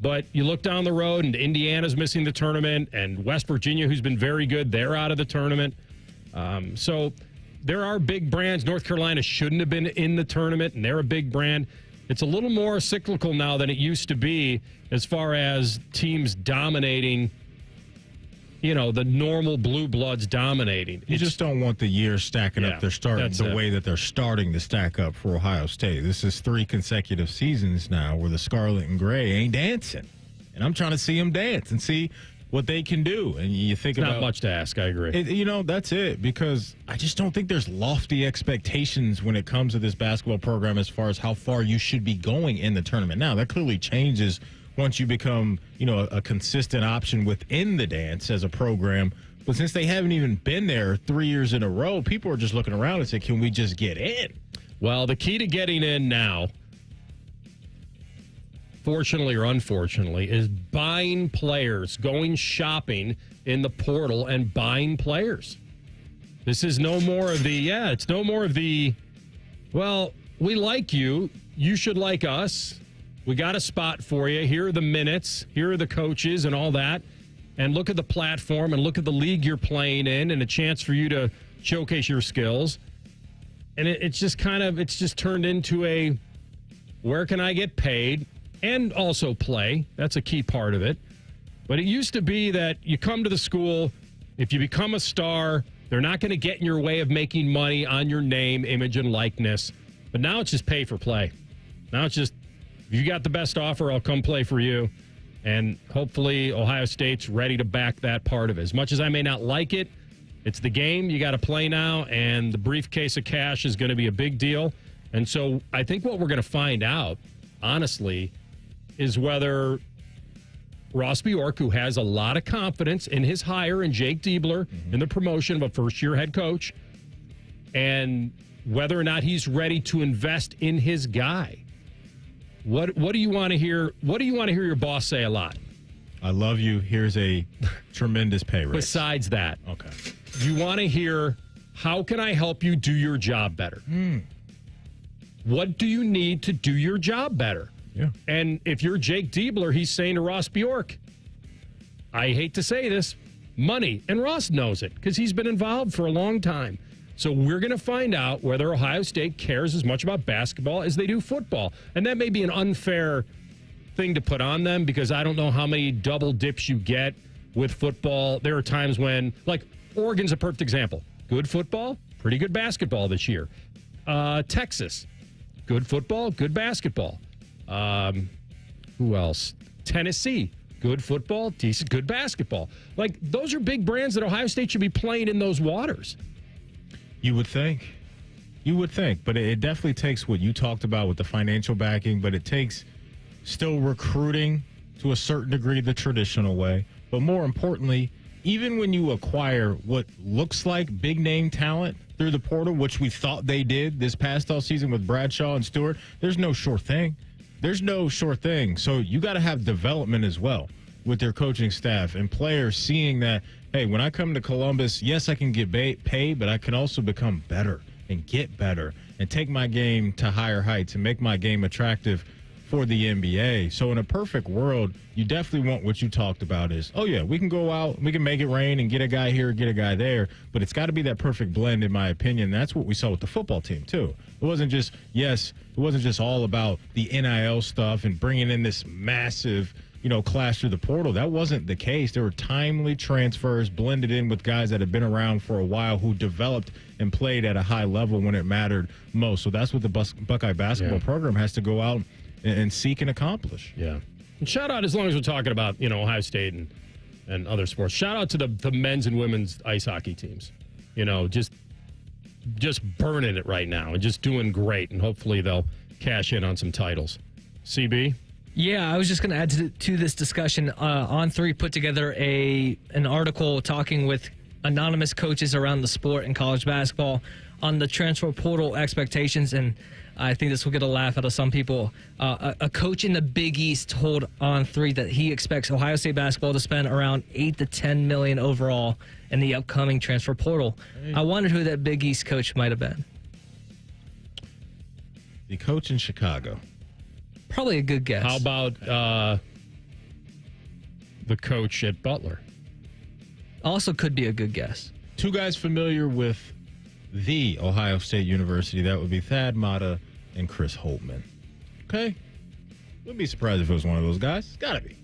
But you look down the road, and Indiana's missing the tournament, and West Virginia, who's been very good, they're out of the tournament. So there are big brands. North Carolina shouldn't have been in the tournament, and they're a big brand. It's a little more cyclical now than it used to be as far as teams dominating, you know, the normal blue bloods dominating. You just don't want the years stacking up. They're starting the way that they're starting to stack up for Ohio State. This is 3 consecutive seasons now where the Scarlet and Gray ain't dancing. And I'm trying to see them dance and see what they can do. And you think it's not much to ask. I agree. You know, that's it, because I just don't think there's lofty expectations when it comes to this basketball program as far as how far you should be going in the tournament. Now, that clearly changes once you become, you know, a consistent option within the dance as a program. But since they haven't even been there 3 years in a row, people are just looking around and say, can we just get in? Well, the key to getting in now, fortunately or unfortunately, is buying players, going shopping in the portal and buying players. This is no more of it's no more of the, well, we like you, you should like us. We got a spot for you. Here are the minutes. Here are the coaches and all that. And look at the platform and look at the league you're playing in and a chance for you to showcase your skills. And it's just turned into a, where can I get paid and also play? That's a key part of it. But it used to be that you come to the school, if you become a star, they're not going to get in your way of making money on your name, image, and likeness. But now it's just pay for play. Now it's just, if you got the best offer, I'll come play for you. And hopefully Ohio State's ready to back that part of it. As much as I may not like it, it's the game. You got to play now, and the briefcase of cash is going to be a big deal. And so I think what we're going to find out, honestly, is whether Ross Bjork, who has a lot of confidence in his hire and Jake Diebler in the promotion of a first-year head coach, and whether or not he's ready to invest in his guy. What do you want to hear? What do you want to hear your boss say a lot? I love you. Here's a tremendous pay raise. Besides that, okay, you want to hear, how can I help you do your job better? What do you need to do your job better? Yeah. And if you're Jake Diebler, he's saying to Ross Bjork, I hate to say this, money. And Ross knows it because he's been involved for a long time. So we're going to find out whether Ohio State cares as much about basketball as they do football. And that may be an unfair thing to put on them because I don't know how many double dips you get with football. There are times when, like, Oregon's a perfect example. Good football, pretty good basketball this year. Texas, good football, good basketball. Who else? Tennessee, good football, decent, good basketball. Like, those are big brands that Ohio State should be playing in those waters. You would think. But it definitely takes what you talked about with the financial backing, but it takes still recruiting to a certain degree the traditional way. But more importantly, even when you acquire what looks like big-name talent through the portal, which we thought they did this past offseason with Bradshaw and Stewart, there's no sure thing. So you got to have development as well with their coaching staff and players seeing that, hey, when I come to Columbus, yes, I can get paid, but I can also become better and get better and take my game to higher heights and make my game attractive for the NBA. So in a perfect world, you definitely want what you talked about is, oh, yeah, we can go out, we can make it rain and get a guy here, get a guy there, but it's got to be that perfect blend, in my opinion. That's what we saw with the football team, too. It wasn't just all about the NIL stuff and bringing in this massive clash through the portal. That wasn't the case. There were timely transfers blended in with guys that had been around for a while who developed and played at a high level when it mattered most. So that's what the Buckeye basketball program has to go out and seek and accomplish. Yeah. And shout out, as long as we're talking about, Ohio State and other sports, shout out to the men's and women's ice hockey teams. Just burning it right now and just doing great. And hopefully they'll cash in on some titles. CB? Yeah, I was just going to add to this discussion. On3 put together an article talking with anonymous coaches around the sport in college basketball on the transfer portal expectations, and I think this will get a laugh out of some people. A coach in the Big East told On3 that he expects Ohio State basketball to spend around $8 to $10 million overall in the upcoming transfer portal. Hey. I wondered who that Big East coach might have been. The coach in Chicago. Probably a good guess. How about the coach at Butler? Also could be a good guess. Two guys familiar with the Ohio State University. That would be Thad Matta and Chris Holtman. Okay. Wouldn't be surprised if it was one of those guys. Gotta be.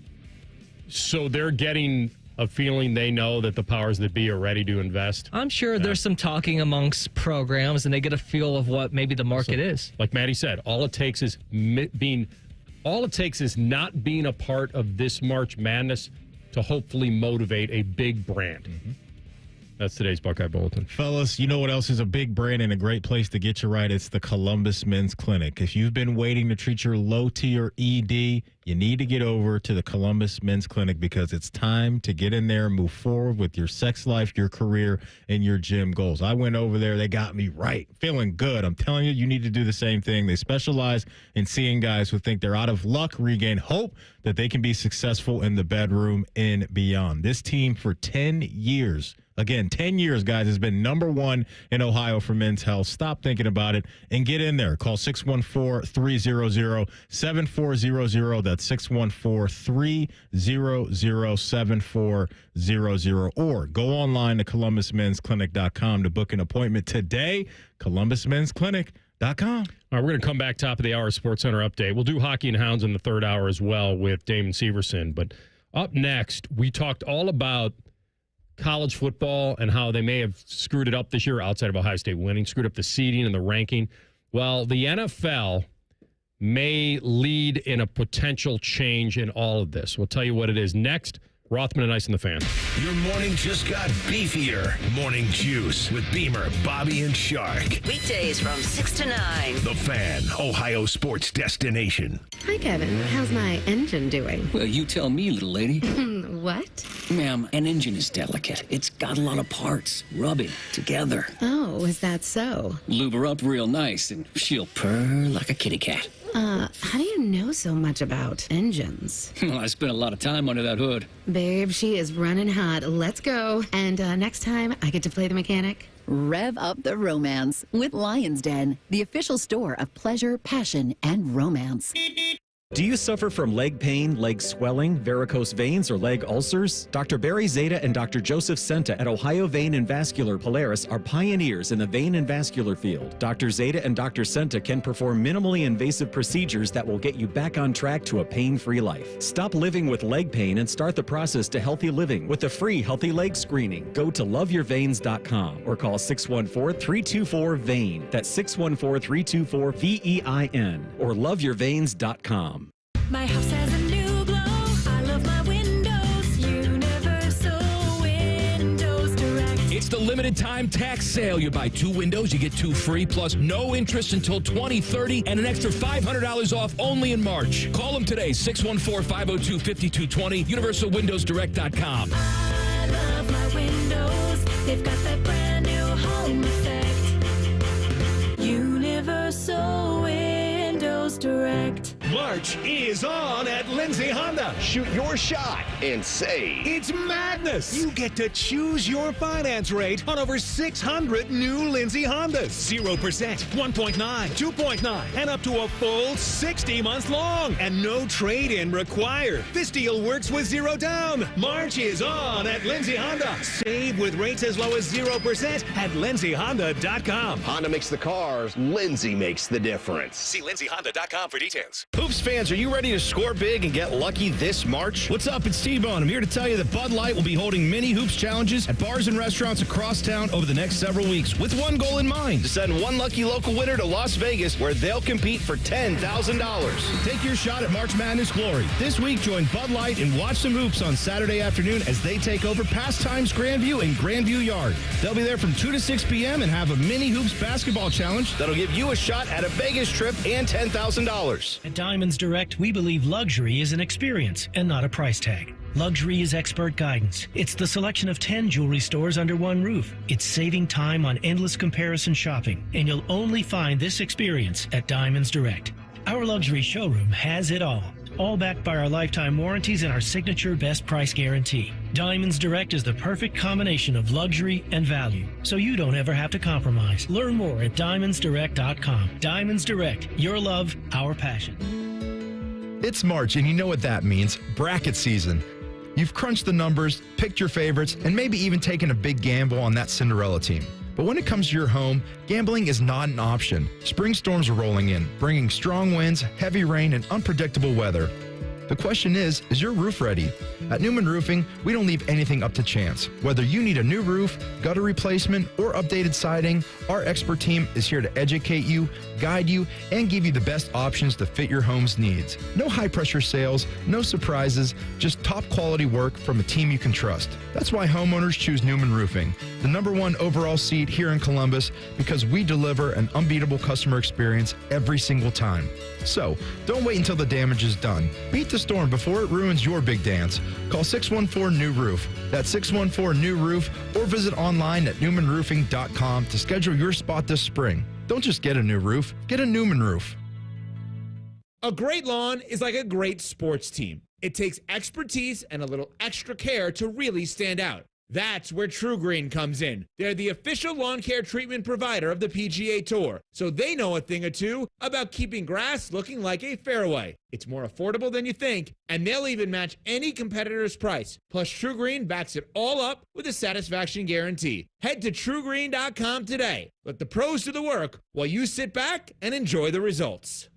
So they're getting a feeling they know that the powers that be are ready to invest? I'm sure there's some talking amongst programs, and they get a feel of what maybe the market is. Like Maddie said, all it takes is not being a part of this March Madness to hopefully motivate a big brand. Mm-hmm. That's today's Buckeye Bulletin. Fellas, you know what else is a big brand and a great place to get you right? It's the Columbus Men's Clinic. If you've been waiting to treat your low T or ED, you need to get over to the Columbus Men's Clinic because it's time to get in there and move forward with your sex life, your career, and your gym goals. I went over there. They got me right. Feeling good. I'm telling you, you need to do the same thing. They specialize in seeing guys who think they're out of luck, regain hope that they can be successful in the bedroom and beyond. This team for 10 years, again, 10 years, guys, has been number one in Ohio for men's health. Stop thinking about it and get in there. Call 614-300-7400. That's 614-300-7400. Or go online to columbusmensclinic.com to book an appointment today. columbusmensclinic.com. All right, we're going to come back top of the hour, Sports Center update. We'll do Hockey and Hounds in the third hour as well with Damon Severson. But up next, we talked all about college football and how they may have screwed it up this year outside of Ohio State winning, screwed up the seeding and the ranking. Well, the NFL may lead in a potential change in all of this. We'll tell you what it is next. Rothman and Ice and the Fan. Your morning just got beefier. Morning Juice with Beamer, Bobby, and Shark. Weekdays from 6 to 9. The Fan, Ohio sports destination. Hi, Kevin. How's my engine doing? Well, you tell me, little lady. What? Ma'am, an engine is delicate. It's got a lot of parts rubbing together. Oh, is that so? Lube her up real nice, and she'll purr like a kitty cat. How do you know so much about engines? Well, I spent a lot of time under that hood. Babe, she is running hot. Let's go. And next time, I get to play the mechanic. Rev up the romance with Lion's Den, the official store of pleasure, passion, and romance. Do you suffer from leg pain, leg swelling, varicose veins, or leg ulcers? Dr. Barry Zeta and Dr. Joseph Senta at Ohio Vein and Vascular Polaris are pioneers in the vein and vascular field. Dr. Zeta and Dr. Senta can perform minimally invasive procedures that will get you back on track to a pain-free life. Stop living with leg pain and start the process to healthy living with a free healthy leg screening. Go to loveyourveins.com or call 614-324-VEIN. That's 614-324-VEIN or loveyourveins.com. My house has a new glow. I love my windows. Universal Windows Direct. It's the limited time tax sale. You buy 2 windows, you get 2 free, plus no interest until 2030 and an extra $500 off only in March. Call them today, 614-502-5220, universalwindowsdirect.com. I love my windows. They've got that brand new home effect. Universal Windows Direct. March is on at Lindsay Honda. Shoot your shot and save. It's madness. You get to choose your finance rate on over 600 new Lindsay Hondas. 0%, 1.9, 2.9, and up to a full 60 months long. And no trade-in required. This deal works with 0 down. March is on at Lindsay Honda. Save with rates as low as 0% at lindsayhonda.com. Honda makes the cars. Lindsay makes the difference. See lindsayhonda.com for details. Hoops fans, are you ready to score big and get lucky this March? What's up? It's T-Bone. I'm here to tell you that Bud Light will be holding mini Hoops challenges at bars and restaurants across town over the next several weeks with one goal in mind, to send one lucky local winner to Las Vegas where they'll compete for $10,000. Take your shot at March Madness glory. This week, join Bud Light and watch some hoops on Saturday afternoon as they take over Pastimes Grandview and Grandview Yard. They'll be there from 2 to 6 p.m. and have a mini Hoops basketball challenge that'll give you a shot at a Vegas trip and $10,000. At Diamonds Direct, we believe luxury is an experience and not a price tag. Luxury is expert guidance. It's the selection of 10 jewelry stores under one roof. It's saving time on endless comparison shopping, and you'll only find this experience at Diamonds Direct. Our luxury showroom has it all backed by our lifetime warranties and our signature best price guarantee. Diamonds Direct is the perfect combination of luxury and value, so you don't ever have to compromise. Learn more at diamondsdirect.com. Diamonds Direct, your love, our passion. It's March, and you know what that means. Bracket season. You've crunched the numbers, picked your favorites, and maybe even taken a big gamble on that Cinderella team. But when it comes to your home, gambling is not an option. Spring storms are rolling in, bringing strong winds, heavy rain, and unpredictable weather. The question is your roof ready? At Newman Roofing, we don't leave anything up to chance. Whether you need a new roof, gutter replacement, or updated siding, our expert team is here to educate you, guide you, and give you the best options to fit your home's needs. No high-pressure sales, no surprises, just top-quality work from a team you can trust. That's why homeowners choose Newman Roofing, the #1 overall seed here in Columbus, because we deliver an unbeatable customer experience every single time. So, don't wait until the damage is done. Beat the storm before it ruins your big dance. Call 614-NEW-ROOF. That's 614-NEW-ROOF, or visit online at newmanroofing.com to schedule your spot this spring. Don't just get a new roof, get a Newman roof. A great lawn is like a great sports team. It takes expertise and a little extra care to really stand out. That's where True Green comes in. They're the official lawn care treatment provider of the PGA Tour, so they know a thing or two about keeping grass looking like a fairway. It's more affordable than you think, and they'll even match any competitor's price. Plus, True Green backs it all up with a satisfaction guarantee. Head to truegreen.com today. Let the pros do the work while you sit back and enjoy the results.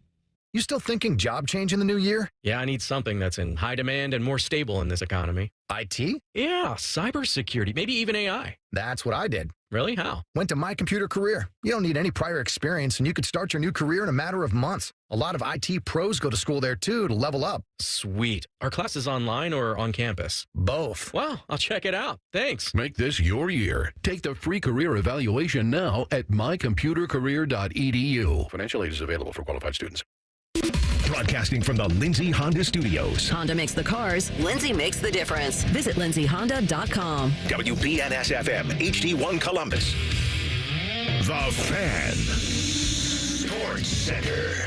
You still thinking job change in the new year? Yeah, I need something that's in high demand and more stable in this economy. IT? Yeah, cybersecurity, maybe even AI. That's what I did. Really? How? Went to My Computer Career. You don't need any prior experience, and you could start your new career in a matter of months. A lot of IT pros go to school there, too, to level up. Sweet. Are classes online or on campus? Both. Wow, I'll check it out. Thanks. Make this your year. Take the free career evaluation now at mycomputercareer.edu. Financial aid is available for qualified students. Broadcasting from the Lindsay Honda Studios. Honda makes the cars. Lindsay makes the difference. Visit lindsayhonda.com. WBNS-FM, HD1 Columbus. The Fan. Sports Center.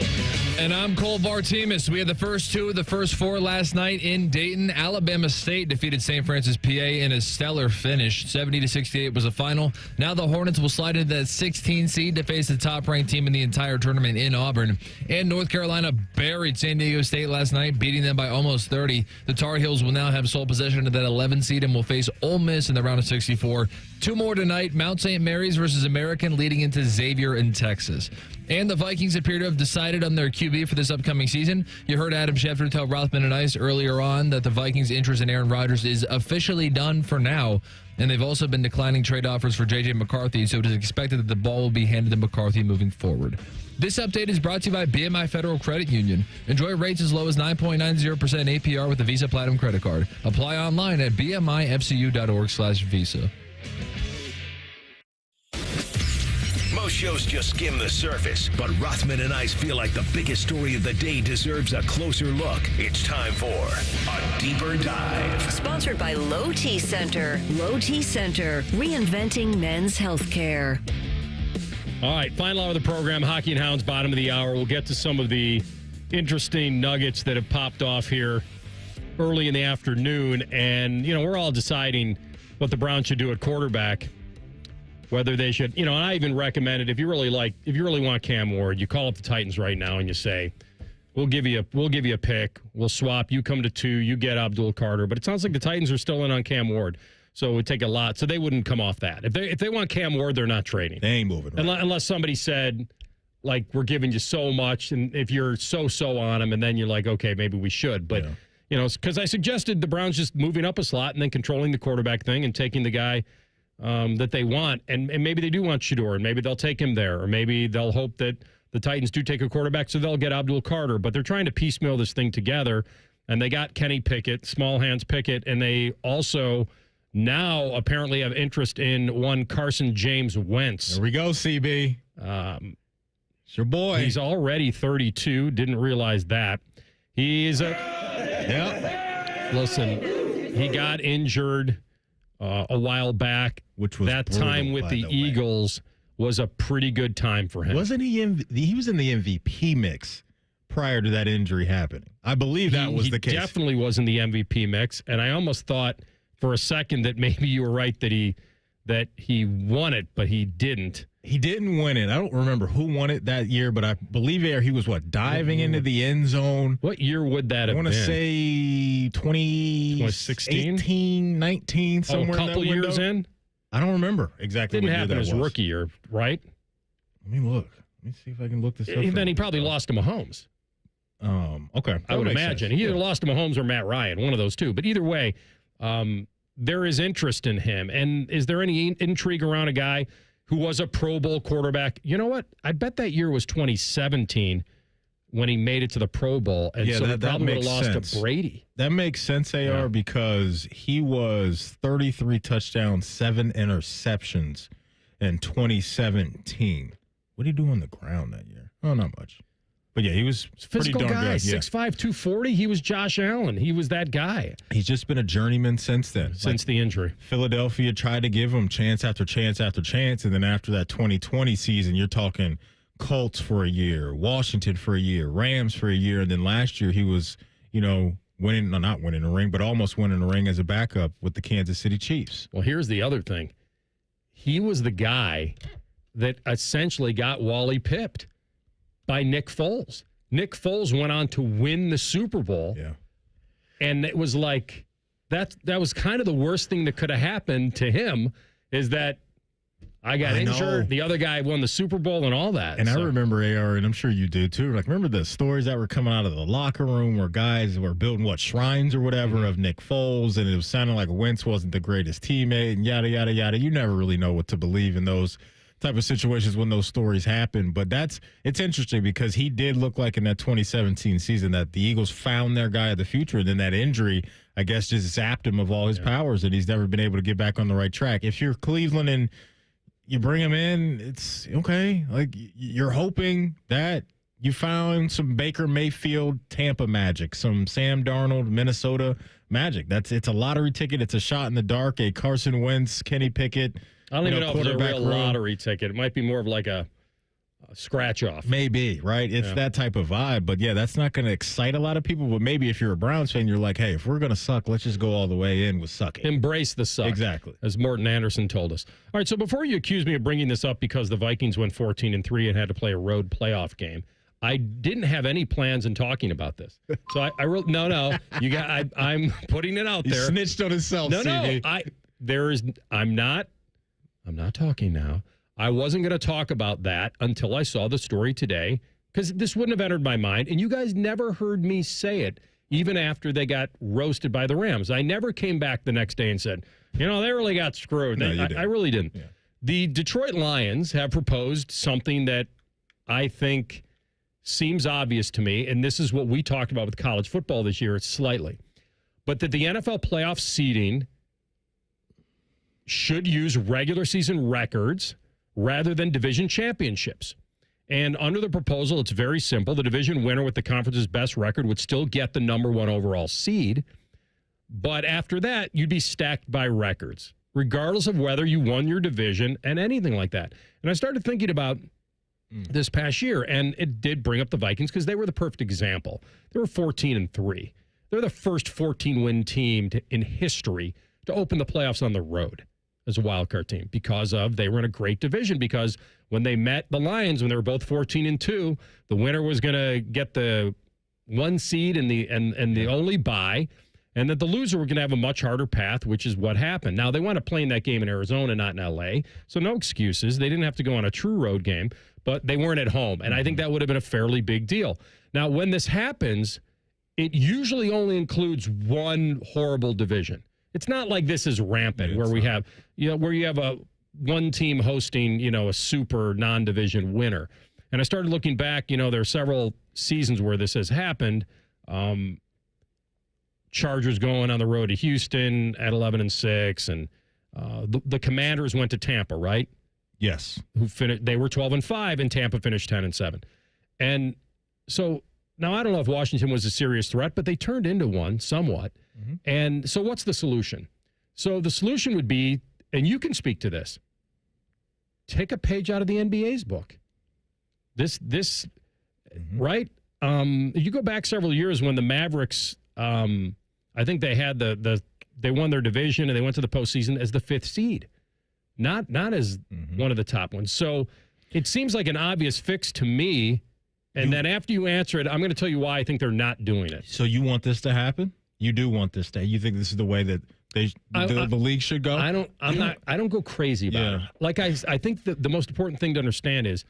And I'm Cole Bartimus. We had the first two of the first four last night in Dayton. Alabama State defeated St. Francis, PA in a stellar finish. 70-68 was the final. Now the Hornets will slide into that 16 seed to face the top-ranked team in the entire tournament in Auburn. And North Carolina buried San Diego State last night, beating them by almost 30. The Tar Heels will now have sole possession of that 11 seed and will face Ole Miss in the round of 64. Two more tonight, Mount St. Mary's versus American, leading into Xavier in Texas. And the Vikings appear to have decided on their QB for this upcoming season. You heard Adam Schefter tell Rothman and Ice earlier on that the Vikings' interest in Aaron Rodgers is officially done for now. And they've also been declining trade offers for J.J. McCarthy, so it is expected that the ball will be handed to McCarthy moving forward. This update is brought to you by BMI Federal Credit Union. Enjoy rates as low as 9.90% APR with the Visa Platinum Credit Card. Apply online at bmifcu.org/visa. Most shows just skim the surface, but Rothman and I feel like the biggest story of the day deserves a closer look. It's time for a deeper dive. Sponsored by Low T Center. Low T Center, reinventing men's healthcare. All right, final hour of the program, Hockey and Hounds, bottom of the hour. We'll get to some of the interesting nuggets that have popped off here early in the afternoon. And, you know, we're all deciding what the Browns should do at quarterback. Whether they should, you know, and I even recommended if you really want Cam Ward, you call up the Titans right now and you say, we'll give you a pick, we'll swap, you come to 2, you get Abdul Carter. But it sounds like the Titans are still in on Cam Ward, so it would take a lot. So they wouldn't come off that. If they want Cam Ward, they're not trading. They ain't moving. Right. Unless somebody said, like we're giving you so much, and if you're so on him, and then you're like, okay, maybe we should. But, because I suggested the Browns just moving up a slot and then controlling the quarterback thing and taking the guy that they want. And maybe they do want Shedeur, and maybe they'll take him there, or maybe they'll hope that the Titans do take a quarterback, so they'll get Abdul Carter. But they're trying to piecemeal this thing together, and they got Kenny Pickett, small hands Pickett, and they also now apparently have interest in one Carson James Wentz. There we go, CB. It's your boy. He's already 32. Didn't realize that. He's Listen, he got injured a while back. Which was that brutal, time with the Eagles was a pretty good time for him. Wasn't he he was in the MVP mix prior to that injury happening? I believe that was the case. He definitely was in the MVP mix, and I almost thought for a second that maybe you were right that he won it, but he didn't. He didn't win it. I don't remember who won it that year, but I believe he was, diving into the end zone. What year would that have been? I want to say 2016, 18, 19, somewhere a couple in that window. years in? I don't remember exactly Didn't what year happen that his was. rookie year, right? Let me look. Let me see if I can look this up. And then he probably lost to Mahomes. Okay. I would imagine. He either lost to Mahomes or Matt Ryan, one of those two. But either way, there is interest in him. And is there any intrigue around a guy who was a Pro Bowl quarterback? You know what? I bet that year was 2017 when he made it to the Pro Bowl. And so he probably would have lost to Brady. That makes sense, AR, because he was 33 touchdowns, 7 interceptions in 2017. What did he do on the ground that year? Oh, not much. But yeah, he was Physical pretty darn guy, good. 6'5", 240. He was Josh Allen. He was that guy. He's just been a journeyman since then. Since the injury. Philadelphia tried to give him chance after chance after chance, and then after that 2020 season, you're talking Colts for a year, Washington for a year, Rams for a year, and then last year he was, not winning a ring, but almost winning a ring as a backup with the Kansas City Chiefs. Well, here's the other thing. He was the guy that essentially got Wally pipped by Nick Foles. Nick Foles went on to win the Super Bowl. Yeah. And it was like, that was kind of the worst thing that could have happened to him, is that I got injured. The other guy won the Super Bowl and all that. And I remember, AR, and I'm sure you do too, remember the stories that were coming out of the locker room where guys were building, shrines or whatever of Nick Foles, and it was sounding like Wentz wasn't the greatest teammate, and yada, yada, yada. You never really know what to believe in those type of situations when those stories happen. But it's interesting because he did look like in that 2017 season that the Eagles found their guy of the future, and then that injury, I guess, just zapped him of all his powers, and he's never been able to get back on the right track. If you're Cleveland and you bring him in, it's okay. Like, you're hoping that you found some Baker Mayfield Tampa magic, some Sam Darnold Minnesota magic. It's a lottery ticket. It's a shot in the dark. A Carson Wentz, Kenny Pickett. I don't even know if it's a real lottery ticket. It might be more of like a scratch off. Maybe, right? It's that type of vibe. But yeah, that's not going to excite a lot of people. But maybe if you're a Browns fan, you're like, hey, if we're going to suck, let's just go all the way in with sucking. Embrace the suck. Exactly. As Morton Anderson told us. All right, so before you accuse me of bringing this up because the Vikings went 14-3 and had to play a road playoff game, I didn't have any plans in talking about this. So I really, no. You got. I'm putting it out there. He snitched on himself. No. CV. I'm not talking now. I wasn't going to talk about that until I saw the story today, because this wouldn't have entered my mind. And you guys never heard me say it, even after they got roasted by the Rams. I never came back the next day and said, they really got screwed. No, I really didn't. Yeah. The Detroit Lions have proposed something that I think seems obvious to me, and this is what we talked about with college football this year, slightly. But that the NFL playoff seeding should use regular season records rather than division championships. And under the proposal, it's very simple. The division winner with the conference's best record would still get the number one overall seed. But after that, you'd be stacked by records, regardless of whether you won your division and anything like that. And I started thinking about this past year, and it did bring up the Vikings because they were the perfect example. They were 14-3. They're the first 14-win team in history to open the playoffs on the road as a wild card team because they were in a great division, because when they met the Lions, when they were both 14-2, the winner was going to get the one seed and the only bye, and that the loser were going to have a much harder path, which is what happened. Now, they wound up playing that game in Arizona, not in L.A., so no excuses. They didn't have to go on a true road game, but they weren't at home, and I think that would have been a fairly big deal. Now, when this happens, it usually only includes one horrible division. It's not like this is rampant where we have, where you have one team hosting, a super non-division winner. And I started looking back, there are several seasons where this has happened. Chargers going on the road to Houston at 11-6, and the Commanders went to Tampa, right? Yes. They were 12-5, and Tampa finished 10-7. And so now I don't know if Washington was a serious threat, but they turned into one somewhat. Mm-hmm. And so what's the solution? So the solution would be, and you can speak to this, take a page out of the NBA's book. This right? You go back several years when the Mavericks, I think they had they won their division and they went to the postseason as the 5th seed, not as one of the top ones. So it seems like an obvious fix to me. And then after you answer it, I'm going to tell you why I think they're not doing it. So you want this to happen? You do want this to? You think this is the way that the league should go? I don't go crazy about it. Like I think the most important thing to understand is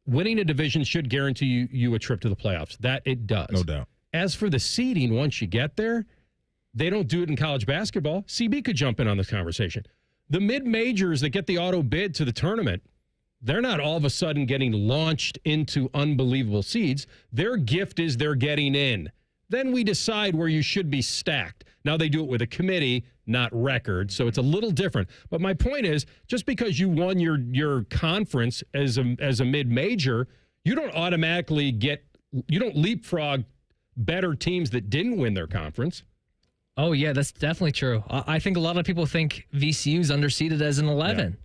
winning a division should guarantee you a trip to the playoffs. That it does. No doubt. As for the seeding, once you get there, they don't do it in college basketball. CB could jump in on this conversation. The mid-majors that get the auto bid to the tournament, they're not all of a sudden getting launched into unbelievable seeds. Their gift is they're getting in. Then we decide where you should be stacked. Now they do it with a committee, not record, so it's a little different. But my point is, just because you won your conference as a mid-major, you don't automatically you don't leapfrog better teams that didn't win their conference. Oh, yeah, that's definitely true. I think a lot of people think VCU's underseeded as an 11.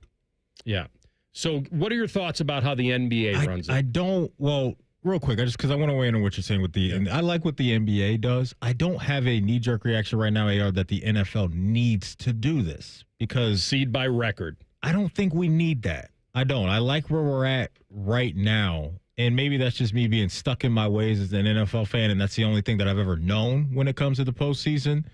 Yeah. So what are your thoughts about how the NBA runs it? Well, real quick, because I want to weigh in on what you're saying with and I like what the NBA does. I don't have a knee-jerk reaction right now, AR, that the NFL needs to do this because seed by record. I don't think we need that. I don't. I like where we're at right now, and maybe that's just me being stuck in my ways as an NFL fan, and that's the only thing that I've ever known when it comes to the postseason.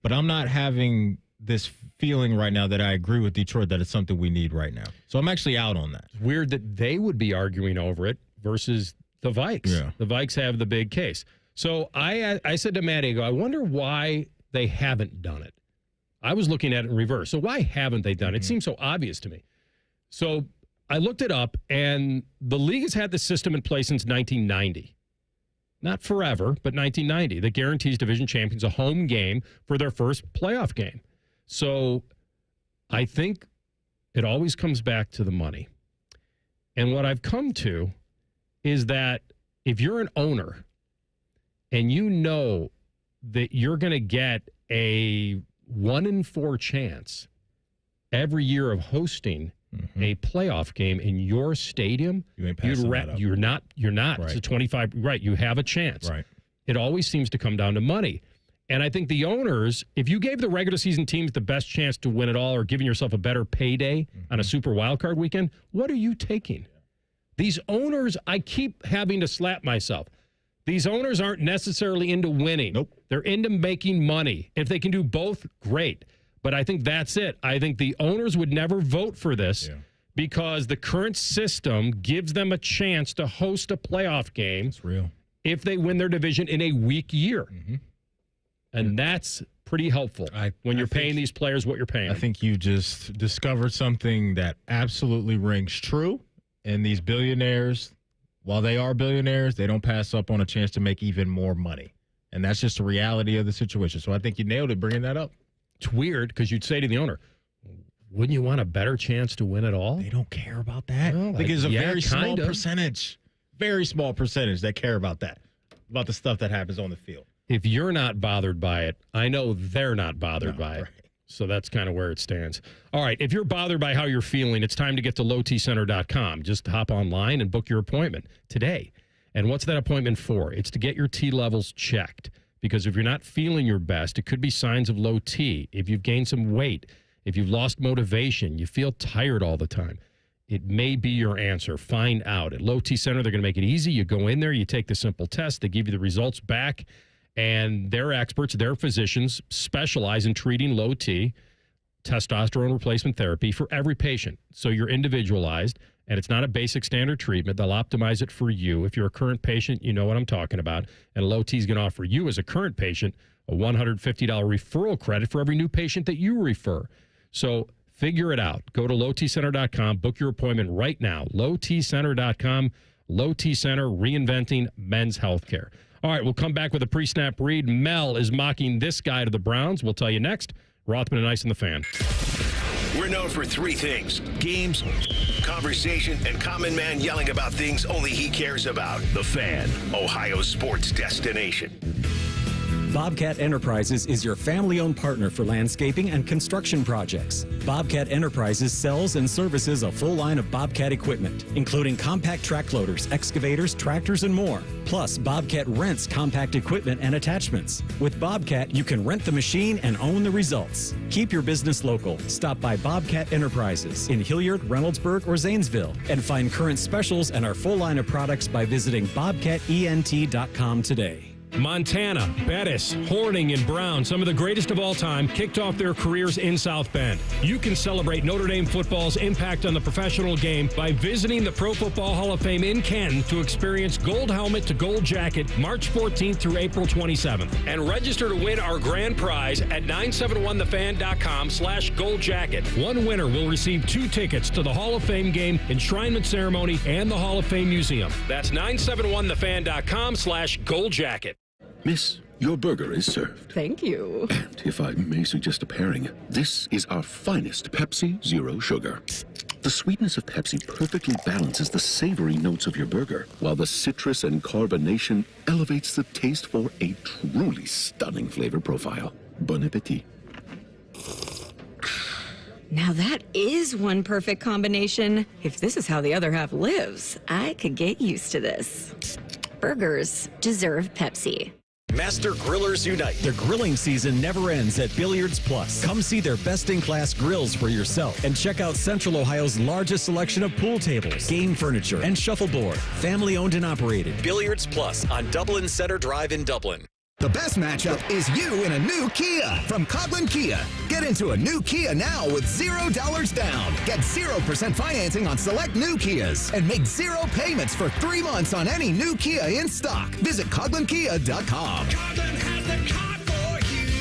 But I'm not having this feeling right now that I agree with Detroit that it's something we need right now. So I'm actually out on that. It's weird that they would be arguing over it versus the Vikes. Yeah. The Vikes have the big case. So I said to Matt, I wonder why they haven't done it. I was looking at it in reverse. So why haven't they done it? It seems so obvious to me. So I looked it up, and the league has had the system in place since 1990. Not forever, but 1990, that guarantees division champions a home game for their first playoff game. So I think it always comes back to the money. And what I've come to is that if you're an owner and you know that you're going to get a 1 in 4 chance every year of hosting a playoff game in your stadium, you ain't passing that up. You're not. Right. It's a 25. Right. You have a chance. Right. It always seems to come down to money. And I think the owners, if you gave the regular season teams the best chance to win it all or giving yourself a better payday on a super wildcard weekend, what are you taking? These owners, I keep having to slap myself. These owners aren't necessarily into winning. Nope. They're into making money. If they can do both, great. But I think that's it. I think the owners would never vote for this because the current system gives them a chance to host a playoff game. It's real. If they win their division in a weak year. And that's pretty helpful when you're paying these players what you're paying. I think you just discovered something that absolutely rings true. And these billionaires, while they are billionaires, they don't pass up on a chance to make even more money. And that's just the reality of the situation. So I think you nailed it bringing that up. It's weird because you'd say to the owner, wouldn't you want a better chance to win it all? They don't care about that. Well, I think it's a very small kind of. percentage that care about that, about the stuff that happens on the field. If you're not bothered by it, I know they're not bothered by it. Right. So that's kind of where it stands. All right, if you're bothered by how you're feeling, it's time to get to lowtcenter.com. Just hop online and book your appointment today. And what's that appointment for? It's to get your T levels checked. Because if you're not feeling your best, it could be signs of low T. If you've gained some weight, if you've lost motivation, you feel tired all the time, it may be your answer. Find out. At Low T Center, they're going to make it easy. You go in there, you take the simple test, they give you the results back, And their experts, their physicians specialize in treating low T, testosterone replacement therapy for every patient. So you're individualized, and it's not a basic standard treatment. They'll optimize it for you. If you're a current patient, you know what I'm talking about. And low T is going to offer you as a current patient a $150 referral credit for every new patient that you refer. So figure it out. Go to lowtcenter.com. Book your appointment right now. lowtcenter.com. Low T Center, reinventing men's healthcare. All right, we'll come back with a pre-snap read. Mel is mocking this guy to the Browns. We'll tell you next. Rothman and Ice and the Fan. We're known for three things: games, conversation, and common man yelling about things only he cares about. The Fan, Ohio's sports destination. Bobcat Enterprises is your family-owned partner for landscaping and construction projects. Bobcat Enterprises sells and services a full line of Bobcat equipment, including compact track loaders, excavators, tractors, and more. Plus, Bobcat rents compact equipment and attachments. With Bobcat, you can rent the machine and own the results. Keep your business local. Stop by Bobcat Enterprises in Hilliard, Reynoldsburg, or Zanesville, and find current specials and our full line of products by visiting bobcatent.com today. Montana, Bettis, Horning, and Brown, some of the greatest of all time, kicked off their careers in South Bend. You can celebrate Notre Dame football's impact on the professional game by visiting the Pro Football Hall of Fame in Canton to experience Gold Helmet to Gold Jacket March 14th through April 27th. And register to win our grand prize at 971thefan.com/goldjacket. One winner will receive 2 tickets to the Hall of Fame game, enshrinement ceremony, and the Hall of Fame Museum. That's 971thefan.com/goldjacket. Miss, your burger is served. Thank you. And if I may suggest a pairing, this is our finest Pepsi Zero Sugar. The sweetness of Pepsi perfectly balances the savory notes of your burger, while the citrus and carbonation elevates the taste for a truly stunning flavor profile. Bon appetit. Now that is one perfect combination. If this is how the other half lives, I could get used to this. Burgers deserve Pepsi. Master Grillers Unite. The grilling season never ends at Billiards Plus. Come see their best-in-class grills for yourself and check out Central Ohio's largest selection of pool tables, game furniture, and shuffleboard. Family-owned and operated. Billiards Plus on Dublin Center Drive in Dublin. The best matchup is you in a new Kia from Coughlin Kia. Get into a new Kia now with $0 down. Get 0% financing on select new Kias and make 0 payments for 3 months on any new Kia in stock. Visit CoughlinKia.com.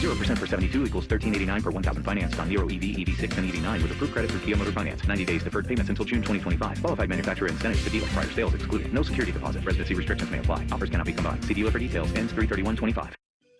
0% for 72 equals $13.89 per 1,000 financed on Nero EV, EV6, and EV9 with approved credit through Kia Motor Finance. 90 days deferred payments until June 2025. Qualified manufacturer incentives to dealer. Prior sales excluded. No security deposit. Residency restrictions may apply. Offers cannot be combined. See dealer for details. Ends 3/31/25.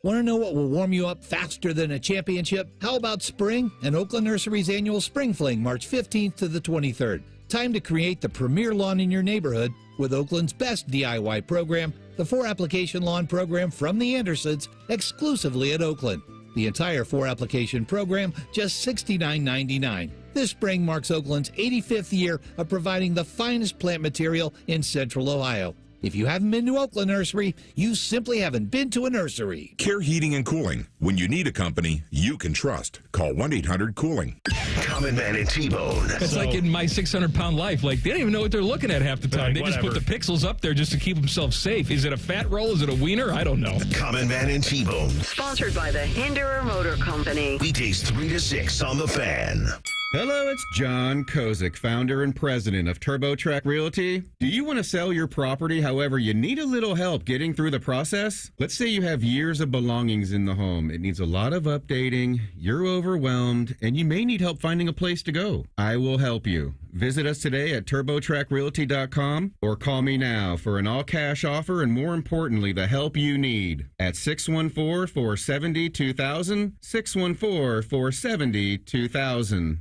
Want to know what will warm you up faster than a championship? How about spring? And Oakland Nursery's annual Spring Fling, March 15th to the 23rd. Time to create the premier lawn in your neighborhood with Oakland's best DIY program, the 4-application lawn program from the Andersons, exclusively at Oakland. The entire 4-application program, just $69.99. This spring marks Oakland's 85th year of providing the finest plant material in Central Ohio. If you haven't been to Oakland Nursery, you simply haven't been to a nursery. Care Heating and Cooling. When you need a company you can trust, call 1-800-COOLING. Common Man and T-Bone. It's like in my 600-pound life. Like, they don't even know what they're looking at half the time. They just put the pixels up there just to keep themselves safe. Is it a fat roll? Is it a wiener? I don't know. Common Man and T-Bone. Sponsored by the Hinderer Motor Company. Weekdays 3 to 6 on The Fan. Hello, it's John Kozik, founder and president of TurboTrack Realty. Do you want to sell your property, however, you need a little help getting through the process? Let's say you have years of belongings in the home. It needs a lot of updating, you're overwhelmed, and you may need help finding a place to go. I will help you. Visit us today at TurboTrackRealty.com or call me now for an all-cash offer and, more importantly, the help you need at 614-470-2000, 614-470-2000.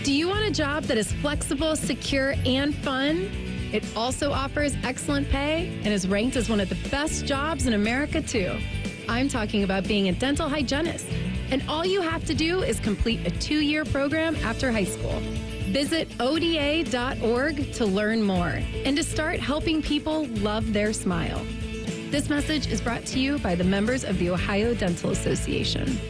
Do you want a job that is flexible, secure, and fun? It also offers excellent pay and is ranked as one of the best jobs in America, too. I'm talking about being a dental hygienist. And all you have to do is complete a 2-year program after high school. Visit ODA.org to learn more and to start helping people love their smile. This message is brought to you by the members of the Ohio Dental Association.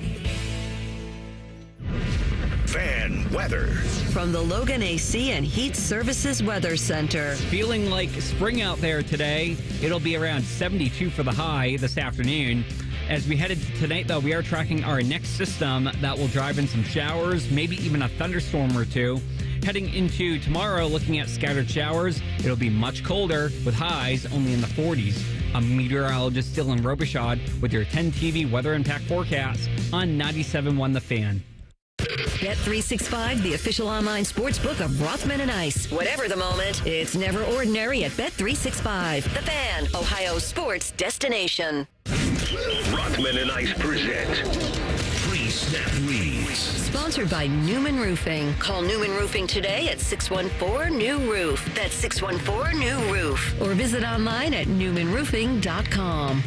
Fan weather. From the Logan AC and Heat Services Weather Center. Feeling like spring out there today. It'll be around 72 for the high this afternoon. As we head into tonight, though, we are tracking our next system that will drive in some showers, maybe even a thunderstorm or two. Heading into tomorrow, looking at scattered showers, it'll be much colder with highs only in the 40s. I'm meteorologist Dylan Robichaud with your 10 TV weather impact forecast on 97.1 The Fan. Bet365, the official online sports book of Rothman and Ice. Whatever the moment, it's never ordinary at Bet365. The Fan, Ohio's sports destination. Rothman and Ice present Pre-Snap Reads. Sponsored by Newman Roofing. Call Newman Roofing today at 614-NEW-ROOF. That's 614-NEW-ROOF. Or visit online at newmanroofing.com.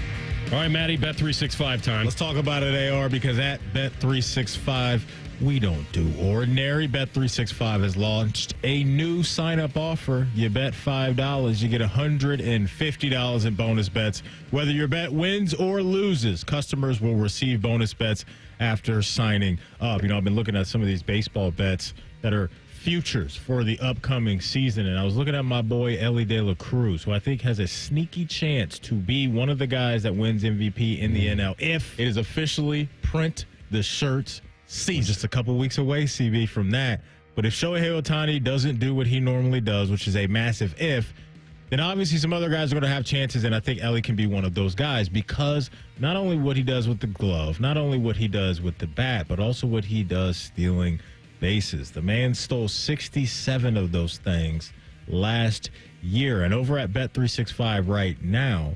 All right, Maddie, Bet365 time. Let's talk about it, AR, because at Bet365, we don't do ordinary. Bet365 has launched a new sign-up offer. You bet $5, you get $150 in bonus bets. Whether your bet wins or loses, customers will receive bonus bets after signing up. You know, I've been looking at some of these baseball bets that are futures for the upcoming season, and I was looking at my boy Ellie De La Cruz, who I think has a sneaky chance to be one of the guys that wins MVP in the NL if it is officially print the shirts season. Just a couple weeks away, CB, from that. But if Shohei Ohtani doesn't do what he normally does, which is a massive if, then obviously some other guys are going to have chances, and I think Ellie can be one of those guys because not only what he does with the glove, not only what he does with the bat, but also what he does stealing bases. The man stole 67 of those things last year. And over at Bet365 right now,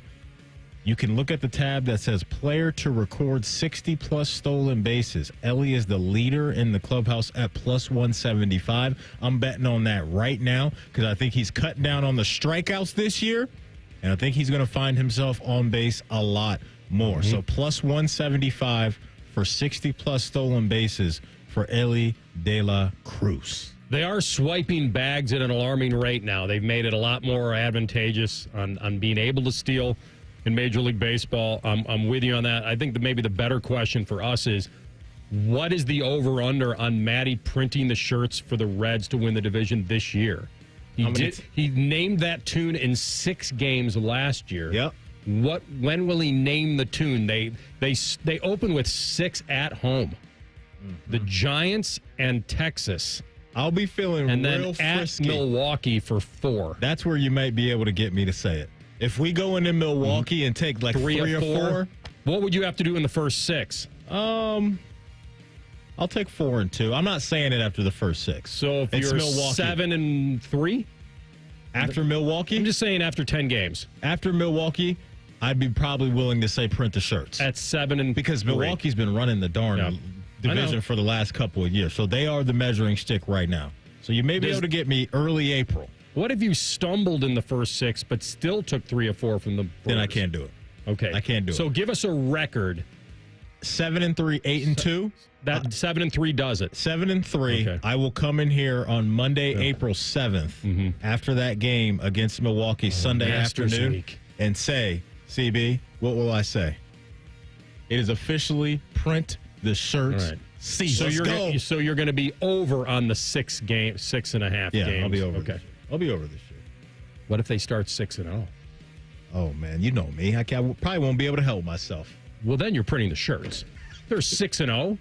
you can look at the tab that says player to record 60-plus stolen bases. Ellie is the leader in the clubhouse at plus 175. I'm betting on that right now because I think he's cutting down on the strikeouts this year, and I think he's going to find himself on base a lot more. So plus 175 for 60-plus stolen bases for Ellie De La Cruz. They are swiping bags at an alarming rate now. They've made it a lot more advantageous on being able to steal in Major League Baseball. I'm with you on that. I think maybe the better question for us is, what is the over-under on Matty printing the shirts for the Reds to win the division this year? He named that tune in 6 games last year. Yep. When will he name the tune? They open with 6 at home. The Giants and Texas. I'll be feeling and real then frisky. At Milwaukee for 4. That's where you might be able to get me to say it. If we go into Milwaukee and take like 3 or 4, what would you have to do in the first 6? I'll take 4 and 2. I'm not saying it after the first 6. So if you're Milwaukee. 7 and 3 after Milwaukee, I'm just saying after 10 games. After Milwaukee, I'd be probably willing to say print the shirts at 7 and because 3. Milwaukee's been running the darn division for the last couple of years, so they are the measuring stick right now. So you may be able to get me early April. What if you stumbled in the first 6 but still took 3 or 4 from the Brewers? Then I can't do it. Okay, I can't do it. So give us a record. 7 and 3, 8 and 2. That 7 and 3 does it. 7 and 3. Okay. I will come in here on Monday, April 7th, after that game against Milwaukee Sunday afternoon, and say, CB, what will I say? It is officially print the shirts. Right. So you're going to be over on the 6.5 games. Yeah, I'll be over. Okay, I'll be over this year. What if they start 6-0? Oh man, you know me. I probably won't be able to help myself. Well, then you're printing the shirts. They're 6-0,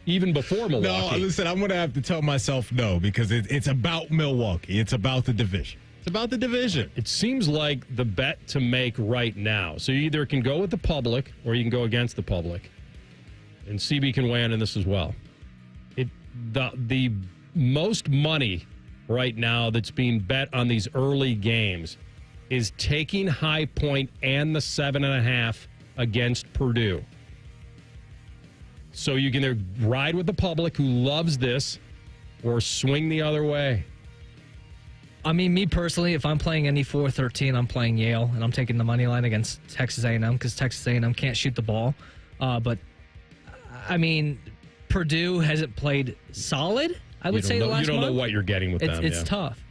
even before Milwaukee. No, listen, I'm going to have to tell myself no because it's about Milwaukee. It's about the division. It's about the division. It seems like the bet to make right now. So you either can go with the public or you can go against the public. And CB can weigh in on this as well. The most money right now that's being bet on these early games is taking High Point and the 7.5 against Purdue. So you can either ride with the public who loves this or swing the other way. I mean, me personally, if I'm playing any 4-13, I'm playing Yale, and I'm taking the money line against Texas A&M because Texas A&M can't shoot the ball. But, I mean, Purdue hasn't played solid, I would say, the last month. You don't know what you're getting with them. It's tough.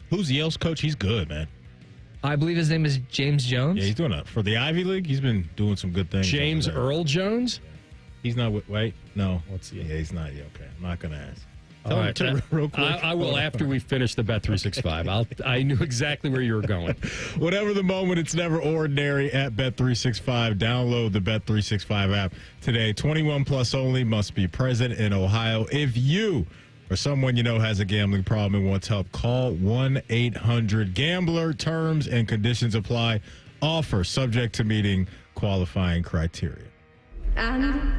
Who's Yale's coach? He's good, man. I believe his name is James Jones. Yeah, he's doing it. For the Ivy League, he's been doing some good things. James Earl Jones? He's not, wait, no. What's he? Yeah, he's not. Yeah, okay. I'm not going to ask. All right, real quick. I will after we finish the Bet365. I knew exactly where you were going. Whatever the moment, it's never ordinary at Bet365. Download the Bet365 app today. 21 plus only, must be present in Ohio. If you or someone you know has a gambling problem and wants help, call 1-800-GAMBLER. Terms and conditions apply. Offer subject to meeting qualifying criteria. And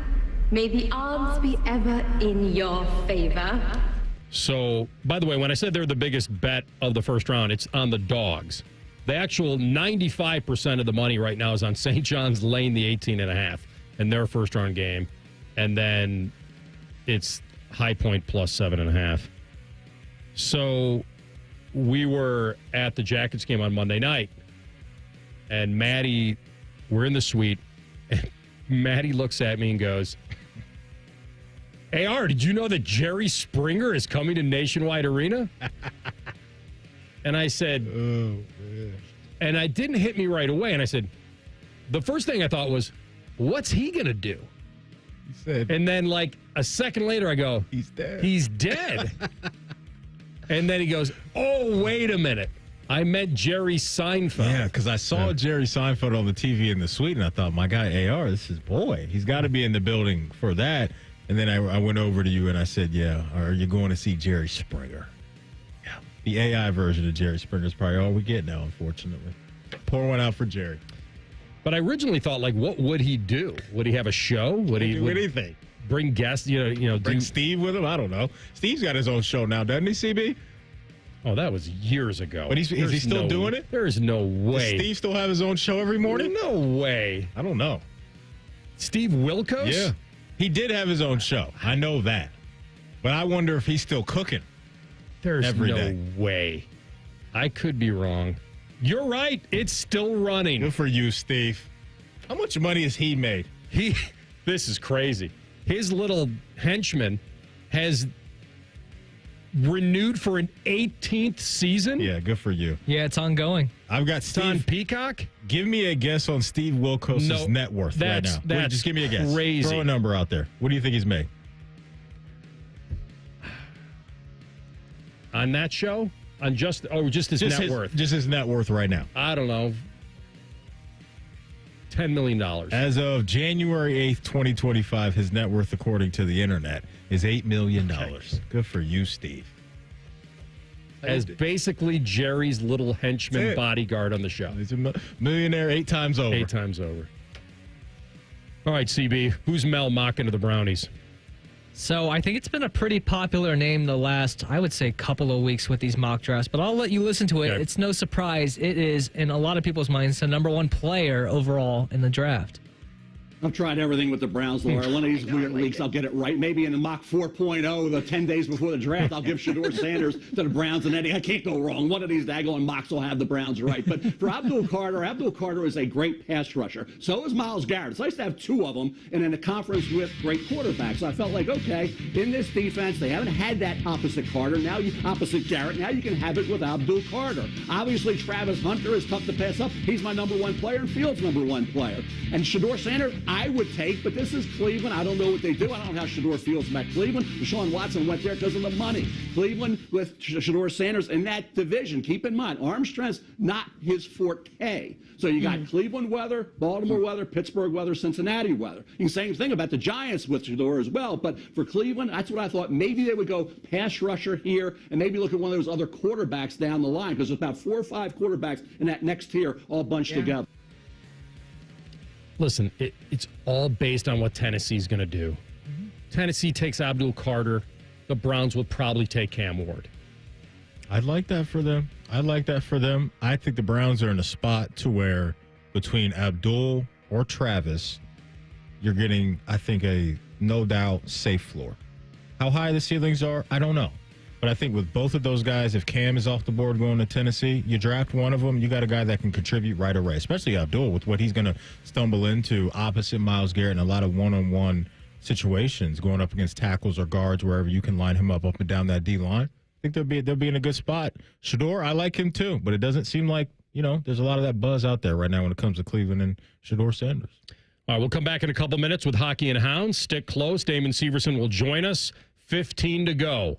may the odds be ever in your favor. So, by the way, when I said they're the biggest bet of the first round, it's on the dogs. The actual 95% of the money right now is on St. John's laying the 18.5 in their first round game. And then it's High Point plus 7.5. So we were at the Jackets game on Monday night, and Maddie, we're in the suite, and Maddie looks at me and goes, AR, did you know that Jerry Springer is coming to Nationwide Arena? And I said, and it didn't hit me right away. And I said, the first thing I thought was, what's he going to do? He said, and then like a second later, I go, he's dead. He's dead. And then he goes, oh, wait a minute. I meant Jerry Seinfeld. Yeah, because I saw Jerry Seinfeld on the TV in the suite, and I thought, my guy AR, this is boy. He's got to be in the building for that. And then I went over to you and I said, yeah, are you going to see Jerry Springer? Yeah. The AI version of Jerry Springer is probably all we get now, unfortunately. Pour one out for Jerry. But I originally thought, like, what would he do? Would he have a show? Would he do anything? Bring guests? Bring Steve with him? I don't know. Steve's got his own show now, doesn't he, CB? Oh, that was years ago. But is he still doing it? There is no way. Does Steve still have his own show every morning? No way. I don't know. Steve Wilkos? Yeah. He did have his own show. I know that. But I wonder if he's still cooking. There's every no day. way. I could be wrong. You're right. It's still running. Good for you, Steve. How much money has he made? This is crazy. His little henchman has renewed for an 18th season. Yeah, good for you. Yeah, it's ongoing. I've got Steve. It's on Peacock? Give me a guess on Steve Wilkos' net worth right now. Just give me a guess. Crazy. Throw a number out there. What do you think he's made? On that show? On just his net worth? Just his net worth right now. I don't know. $10 million. As of January 8th, 2025, his net worth, according to the internet, is $8 million. Okay. Good for you, Steve. As basically Jerry's little henchman bodyguard on the show. He's a millionaire 8 times over. 8 times over. All right, CB, who's Mel mocking to the Brownies? So I think it's been a pretty popular name the last, I would say, couple of weeks with these mock drafts, but I'll let you listen to it. Okay. It's no surprise. It is, in a lot of people's minds, the number one player overall in the draft. I've tried everything with the Browns, Laura. One of these weird leaks, I'll get it right. Maybe in the mock 4.0, the 10 days before the draft, I'll give Shedeur Sanders to the Browns and Eddie. I can't go wrong. One of these daggone mocks will have the Browns right. But for Abdul Carter is a great pass rusher. So is Myles Garrett. It's nice to have 2 of them and in a conference with great quarterbacks. So I felt like, okay, in this defense, they haven't had that opposite Carter. Now opposite Garrett. Now you can have it with Abdul Carter. Obviously, Travis Hunter is tough to pass up. He's my number 1 player and Fields' number 1 player. And Shedeur Sanders, I would take, but this is Cleveland. I don't know what they do. I don't know how Shedeur feels about Cleveland. Deshaun Watson went there because of the money. Cleveland with Shedeur Sanders in that division. Keep in mind, arm strength's not his forte. So you got Cleveland weather, Baltimore weather, Pittsburgh weather, Cincinnati weather. You can say the same thing about the Giants with Shedeur as well. But for Cleveland, that's what I thought. Maybe they would go pass rusher here and maybe look at one of those other quarterbacks down the line because there's about 4 or 5 quarterbacks in that next tier all bunched together. Listen, it's all based on what Tennessee's going to do. Tennessee takes Abdul Carter. The Browns will probably take Cam Ward. I'd like that for them. I think the Browns are in a spot to where between Abdul or Travis, you're getting, I think, a no doubt safe floor. How high the ceilings are, I don't know. But I think with both of those guys, if Cam is off the board going to Tennessee, you draft one of them, you got a guy that can contribute right away, especially Abdul with what he's going to stumble into opposite Myles Garrett in a lot of one-on-one situations going up against tackles or guards, wherever you can line him up and down that D-line. I think they'll be in a good spot. Shedeur, I like him too, but it doesn't seem like, there's a lot of that buzz out there right now when it comes to Cleveland and Shedeur Sanders. All right, we'll come back in a couple minutes with Hockey and Hounds. Stick close. Damon Severson will join us. 15 to go.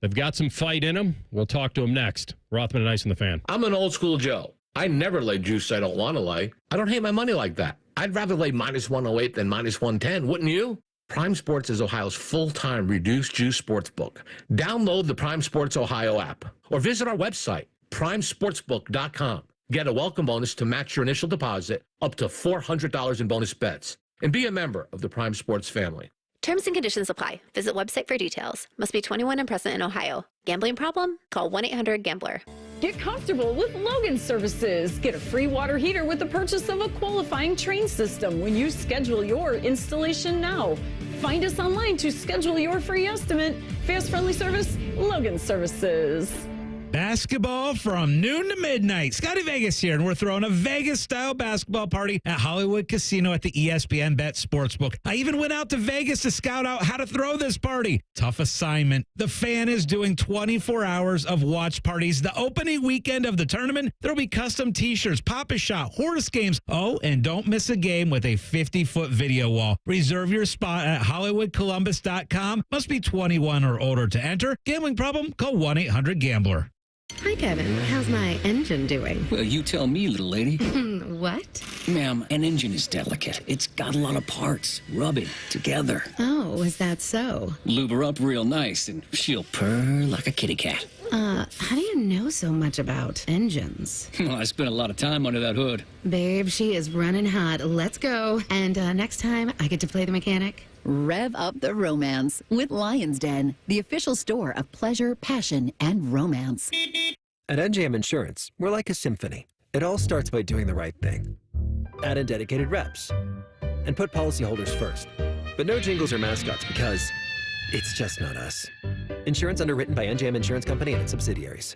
They've got some fight in them. We'll talk to them next. Rothman and Ice on the Fan. I'm an old school Joe. I never lay juice I don't want to lay. I don't hate my money like that. I'd rather lay minus 108 than minus 110, wouldn't you? Prime Sports is Ohio's full-time reduced juice sports book. Download the Prime Sports Ohio app or visit our website, primesportsbook.com. Get a welcome bonus to match your initial deposit up to $400 in bonus bets. And be a member of the Prime Sports family. Terms and conditions apply. Visit website for details. Must be 21 and present in Ohio. Gambling problem? Call 1-800-GAMBLER. Get comfortable with Logan Services. Get a free water heater with the purchase of a qualifying train system when you schedule your installation now. Find us online to schedule your free estimate. Fast, friendly service, Logan Services. Basketball from noon to midnight. Scotty Vegas here, and we're throwing a Vegas-style basketball party at Hollywood Casino at the ESPN Bet Sportsbook. I even went out to Vegas to scout out how to throw this party. Tough assignment. The Fan is doing 24 hours of watch parties. The opening weekend of the tournament, there'll be custom T-shirts, Pop-A-Shot, horse games. Oh, and don't miss a game with a 50-foot video wall. Reserve your spot at HollywoodColumbus.com. Must be 21 or older to enter. Gambling problem? Call 1-800-GAMBLER. Hi, Kevin. How's my engine doing? Well, you tell me, little lady. What? Ma'am, an engine is delicate. It's got a lot of parts. Rub it together. Oh, is that so? Lube her up real nice, and she'll purr like a kitty cat. How do you know so much about engines? Well, I spent a lot of time under that hood. Babe, she is running hot. Let's go. And next time, I get to play the mechanic. Rev up the romance with Lion's Den, the official store of pleasure, passion, and romance. At NJM Insurance, we're like a symphony. It all starts by doing the right thing. Add in dedicated reps and put policyholders first. But no jingles or mascots because it's just not us. Insurance underwritten by NJM Insurance Company and its subsidiaries.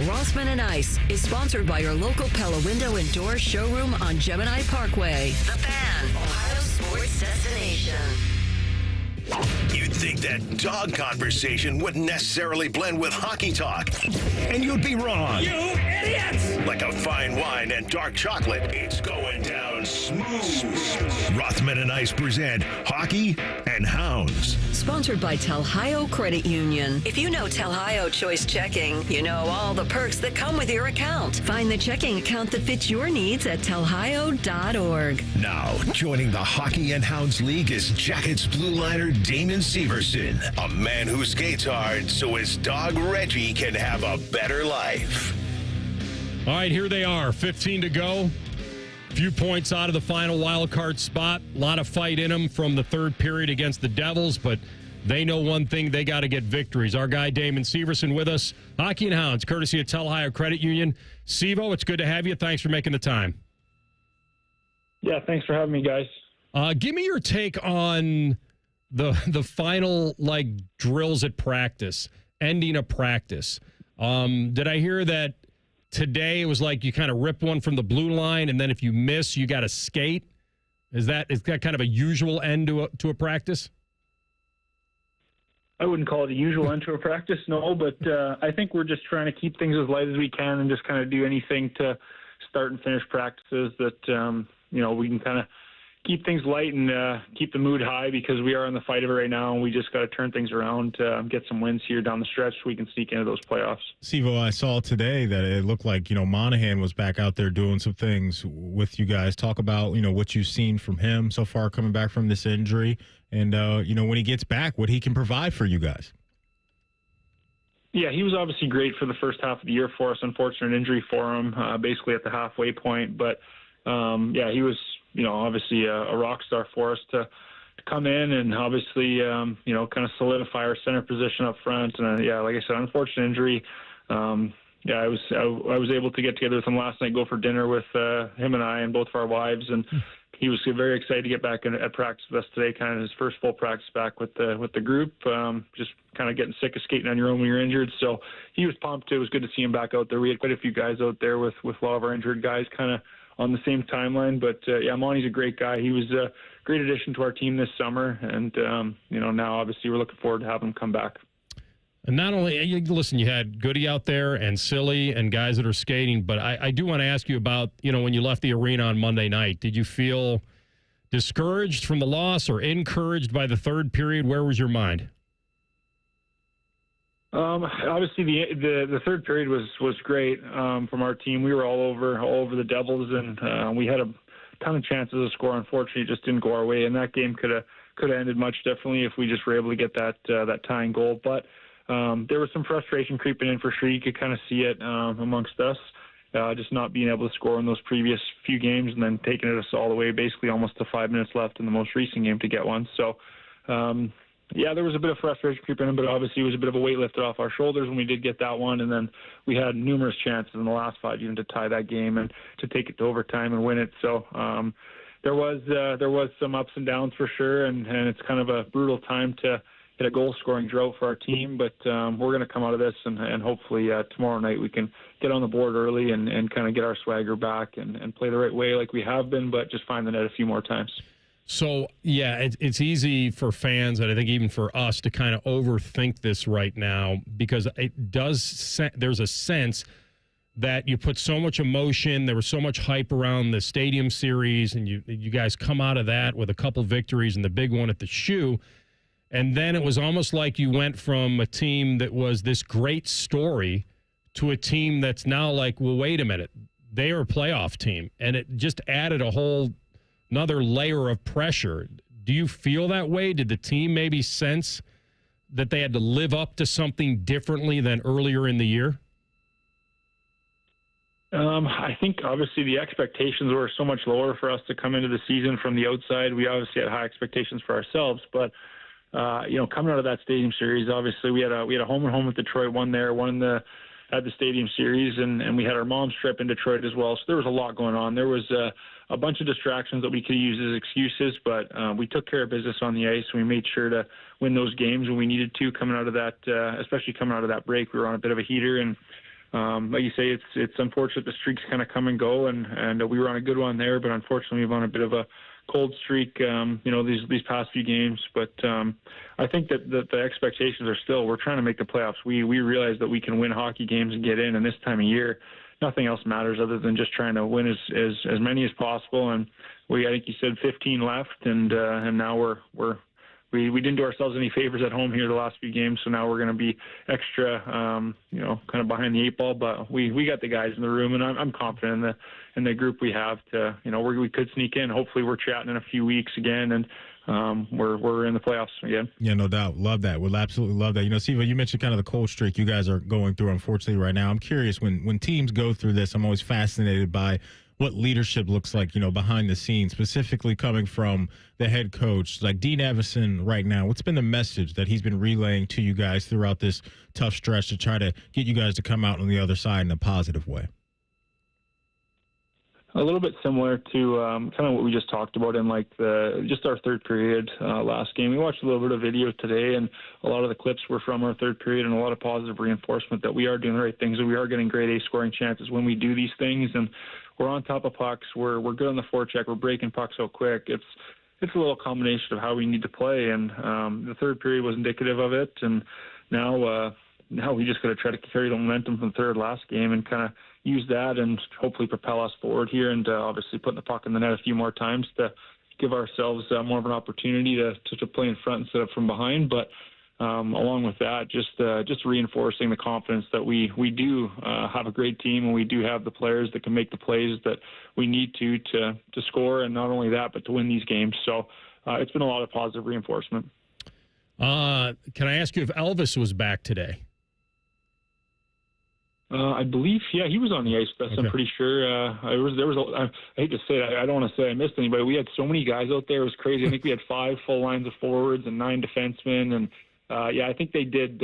Rothman and Ice is sponsored by your local Pella Window and Door showroom on Gemini Parkway. The Fan, Ohio sports destination. You'd think that dog conversation wouldn't necessarily blend with hockey talk. And you'd be wrong. You idiots! Like a fine wine and dark chocolate, it's going down smooth. Rothman and Ice present Hockey and Hounds. Sponsored by Telhio Credit Union. If you know Telhio Choice Checking, you know all the perks that come with your account. Find the checking account that fits your needs at telhio.org. Now, joining the Hockey and Hounds League is Jackets blue liner Damon Severson, a man who skates hard so his dog Reggie can have a better life. All right, here they are. 15 to go. Few points out of the final wild card spot. A lot of fight in them from the third period against the Devils, but they know one thing. They got to get victories. Our guy Damon Severson with us. Hockey and Hounds, courtesy of Telhio Credit Union. Sevo, it's good to have you. Thanks for making the time. Yeah, thanks for having me, guys. Give me your take on the final drills at practice, ending a practice. Did I hear that today it was like you kind of rip one from the blue line, and then if you miss, you got to skate? Is that kind of a usual end to a practice? I wouldn't call it a usual end to a practice, no, but I think we're just trying to keep things as light as we can and just kind of do anything to start and finish practices that, we can kind of keep things light and keep the mood high, because we are in the fight of it right now, and we just got to turn things around to get some wins here down the stretch so we can sneak into those playoffs. Sivo, I saw today that it looked like, Monahan was back out there doing some things with you guys. Talk about, what you've seen from him so far coming back from this injury, and, when he gets back, what he can provide for you guys. Yeah, he was obviously great for the first half of the year for us. Unfortunate injury for him, basically at the halfway point. But, he was, obviously a rock star for us to come in and obviously, kind of solidify our center position up front. And, like I said, unfortunate injury. I was able to get together with him last night, go for dinner with him and I and both of our wives. And he was very excited to get back at practice with us today, kind of his first full practice back with the group, just kind of getting sick of skating on your own when you're injured. So he was pumped. It was good to see him back out there. We had quite a few guys out there with a lot of our injured guys kind of on the same timeline. But, Monty's a great guy. He was a great addition to our team this summer. And, now obviously we're looking forward to having him come back. And not only, listen, you had Goody out there and Silly and guys that are skating, but I do want to ask you about, when you left the arena on Monday night, did you feel discouraged from the loss or encouraged by the third period? Where was your mind? Obviously, the third period was great from our team. We were all over the Devils, and we had a ton of chances to score. Unfortunately, it just didn't go our way, and that game could have ended much differently if we just were able to get that tying goal. But there was some frustration creeping in for sure. You could kind of see it amongst us, just not being able to score in those previous few games, and then taking it us all the way, basically almost to 5 minutes left in the most recent game to get one. So. Yeah, there was a bit of frustration creeping in, but obviously it was a bit of a weight lifted off our shoulders when we did get that one, and then we had numerous chances in the last 5 even to tie that game and to take it to overtime and win it. So there was some ups and downs for sure, and it's kind of a brutal time to hit a goal-scoring drought for our team, but we're going to come out of this, and hopefully tomorrow night we can get on the board early and kind of get our swagger back and play the right way like we have been, but just find the net a few more times. So, yeah, it's easy for fans, and I think even for us, to kind of overthink this right now, because there's a sense that you put so much emotion, there was so much hype around the Stadium Series, and you guys come out of that with a couple victories and the big one at the Shoe, and then it was almost like you went from a team that was this great story to a team that's now like, well, wait a minute, they are a playoff team, and it just added another layer of pressure. Do you feel that way? Did the team maybe sense that they had to live up to something differently than earlier in the year? I think obviously the expectations were so much lower for us to come into the season from the outside. We obviously had high expectations for ourselves, but coming out of that Stadium Series, obviously we had a home and home with Detroit, one at the Stadium Series, and we had our mom's trip in Detroit as well. So there was a lot going on. There was a bunch of distractions that we could use as excuses, but we took care of business on the ice, and we made sure to win those games when we needed to coming out of that, especially coming out of that break. We were on a bit of a heater, and like you say, it's unfortunate the streaks kind of come and go, and we were on a good one there, but unfortunately we've on a bit of a cold streak, these past few games. But I think that the expectations are still, we're trying to make the playoffs. We realize that we can win hockey games and get in, and this time of year, nothing else matters other than just trying to win as many as possible. And I think you said 15 left, and now we didn't do ourselves any favors at home here the last few games, so now we're going to be extra, kind of behind the eight ball. But we got the guys in the room, and I'm confident in the group we have to, we could sneak in. Hopefully, we're chatting in a few weeks again, and we're in the playoffs again. Yeah, no doubt. Love that. We'll absolutely love that. Siva, you mentioned kind of the cold streak you guys are going through, unfortunately, right now. I'm curious, when teams go through this, I'm always fascinated by what leadership looks like, behind the scenes, specifically coming from the head coach, like Dean Evison right now. What's been the message that he's been relaying to you guys throughout this tough stretch to try to get you guys to come out on the other side in a positive way? A little bit similar to kind of what we just talked about in just our third period last game. We watched a little bit of video today, and a lot of the clips were from our third period, and a lot of positive reinforcement that we are doing the right things, and we are getting grade A scoring chances when we do these things, and we're on top of pucks. We're good on the forecheck. We're breaking pucks so quick. It's a little combination of how we need to play, and the third period was indicative of it, and now we just got to try to carry the momentum from third last game and kind of use that and hopefully propel us forward here, and obviously putting the puck in the net a few more times to give ourselves more of an opportunity to play in front instead of from behind. But along with that, just reinforcing the confidence that we do have a great team, and we do have the players that can make the plays that we need to score, and not only that, but to win these games. So it's been a lot of positive reinforcement. Can I ask you if Elvis was back today? I believe, he was on the ice with us. Okay. I'm pretty sure. I hate to say it, I don't want to say I missed anybody. We had so many guys out there. It was crazy. I think we had 5 full lines of forwards and 9 defensemen. And I think they did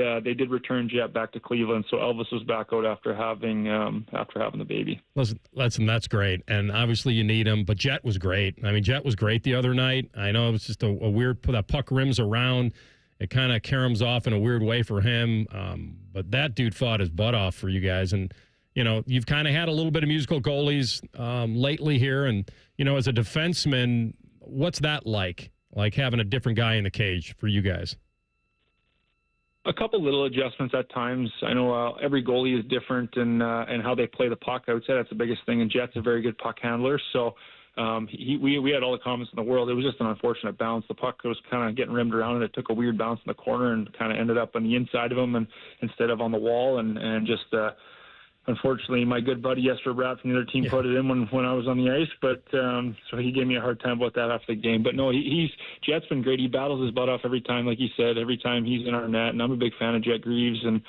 return Jet back to Cleveland. So Elvis was back out after having the baby. Listen, that's great. And obviously you need him, but Jet was great. I mean, Jet was great the other night. I know it was just a weird, that puck rims around. It kind of caroms off in a weird way for him. But that dude fought his butt off for you guys. And, you've kind of had a little bit of musical goalies lately here. And, as a defenseman, what's that like having a different guy in the cage for you guys? A couple little adjustments at times. I know every goalie is different and how they play the puck. I would say that's the biggest thing. And Jet's a very good puck handler. So we had all the comments in the world. It was just an unfortunate bounce. The puck was kind of getting rimmed around, and it took a weird bounce in the corner and kind of ended up on the inside of him and instead of on the wall. And just unfortunately, my good buddy Jesper Bratt from the other team put it in when I was on the ice. But so he gave me a hard time about that after the game. But no, Jet's been great. He battles his butt off every time, like you said, every time he's in our net. And I'm a big fan of Jet Greaves. And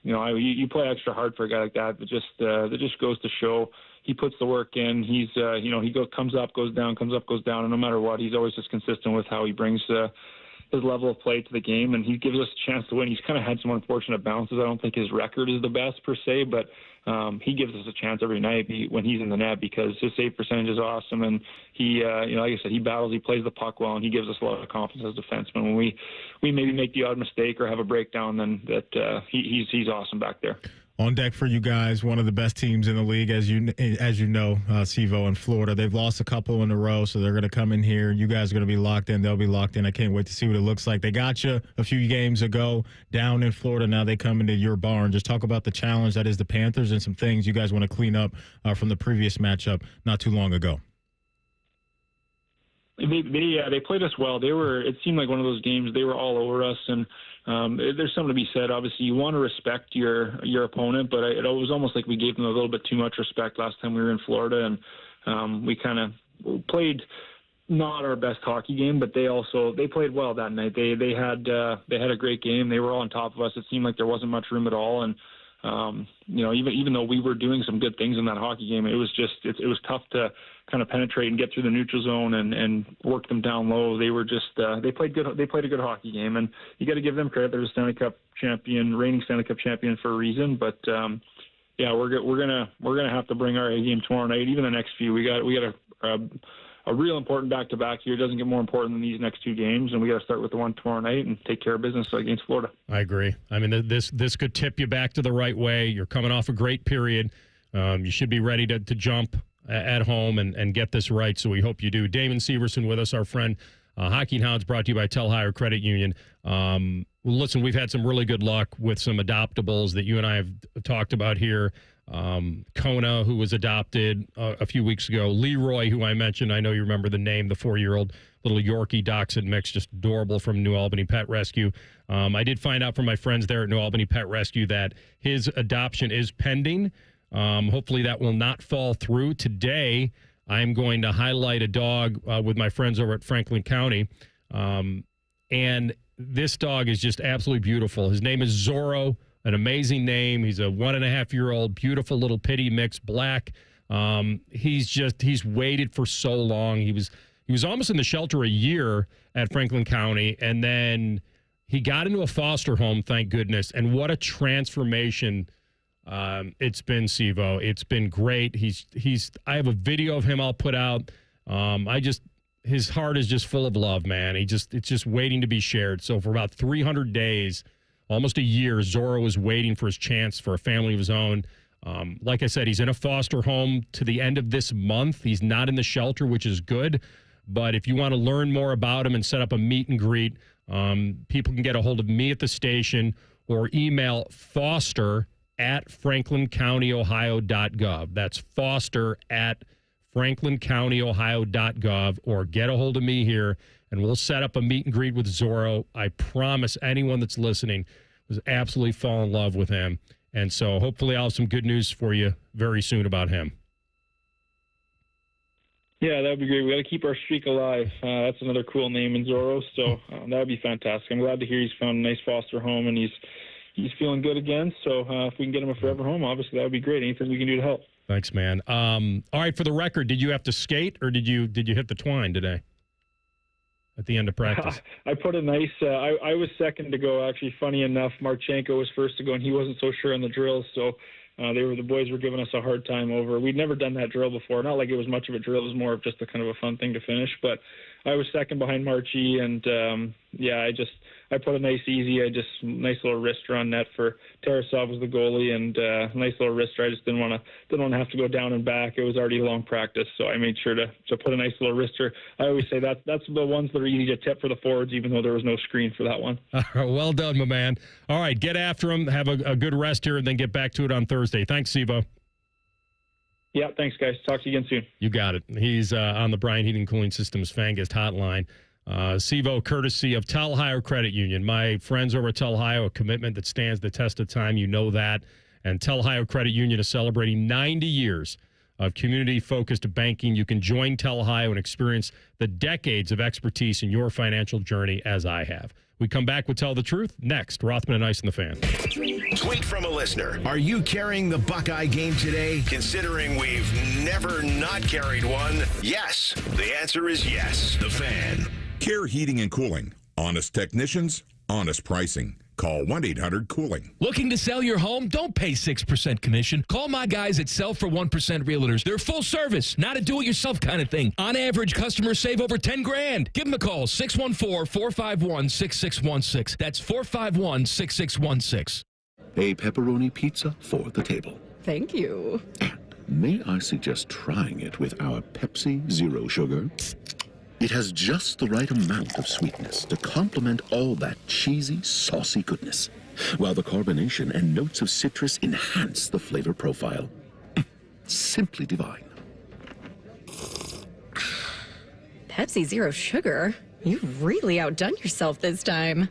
you play extra hard for a guy like that. That just goes to show. He puts the work in. He's, he comes up, goes down, and no matter what, he's always just consistent with how he brings his level of play to the game, and he gives us a chance to win. He's kind of had some unfortunate bounces. I don't think his record is the best per se, but he gives us a chance every night when he's in the net because his save percentage is awesome, and he, like I said, he battles, he plays the puck well, and he gives us a lot of confidence as a defenseman. When we maybe make the odd mistake or have a breakdown, then he's awesome back there. On deck for you guys, one of the best teams in the league, as you know, Sevo in Florida. They've lost a couple in a row, so they're going to come in here. You guys are going to be locked in. They'll be locked in. I can't wait to see what it looks like. They got you a few games ago down in Florida. Now they come into your barn. Just talk about the challenge that is the Panthers and some things you guys want to clean up from the previous matchup not too long ago. They played us well. It seemed like one of those games. They were all over us, and there's something to be said. Obviously, you want to respect your opponent, but it was almost like we gave them a little bit too much respect last time we were in Florida, and we kind of played not our best hockey game, but they played well that night. They had a great game. They were all on top of us. It seemed like there wasn't much room at all, and even though we were doing some good things in that hockey game, it was tough to kind of penetrate and get through the neutral zone and work them down low. They were just they played good. They played a good hockey game, and you got to give them credit. They're the Stanley Cup champion, reigning Stanley Cup champion for a reason. But we're gonna have to bring our A game tomorrow night. Even the next few, we got a real important back-to-back here. It doesn't get more important than these next two games, and we got to start with the one tomorrow night and take care of business against Florida. I agree. I mean, this could tip you back to the right way. You're coming off a great period. You should be ready to jump at home and get this right, so we hope you do. Damon Severson with us, our friend. Hockey Hounds brought to you by Tell Higher Credit Union. Listen, we've had some really good luck with some adoptables that you and I have talked about here. Kona, who was adopted a few weeks ago. Leroy, who I mentioned, I know you remember the name, the 4-year-old little Yorkie Dachshund mix, just adorable, from New Albany Pet Rescue. I did find out from my friends there at New Albany Pet Rescue that his adoption is pending. Hopefully that will not fall through. Today, I'm going to highlight a dog with my friends over at Franklin County. And this dog is just absolutely beautiful. His name is Zorro. An amazing name. He's a 1.5-year-old, beautiful little pitty mix, black. He's waited for so long. He was almost in the shelter a year at Franklin County, and then he got into a foster home, thank goodness. And what a transformation it's been, Sevo. It's been great. I have a video of him I'll put out. His heart is just full of love, man. It's just waiting to be shared. So for about 300 days, almost a year, Zorro is waiting for his chance for a family of his own. Like I said, he's in a foster home to the end of this month. He's not in the shelter, which is good. But if you want to learn more about him and set up a meet and greet, people can get a hold of me at the station or email foster@franklincountyohio.gov. That's foster@franklincountyohio.gov, or get a hold of me here, and we'll set up a meet and greet with Zorro. I promise anyone that's listening was absolutely fall in love with him. And so hopefully I'll have some good news for you very soon about him. Yeah, that would be great. We got to keep our streak alive. That's another cool name in Zorro, so that would be fantastic. I'm glad to hear he's found a nice foster home and he's feeling good again. So if we can get him a forever home, obviously that would be great. Anything we can do to help. Thanks, man. All right, for the record, did you have to skate or did you hit the twine today at the end of practice? I put a nice I was second to go, actually. Funny enough, Marchenko was first to go, and he wasn't so sure on the drills, so the boys were giving us a hard time over. We'd never done that drill before. Not like it was much of a drill. It was more of just a kind of a fun thing to finish. But I was second behind Marchie, and I put a nice little wrister on net for Tarasov was the goalie, and nice little wrister. I just didn't want to have to go down and back. It was already a long practice, so I made sure to put a nice little wrister. I always say that's the ones that are easy to tip for the forwards, even though there was no screen for that one. Well done, my man. All right, get after him. Have a good rest here, and then get back to it on Thursday. Thanks, Sevo. Yeah, thanks, guys. Talk to you again soon. You got it. He's on the Bryan Heating Cooling Systems fan guest hotline. Sivo, courtesy of Tel Ohio Credit Union. My friends over at Tel Ohio, a commitment that stands the test of time. You know that. And Tel Ohio Credit Union is celebrating 90 years of community-focused banking. You can join Tel Ohio and experience the decades of expertise in your financial journey as I have. We come back with Tell the Truth next. Rothman and Ice and the Fan. Tweet from a listener. Are you carrying the Buckeye game today? Considering we've never not carried one, yes. The answer is yes. The Fan. Care Heating and Cooling. Honest technicians, honest pricing. Call 1-800-COOLING. Looking to sell your home? Don't pay 6% commission. Call my guys at Sell for 1% Realtors. They're full service, not a do-it-yourself kind of thing. On average, customers save over $10,000. Give them a call, 614-451-6616. That's 451-6616. A pepperoni pizza for the table. Thank you. May I suggest trying it with our Pepsi Zero Sugar? It has just the right amount of sweetness to complement all that cheesy, saucy goodness, while the carbonation and notes of citrus enhance the flavor profile. Simply divine. Pepsi Zero Sugar? You've really outdone yourself this time.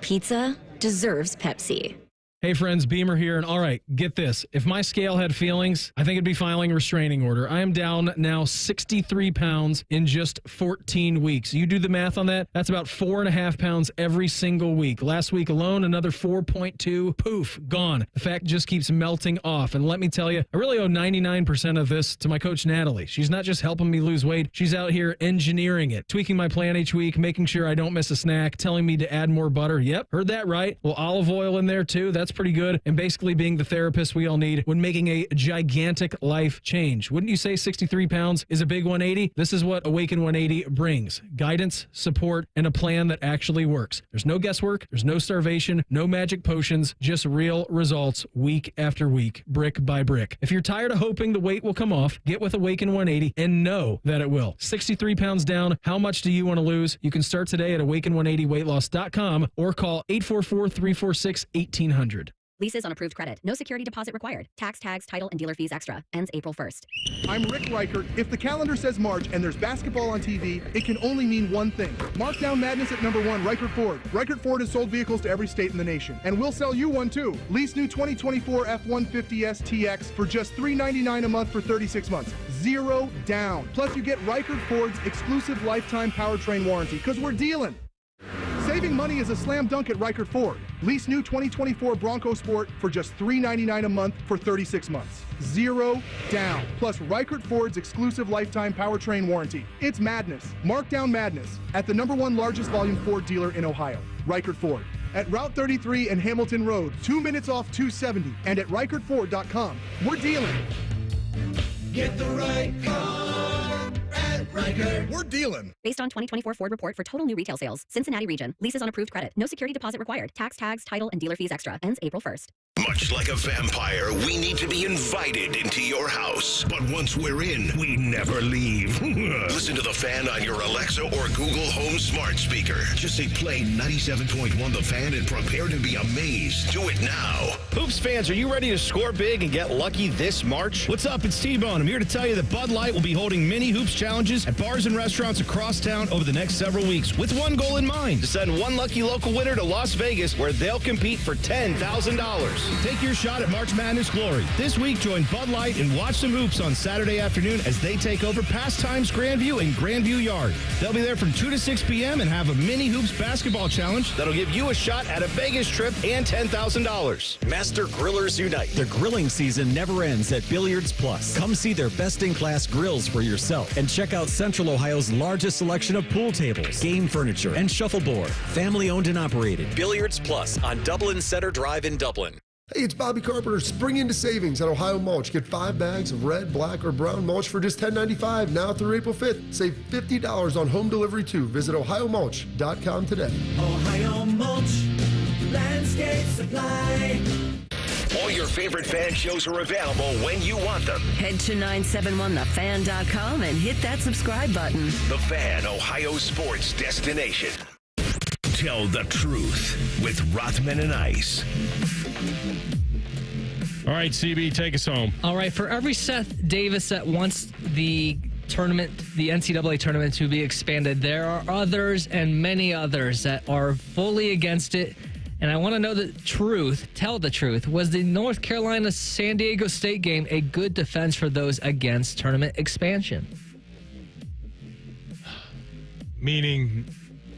Pizza deserves Pepsi. Hey friends, Beamer here, and all right, get this. If my scale had feelings, I think it'd be filing a restraining order. I am down now 63 pounds in just 14 weeks. You do the math on that, that's about 4.5 pounds every single week. Last week alone, another 4.2, poof, gone. The fat just keeps melting off, and let me tell you, I really owe 99% of this to my coach, Natalie. She's not just helping me lose weight, she's out here engineering it, tweaking my plan each week, making sure I don't miss a snack, telling me to add more butter. Yep, heard that right. Well, olive oil in there too, that's pretty good, and basically being the therapist we all need when making a gigantic life change. Wouldn't you say 63 pounds is a big 180? This is what Awaken 180 brings. Guidance, support, and a plan that actually works. There's no guesswork, there's no starvation, no magic potions, just real results week after week, brick by brick. If you're tired of hoping the weight will come off, get with Awaken 180 and know that it will. 63 pounds down, how much do you want to lose? You can start today at awaken180weightloss.com or call 844-346-1800. Leases on approved credit. No security deposit required. Tax, tags, title, and dealer fees extra. Ends April 1st. I'm Rick Reichert. If the calendar says March and there's basketball on TV, it can only mean one thing. Mark down madness at number 1, Reichert Ford. Reichert Ford has sold vehicles to every state in the nation. And we'll sell you one too. Lease new 2024 F-150S TX for just $399 a month for 36 months. 0 down. Plus you get Reichert Ford's exclusive lifetime powertrain warranty because we're dealing. Saving money is a slam dunk at Reichert Ford. Lease new 2024 Bronco Sport for just $399 a month for 36 months. 0 down. Plus Reichert Ford's exclusive lifetime powertrain warranty. It's madness. Mark down madness at the #1 largest volume Ford dealer in Ohio, Reichert Ford. At Route 33 and Hamilton Road, 2 minutes off 270, and at ReichertFord.com. We're dealing. Get the right car at Reichert. We're dealing. Based on 2024 Ford report for total new retail sales. Cincinnati region. Leases on approved credit. No security deposit required. Tax, tags, title, and dealer fees extra. Ends April 1st. Much like a vampire, we need to be invited into your house. But once we're in, we never leave. Listen to The Fan on your Alexa or Google Home smart speaker. Just say play 97.1 The Fan and prepare to be amazed. Do it now. Hoops fans, are you ready to score big and get lucky this March? What's up? It's T-Bone. I'm here to tell you that Bud Light will be holding mini hoops challenges at bars and restaurants across town over the next several weeks with one goal in mind: to send one lucky local winner to Las Vegas where they'll compete for $10,000. Take your shot at March Madness glory. This week, join Bud Light and watch some hoops on Saturday afternoon as they take over Pastimes Grandview and Grandview Yard. They'll be there from 2 to 6 p.m. and have a mini hoops basketball challenge that'll give you a shot at a Vegas trip and $10,000. Master Grillers Unite. The grilling season never ends at Billiards Plus. Come see their best-in-class grills for yourself and check out Central Ohio's largest selection of pool tables, game furniture, and shuffleboard. Family-owned and operated. Billiards Plus on Dublin Center Drive in Dublin. Hey, it's Bobby Carpenter. Spring into savings at Ohio Mulch. Get 5 bags of red, black, or brown mulch for just $10.95 now through April 5th. Save $50 on home delivery, too. Visit OhioMulch.com today. Ohio Mulch, landscape supply. All your favorite fan shows are available when you want them. Head to 971thefan.com and hit that subscribe button. The Fan, Ohio sports destination. Tell the truth with Rothman and Ice. All right, CB, take us home. All right, for every Seth Davis that wants the NCAA tournament to be expanded, there are others and many others that are fully against it. And I want to know the truth, tell the truth. Was the North Carolina-San Diego State game a good defense for those against tournament expansion? Meaning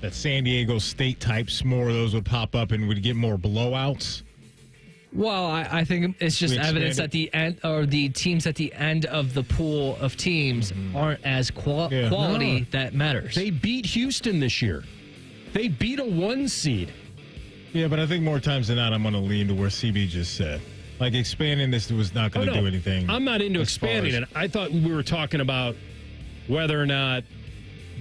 that San Diego State types, more of those would pop up and would get more blowouts? Well, I think it's just evidence that the end, or the teams at the end of the pool of teams aren't as quality that matters. They beat Houston this year. They beat a 1 seed. Yeah, but I think more times than not, I'm going to lean to where CB just said. Like, expanding this was not going to do anything. I'm not into expanding it. I thought we were talking about whether or not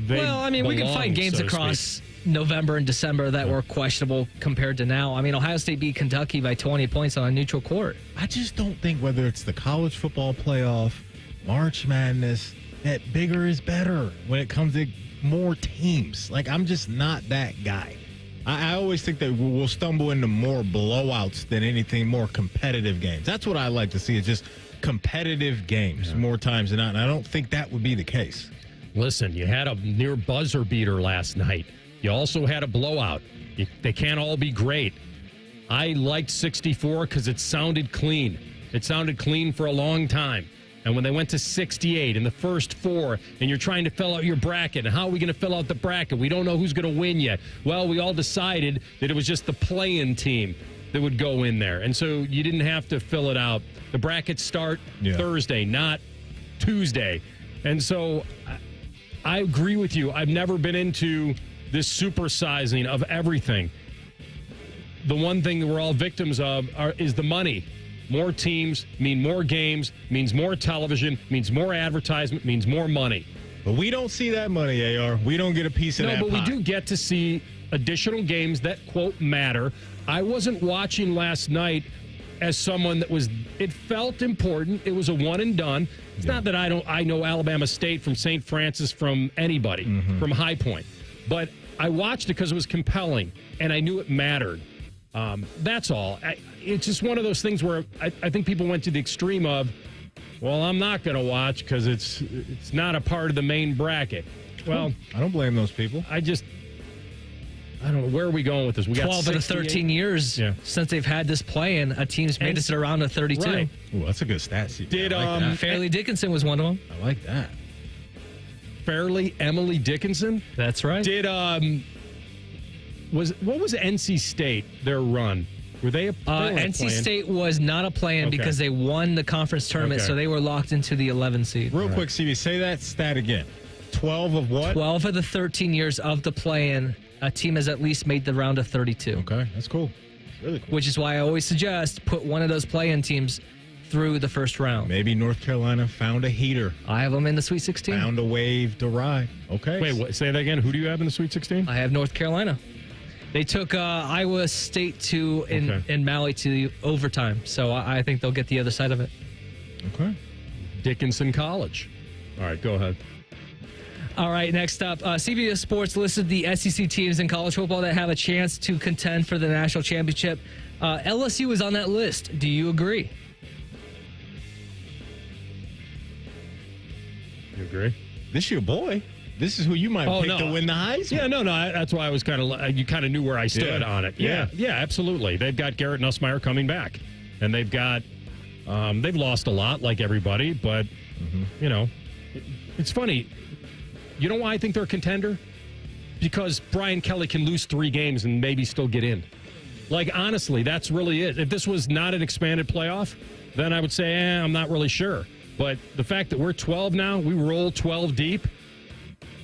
they we can find games across November and December that were questionable compared to now. I mean, Ohio State beat Kentucky by 20 points on a neutral court. I just don't think whether it's the college football playoff, March Madness, that bigger is better when it comes to more teams. Like, I'm just not that guy. I always think that we'll stumble into more blowouts than anything, more competitive games. That's what I like to see, is just competitive games more times than not. And I don't think that would be the case. Listen, you had a near buzzer beater last night. You also had a blowout. They can't all be great. I liked 64 because it sounded clean. It sounded clean for a long time. And when they went to 68 in the first 4, and you're trying to fill out your bracket, and how are we going to fill out the bracket? We don't know who's going to win yet. Well, we all decided that it was just the play-in team that would go in there. And so you didn't have to fill it out. The brackets start Thursday, not Tuesday. And so I agree with you. I've never been into this supersizing of everything. The one thing that we're all victims of is the money. More teams mean more games, means more television, means more advertisement, means more money. But we don't see that money, AR. We don't get a piece of that. No, but pie. we do get to see additional games that, quote, matter. I wasn't watching last night as someone that was, it felt important. It was a one and done. It's not that I know Alabama State from St. Francis from anybody, from High Point. But I watched it because it was compelling, and I knew it mattered. That's all. It's just one of those things where I think people went to the extreme of, well, I'm not going to watch because it's not a part of the main bracket. Well, I don't blame those people. I don't know. Where are we going with this? We got 12 of the 13 years since they've had this play-in, a team's made it around to 32. Right. Ooh, that's a good stat. Did Fairleigh Dickinson was one of them. I like that. Fairleigh Emily Dickinson? That's right. Did what was NC State, their run? Were they NC State was not a play-in because they won the conference tournament, so they were locked into the 11 seed. Real quick, CB, say that stat again. 12 of what? 12 of the 13 years of the play-in, a team has at least made the round of 32. Okay, that's cool. Really cool. Which is why I always suggest put one of those play-in teams through the first round. Maybe North Carolina found a heater. I have them in the Sweet 16. Found a wave to ride. Okay. Wait, say that again. Who do you have in the Sweet 16? I have North Carolina. They took Iowa State in Maui to the overtime, so I think they'll get the other side of it. Okay. Dickinson College. All right, go ahead. All right, next up, CBS Sports listed the SEC teams in college football that have a chance to contend for the national championship. LSU is on that list. Do you agree? You agree? This your boy. This is who you might pick to win the Heisman. Yeah, no. That's why I was you kind of knew where I stood on it. Yeah, absolutely. They've got Garrett Nussmeier coming back, and they've got they've lost a lot, like everybody. But it's funny. You know why I think they're a contender? Because Brian Kelly can lose 3 games and maybe still get in. Like, honestly, that's really it. If this was not an expanded playoff, then I would say, I'm not really sure. But the fact that we're 12 now, we roll 12 deep.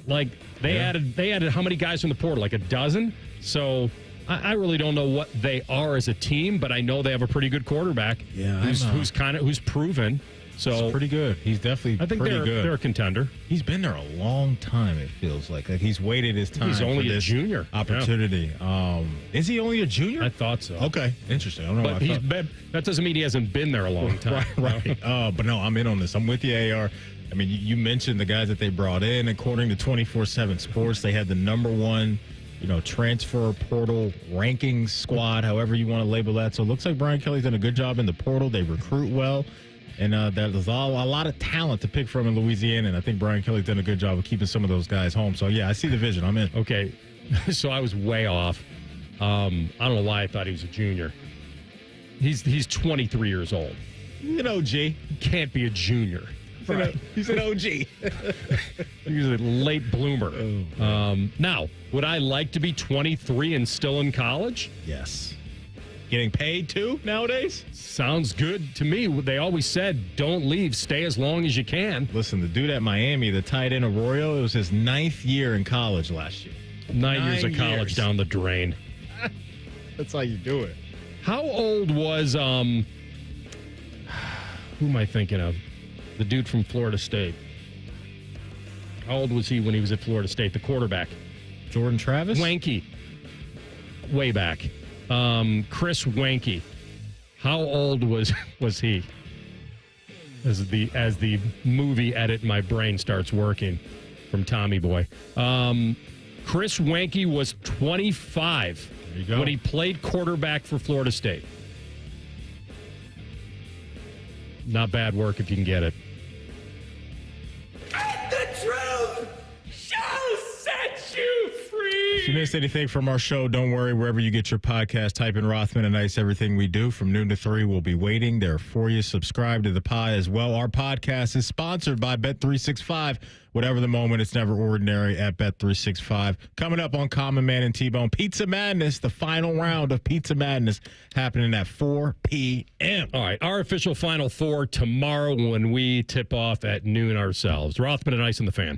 Like, they added how many guys from the portal? Like a dozen? So I really don't know what they are as a team, but I know they have a pretty good quarterback who's proven. So he's pretty good. He's definitely pretty good. They're a contender. He's been there a long time, it feels like. He's waited his time. He's only a junior. Opportunity. Yeah. Is he only a junior? I thought so. Okay. Interesting. I don't know. But that doesn't mean he hasn't been there a long time. Right. But no, I'm in on this. I'm with you, AR. I mean, you mentioned the guys that they brought in. According to 24/7 Sports, they had the number 1 transfer portal ranking squad, however you want to label that. So it looks like Brian Kelly's done a good job in the portal. They recruit well. And there's a lot of talent to pick from in Louisiana, and I think Brian Kelly's done a good job of keeping some of those guys home. So, yeah, I see the vision. I'm in. Okay, so I was way off. I don't know why I thought he was a junior. He's 23 years old. He's an OG. He can't be a junior. He's an OG. He's a late bloomer. Now, would I like to be 23 and still in college? Yes. Getting paid too nowadays? Sounds good to me. They always said, don't leave, stay as long as you can. Listen, the dude at Miami, the tight end Arroyo, it was his 9th year in college last year. 9 years of college down the drain. That's how you do it. How old was, who am I thinking of? The dude from Florida State. How old was he when he was at Florida State? The quarterback. Jordan Travis? Wanky. Way back. Chris Wanky. How old was he? As the movie edit in my brain starts working from Tommy Boy. Chris Wanky was 25 when he played quarterback for Florida State. Not bad work if you can get it. The truth shall set you free. If you missed anything from our show, don't worry. Wherever you get your podcast, type in Rothman and Ice. Everything we do from noon to 3, we'll be waiting there for you. Subscribe to the pod as well. Our podcast is sponsored by Bet365. Whatever the moment, it's never ordinary at Bet365. Coming up on Common Man and T-Bone, Pizza Madness, the final round of Pizza Madness happening at 4 p.m. All right, our official Final Four tomorrow when we tip off at noon ourselves. Rothman and Ice and the Fan.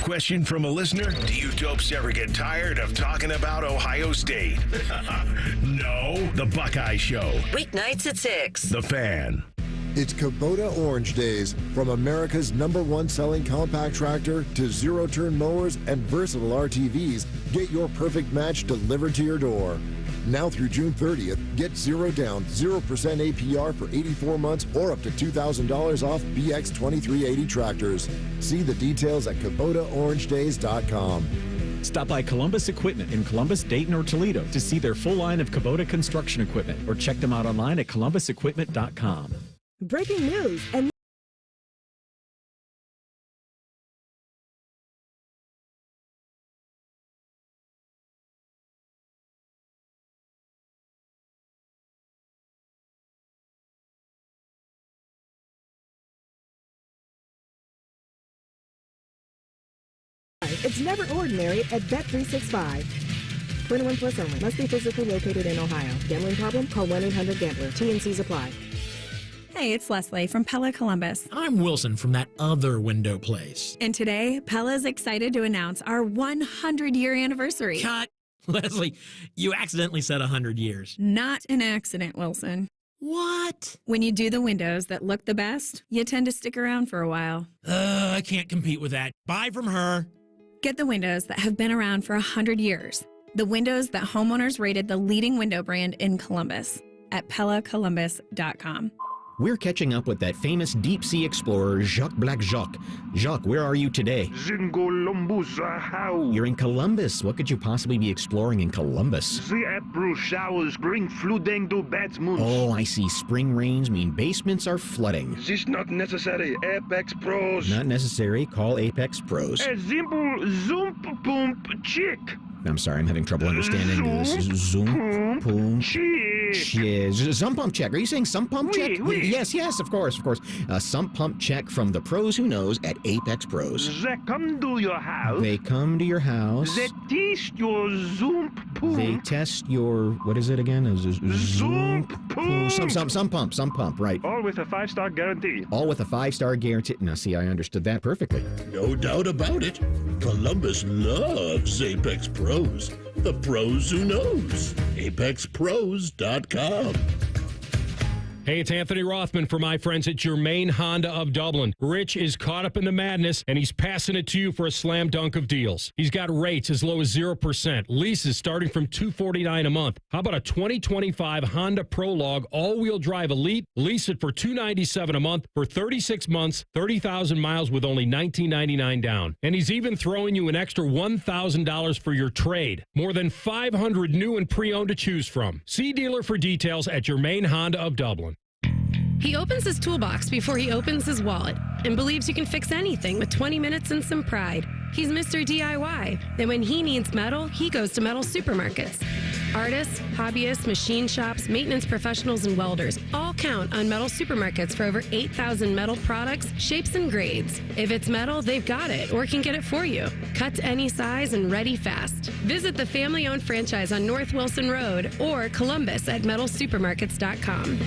Question from a listener: do you dopes ever get tired of talking about Ohio State? No. The Buckeye Show. Weeknights at 6. The Fan. It's Kubota Orange Days. From America's #1 selling compact tractor to zero-turn mowers and versatile RTVs, get your perfect match delivered to your door. Now through June 30th, get 0 down, 0% APR for 84 months or up to $2,000 off BX 2380 tractors. See the details at KubotaOrangeDays.com. Stop by Columbus Equipment in Columbus, Dayton, or Toledo to see their full line of Kubota construction equipment, or check them out online at ColumbusEquipment.com. Breaking news and it's never ordinary at Bet365. 21 plus only. Must be physically located in Ohio. Gambling problem? Call 1-800-GAMBLER. T&Cs apply. Hey, it's Leslie from Pella Columbus. I'm Wilson from that other window place. And today, Pella is excited to announce our 100-year anniversary. Cut! Leslie, you accidentally said 100 years. Not an accident, Wilson. What? When you do the windows that look the best, you tend to stick around for a while. I can't compete with that. Buy from her. Get the windows that have been around for 100 years. The windows that homeowners rated the leading window brand in Columbus at PellaColumbus.com. We're catching up with that famous deep-sea explorer, Jacques Black Jacques. Jacques, where are you today? You're in Columbus. What could you possibly be exploring in Columbus? The April showers bring flooding to Batmans. Oh, I see. Spring rains mean basements are flooding. This not necessary. Apex Pros. Not necessary. Call Apex Pros. A simple zoom pump check. I'm sorry, I'm having trouble understanding this. Zoom pump check. Sump pump check. Are you saying sump pump check? Yes, of course. Sump pump check from the pros who knows at Apex Pros. They come to your house. They come to your house. They test your zoom pump. They test your, what is it again? Zoom pump. Some pump, right. All with a 5-star guarantee. All with a 5-star guarantee. Now, see, I understood that perfectly. No doubt about it. Columbus loves Apex Pros. The pros who knows. ApexPros.com. Hey, it's Anthony Rothman for my friends at Germain Honda of Dublin. Rich is caught up in the madness, and he's passing it to you for a slam dunk of deals. He's got rates as low as 0%, leases starting from $249 a month. How about a 2025 Honda Prologue all-wheel drive Elite? Lease it for $297 a month for 36 months, 30,000 miles with only $19.99 down. And he's even throwing you an extra $1,000 for your trade. More than 500 new and pre-owned to choose from. See dealer for details at Germain Honda of Dublin. He opens his toolbox before he opens his wallet and believes you can fix anything with 20 minutes and some pride. He's Mr. DIY, and when he needs metal, he goes to metal supermarkets. Artists, hobbyists, machine shops, maintenance professionals, and welders all count on metal supermarkets for over 8,000 metal products, shapes, and grades. If it's metal, they've got it or can get it for you. Cut to any size and ready fast. Visit the family-owned franchise on North Wilson Road or Columbus at metalsupermarkets.com.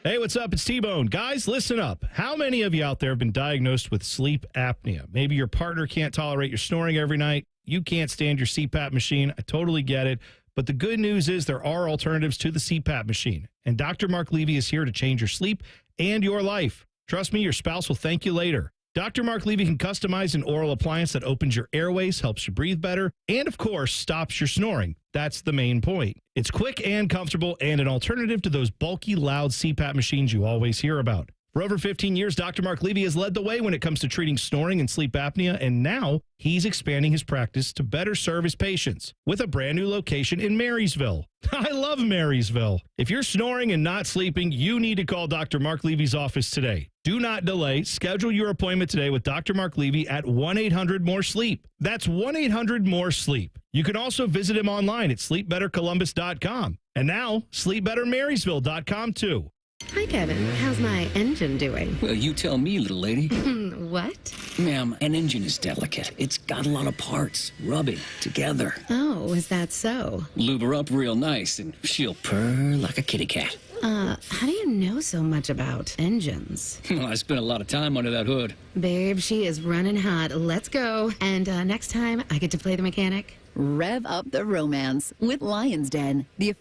Hey, what's up? It's T-Bone. Guys, listen up. How many of you out there have been diagnosed with sleep apnea? Maybe your partner can't tolerate your snoring every night. You can't stand your CPAP machine. I totally get it. But the good news is there are alternatives to the CPAP machine. And Dr. Mark Levy is here to change your sleep and your life. Trust me, your spouse will thank you later. Dr. Mark Levy can customize an oral appliance that opens your airways, helps you breathe better, and, of course, stops your snoring. That's the main point. It's quick and comfortable and an alternative to those bulky, loud CPAP machines you always hear about. For over 15 years, Dr. Mark Levy has led the way when it comes to treating snoring and sleep apnea, and now he's expanding his practice to better serve his patients with a brand new location in Marysville. I love Marysville. If you're snoring and not sleeping, you need to call Dr. Mark Levy's office today. Do not delay. Schedule your appointment today with Dr. Mark Levy at 1-800-MORE-SLEEP. That's 1-800-MORE-SLEEP. You can also visit him online at sleepbettercolumbus.com. And now, sleepbettermarysville.com too. Hi, Kevin. How's my engine doing? Well, you tell me, little lady. What? Ma'am, an engine is delicate. It's got a lot of parts rubbing together. Oh, is that so? Lube her up real nice, and she'll purr like a kitty cat. How do you know so much about engines? Well, I spent a lot of time under that hood. Babe, she is running hot. Let's go. And next time, I get to play the mechanic. Rev up the romance with Lion's Den, the